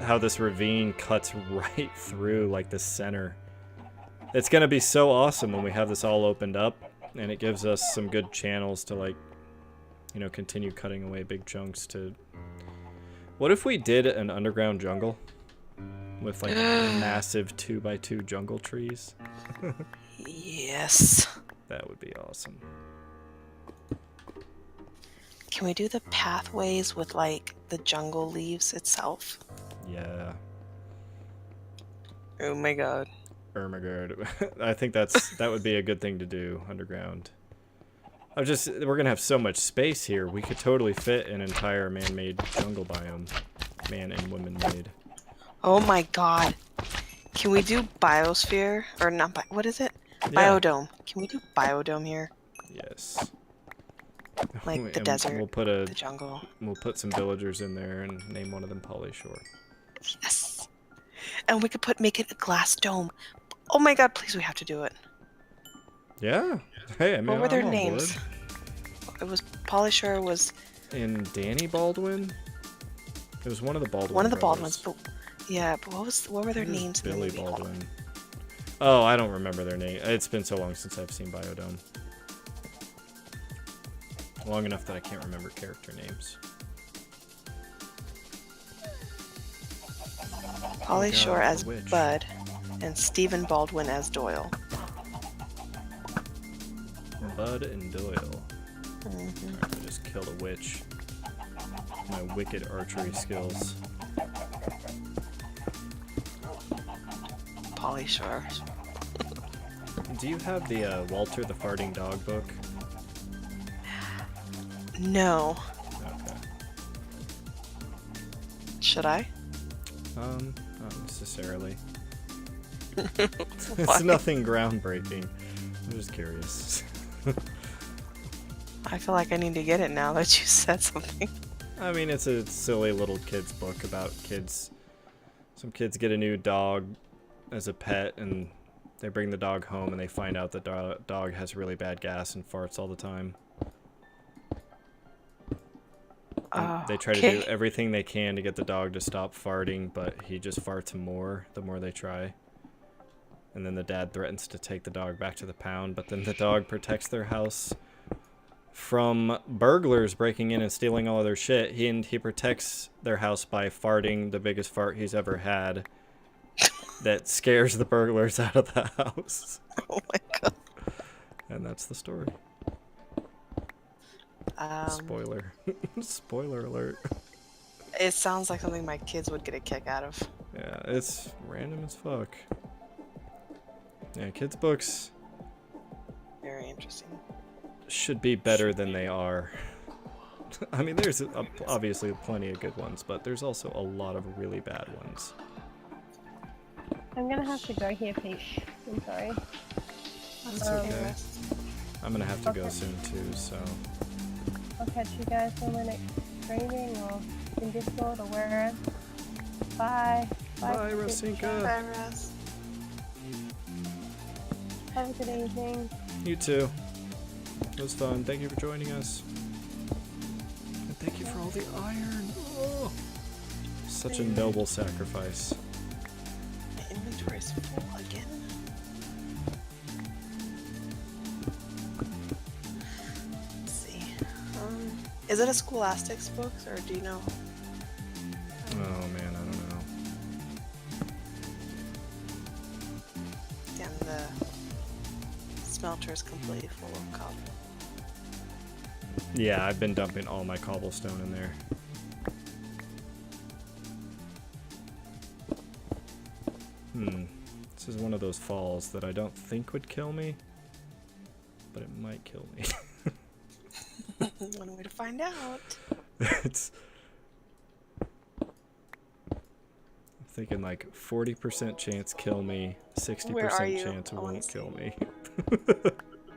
how this ravine cuts right through, like, the center. It's gonna be so awesome when we have this all opened up, and it gives us some good channels to, like, you know, continue cutting away big chunks to... What if we did an underground jungle? With, like, massive 2x2 jungle trees? Yes. That would be awesome. Can we do the pathways with, like, the jungle leaves itself? Yeah. Oh my god. Oh my god. I think that would be a good thing to do underground. We're gonna have so much space here. We could totally fit an entire man-made jungle biome. Man and woman-made. Oh my god. Can we do biosphere? Or not, what is it? Yeah. Biodome. Can we do biodome here? Yes. Like the And desert, We'll put the jungle. We'll put some villagers in there and name one of them Polyshore. Yes. And we could make it a glass dome. Oh my god, please, we have to do it. Yeah. Hey, I mean, What were their I'm on names? board. It was Polyshore was And Danny Baldwin? It was one of the Baldwin one of the brothers. Baldwins, but yeah, but what were their It was names in the Billy movie? Hold on. Baldwin. Oh, I don't remember their name. It's been so long since I've seen Biodome. Long enough that I can't remember character names. Polyshore God, as the witch. Bud, and Stephen Baldwin as Doyle. Bud and Doyle. Mhm. Alright, I just killed a witch. My wicked archery skills. Polyshore. Do you have the Walter the Farting Dog book? No. Okay. Should I? Not necessarily. Why? It's nothing groundbreaking. I'm just curious. I feel like I need to get it now that you said something. I mean, it's a silly little kid's book about kids. Some kids get a new dog as a pet, and they bring the dog home, and they find out the dog has really bad gas and farts all the time. And they try to do everything they can to get the dog to stop farting, but he just farts more the more they try. And then the dad threatens to take the dog back to the pound, but then the dog protects their house from burglars breaking in and stealing all of their shit. He protects their house by farting the biggest fart he's ever had that scares the burglars out of the house. Oh my god. And that's the story. Spoiler. Spoiler alert. It sounds like something my kids would get a kick out of. Yeah, it's random as fuck. Yeah, kids' books Very interesting. should be better than they are. I mean, there's obviously plenty of good ones, but there's also a lot of really bad ones. I'm gonna have to go here, Pete. I'm sorry. That's okay. I'm gonna have to go soon too, so. I'll catch you guys on the next streaming or in Discord or wherever. Bye. Bye, Rosinka. Bye, Russ. Have a good evening. You too. It was fun. Thank you for joining us. And thank you for all the iron. Oh, such a noble sacrifice. My inventory's full again. Let's see. Is it a Scholastics book, or do you know? Oh man, I don't know. Damn, the smelter is completely full of cobble. Yeah, I've been dumping all my cobblestone in there. This is one of those falls that I don't think would kill me, but it might kill me. One way to find out. It's... I'm thinking like 40% chance kill me, 60% chance it won't kill me.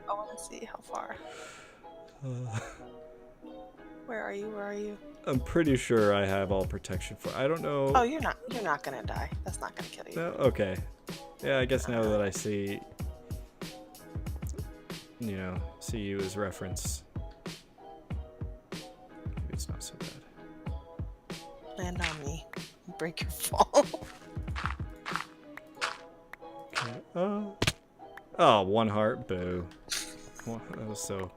I want to see how far. Where are you? Where are you? I'm pretty sure I have all protection for. I don't know. Oh, you're not. You're not gonna die. That's not gonna kill you. No? Okay. Yeah, I guess now that I see, see you as reference, maybe it's not so bad. Land on me. Break your fall. Okay. Oh, one heart. Boo. Well, that was so.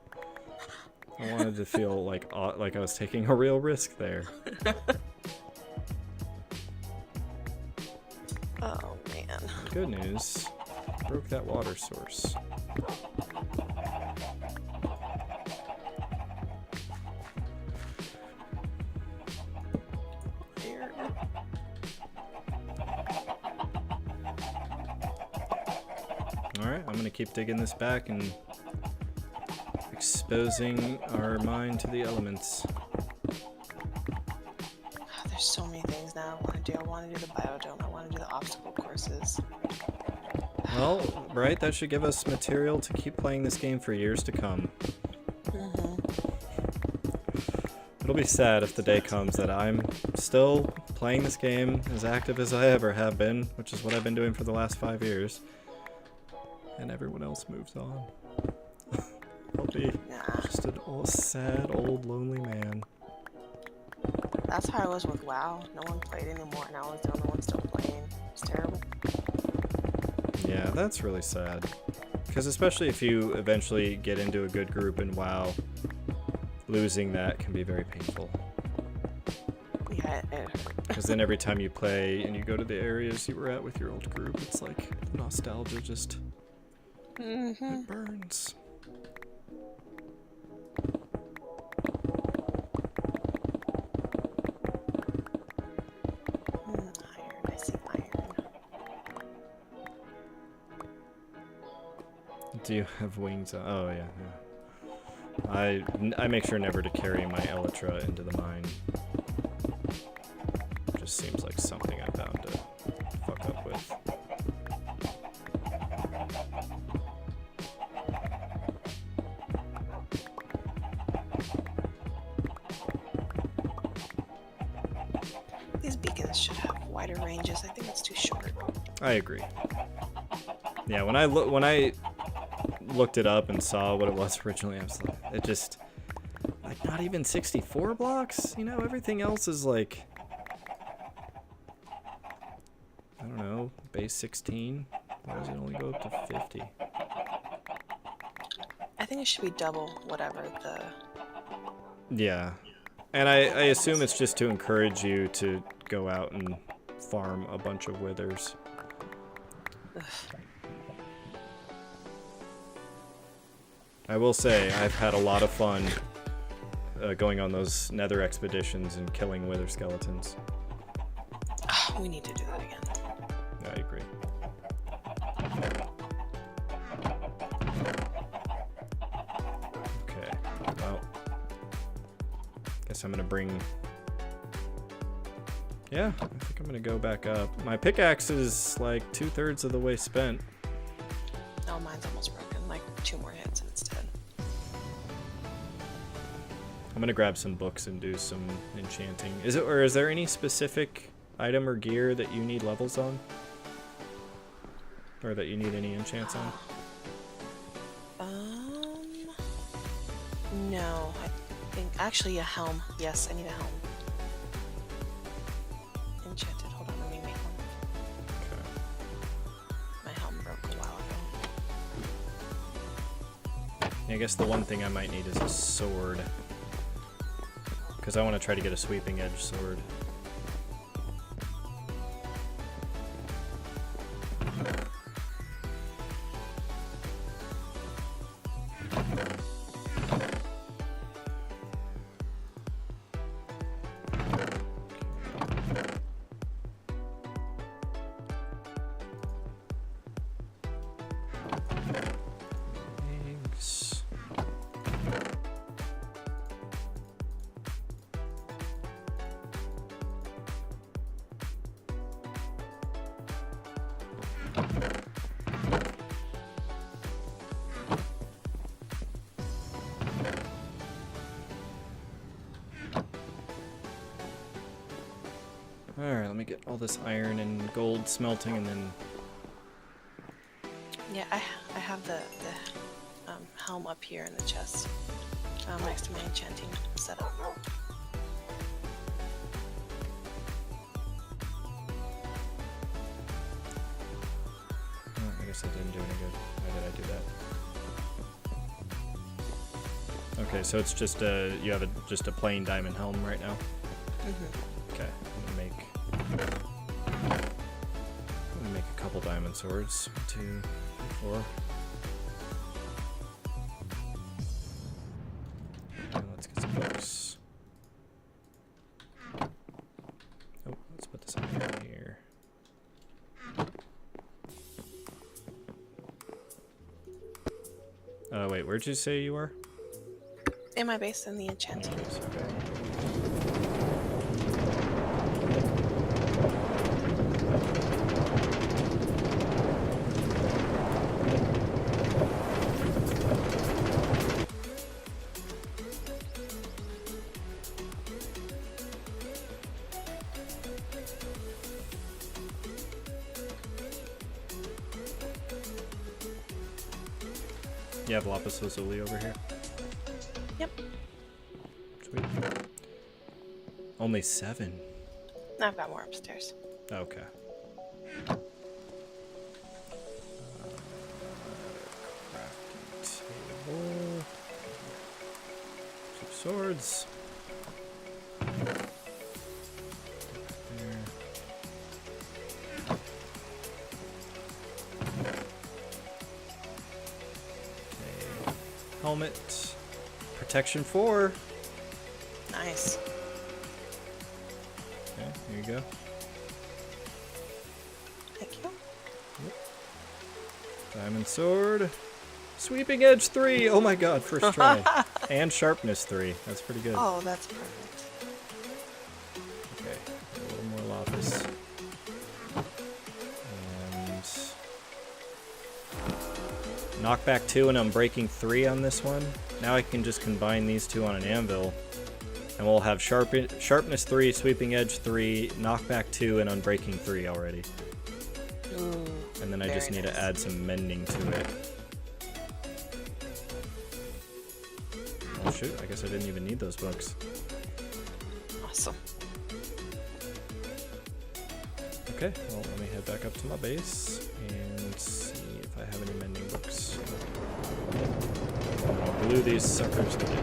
I wanted to feel like I was taking a real risk there. Oh man. Good news. Broke that water source. Weird. Alright, I'm gonna keep digging this back and exposing our mind to the elements. There's so many things now I want to do. I want to do the biodome. I want to do the obstacle courses. Well, right, that should give us material to keep playing this game for years to come. It'll be sad if the day comes that I'm still playing this game as active as I ever have been, which is what I've been doing for the last 5 years, and everyone else moves on. I'll be just an old, sad, old, lonely man. That's how I was with WoW. No one played anymore, and I was the only one still playing. It's terrible. Yeah, that's really sad. Because especially if you eventually get into a good group in WoW, losing that can be very painful. Yeah, it hurt. Because then every time you play and you go to the areas you were at with your old group, it's like nostalgia just it burns. Iron. I see iron. Do you have wings? Oh yeah, yeah. I make sure never to carry my elytra into the mine. Just seems like something I'm bound to fuck up with. These beacons should have wider ranges. I think it's too short. I agree. Yeah, when I looked it up and saw what it was originally, I was like, it just like not even 64 blocks. You know, everything else is like, I don't know, base 16. Why does it only go up to 50? I think it should be double whatever the... Yeah. And I assume it's just to encourage you to go out and farm a bunch of withers. Ugh. I will say, I've had a lot of fun going on those nether expeditions and killing wither skeletons. Oh, we need to do that again. I agree. Okay, well, guess I'm gonna bring... Yeah, I think I'm gonna go back up. My pickaxe is like 2/3 of the way spent. Oh, mine's almost broken. Like 2 more hits and it's dead. I'm gonna grab some books and do some enchanting. Is there any specific item or gear that you need levels on? Or that you need any enchants on? No, I think actually a helm. Yes, I need a helm. Enchanted. Hold on, let me make one. Okay. My helm broke a while ago. Yeah, I guess the one thing I might need is a sword. Because I want to try to get a sweeping edge sword. Eggs. Alright, let me get all this iron and gold smelting and then... Yeah, I have the helm up here in the chest, next to my enchanting setup. Oh, I guess that didn't do any good. Why did I do that? Okay, so it's just you have just a plain diamond helm right now? Mm-hmm. Okay, I'm gonna make a couple diamond swords. 1, 2, 4. And let's get some books. Oh, let's put this on here. Wait, where'd you say you are? In my base in the enchanting. Okay. You have lapis lazuli over here? Yep. Sweet. Only 7? I've got more upstairs. Okay. Crafting table. 2 swords. There. Okay. Helmet. Protection 4. Nice. Okay, here you go. Thank you. Diamond sword. Sweeping edge 3. Oh my god, first try. And sharpness 3. That's pretty good. Oh, that's perfect. Okay, a little more lapis. And knockback 2 and unbreaking 3 on this one. Now I can just combine these two on an anvil. And we'll have sharpness 3, sweeping edge 3, knockback 2, and unbreaking 3 already. Ooh, And then I just need nice. to add some mending to it. Oh shoot, I guess I didn't even need those books. Awesome. Okay, well let me head back up to my base and see if I have any mending books. I'll glue these suckers together.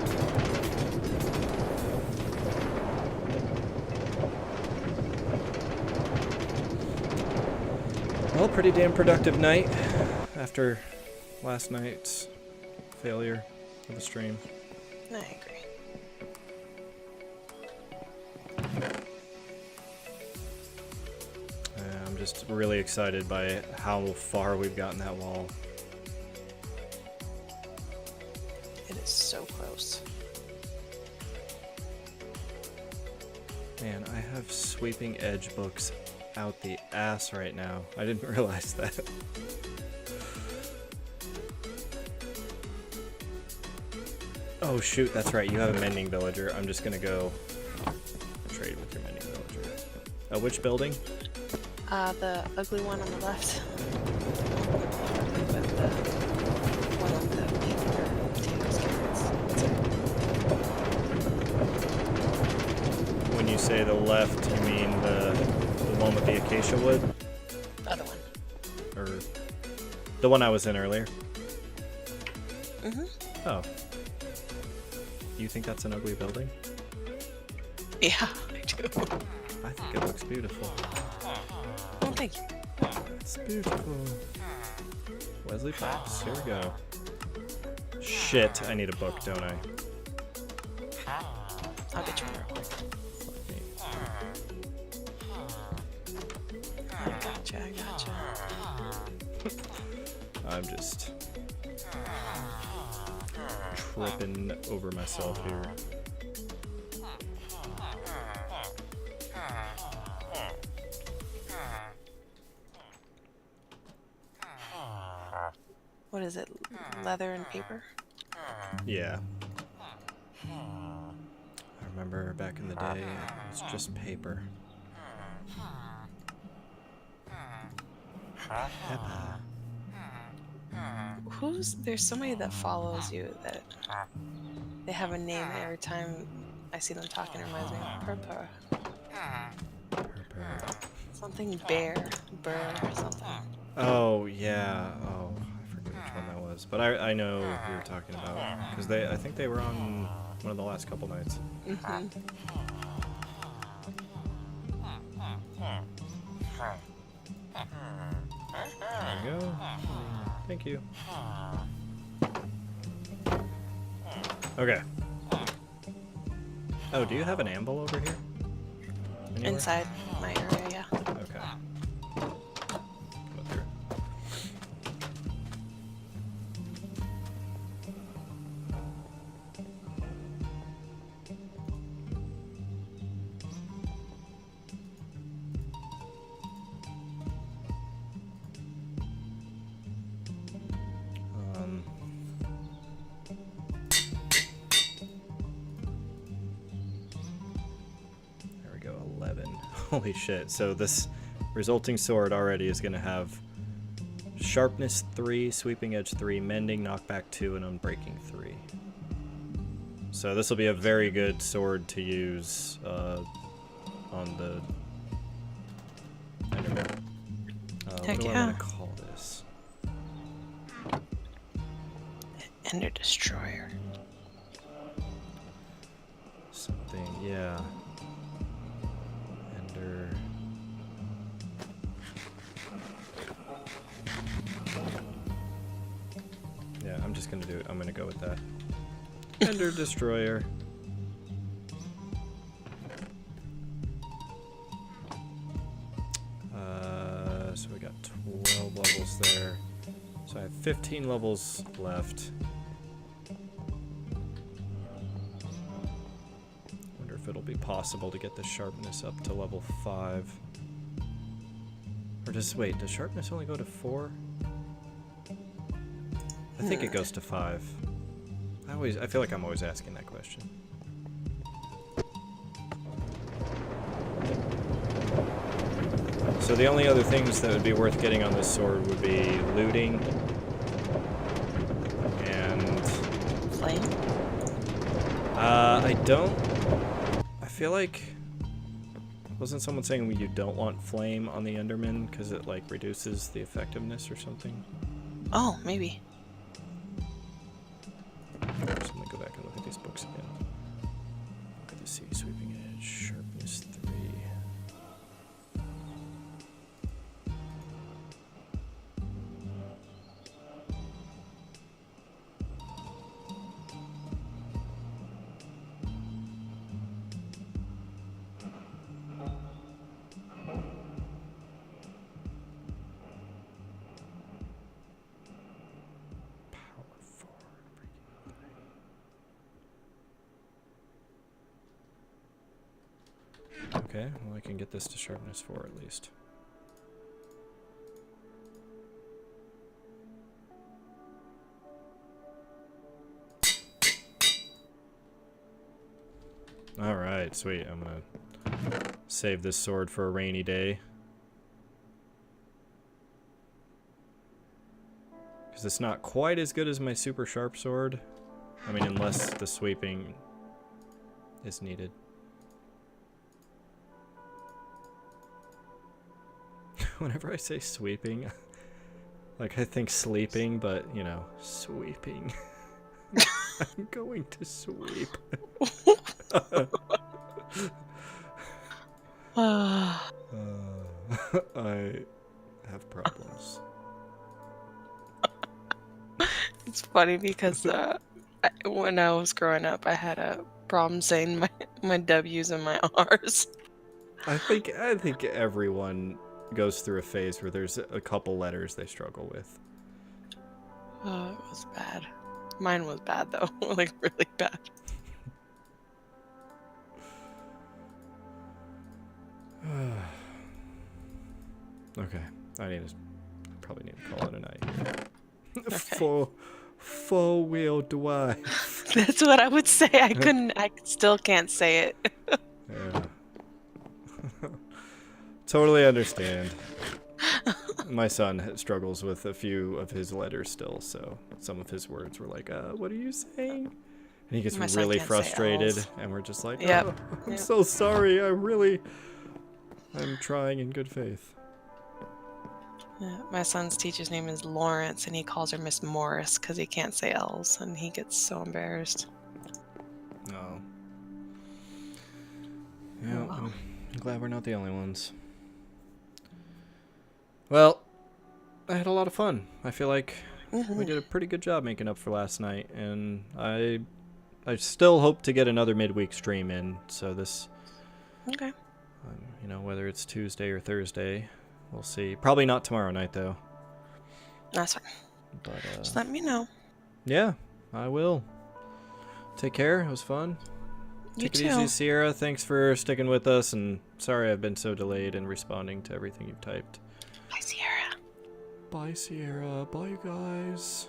Well, pretty damn productive night after last night's failure of the stream. I agree. I'm just really excited by how far we've gotten that wall. It is so close. Man, I have sweeping edge books out the ass right now. I didn't realize that. Oh shoot, that's right. You have a mending villager. I'm just gonna go trade with your mending villager. Which building? The ugly one on the left. With the one on the paper, potatoes, carrots. When you say the left, you mean the one with the acacia wood? The other one. Or the one I was in earlier? Mm-hmm. Oh. You think that's an ugly building? Yeah, I do. I think it looks beautiful. Well, thank you. It's beautiful. Wesley Pipes, here we go. Shit, I need a book, don't I? I'll get you one real quick. I gotcha. I'm just tripping over myself here. What is it? Leather and paper? Yeah. I remember back in the day, it was just paper. Peppa. There's somebody that follows you that they have a name and every time I see them talking it reminds me of Purpur. Pepper. Something bear, burr, or something. Oh, yeah. Oh, I forget which one that was. But I know who you're talking about. Because I think they were on one of the last couple nights. Mm-hmm. There we go. Thank you. Okay. Oh, do you have an anvil over here? Anywhere? Inside my area, yeah. Okay. Come through. There we go, 11. Holy shit. So this resulting sword already is going to have sharpness 3, sweeping edge 3, mending, knockback 2, and unbreaking 3. So this will be a very good sword to use on the Enderman. What Heck do I yeah. want to call this? Ender Destroyer. Something, yeah. Ender. Yeah, I'm just gonna do it. I'm gonna go with that. Ender Destroyer. So we got 12 levels there. So I have 15 levels left. Wonder if it'll be possible to get the sharpness up to level 5. Or does sharpness only go to 4? I think it goes to 5. I feel like I'm always asking that question. So the only other things that would be worth getting on this sword would be looting and Flame? I feel like wasn't someone saying you don't want flame on the Enderman because it like reduces the effectiveness or something? Oh, maybe. Just let me go back and look at these books again. Look at the sea sweeping edge, sharpness 3. Power 4, breaking 3. Okay, well I can get this to sharpness 4 at least. Alright, sweet. I'm gonna save this sword for a rainy day. Because it's not quite as good as my super sharp sword. I mean, unless the sweeping is needed. Whenever I say sweeping, like I think sleeping, but, you know, sweeping. I'm going to sweep. I have problems. It's funny because when I was growing up, I had a problem saying my W's and my R's. I think everyone goes through a phase where there's a couple letters they struggle with. Oh, it was bad. Mine was bad though, like really bad. Okay, probably need to call it a night. Okay. Four-wheel drive. That's what I would say. I still can't say it. Yeah. Totally understand. My son struggles with a few of his letters still, so some of his words were like, what are you saying? And he gets My son really can't say frustrated, L's. and we're just like, Yep. oh, I'm Yep. so sorry. I'm trying in good faith. Yeah, my son's teacher's name is Lawrence, and he calls her Miss Morris because he can't say L's, and he gets so embarrassed. Oh. Yeah, wow. I'm glad we're not the only ones. Well, I had a lot of fun. I feel like we did a pretty good job making up for last night, and I still hope to get another midweek stream in. So this, Okay. you know, whether it's Tuesday or Thursday, we'll see. Probably not tomorrow night though. That's fine. But Just let me know. yeah, I will. Take care. It was fun. You Take it too. easy, Sierra. Thanks for sticking with us, and sorry I've been so delayed in responding to everything you've typed. Bye, Sierra. Bye, Sierra. Bye, you guys.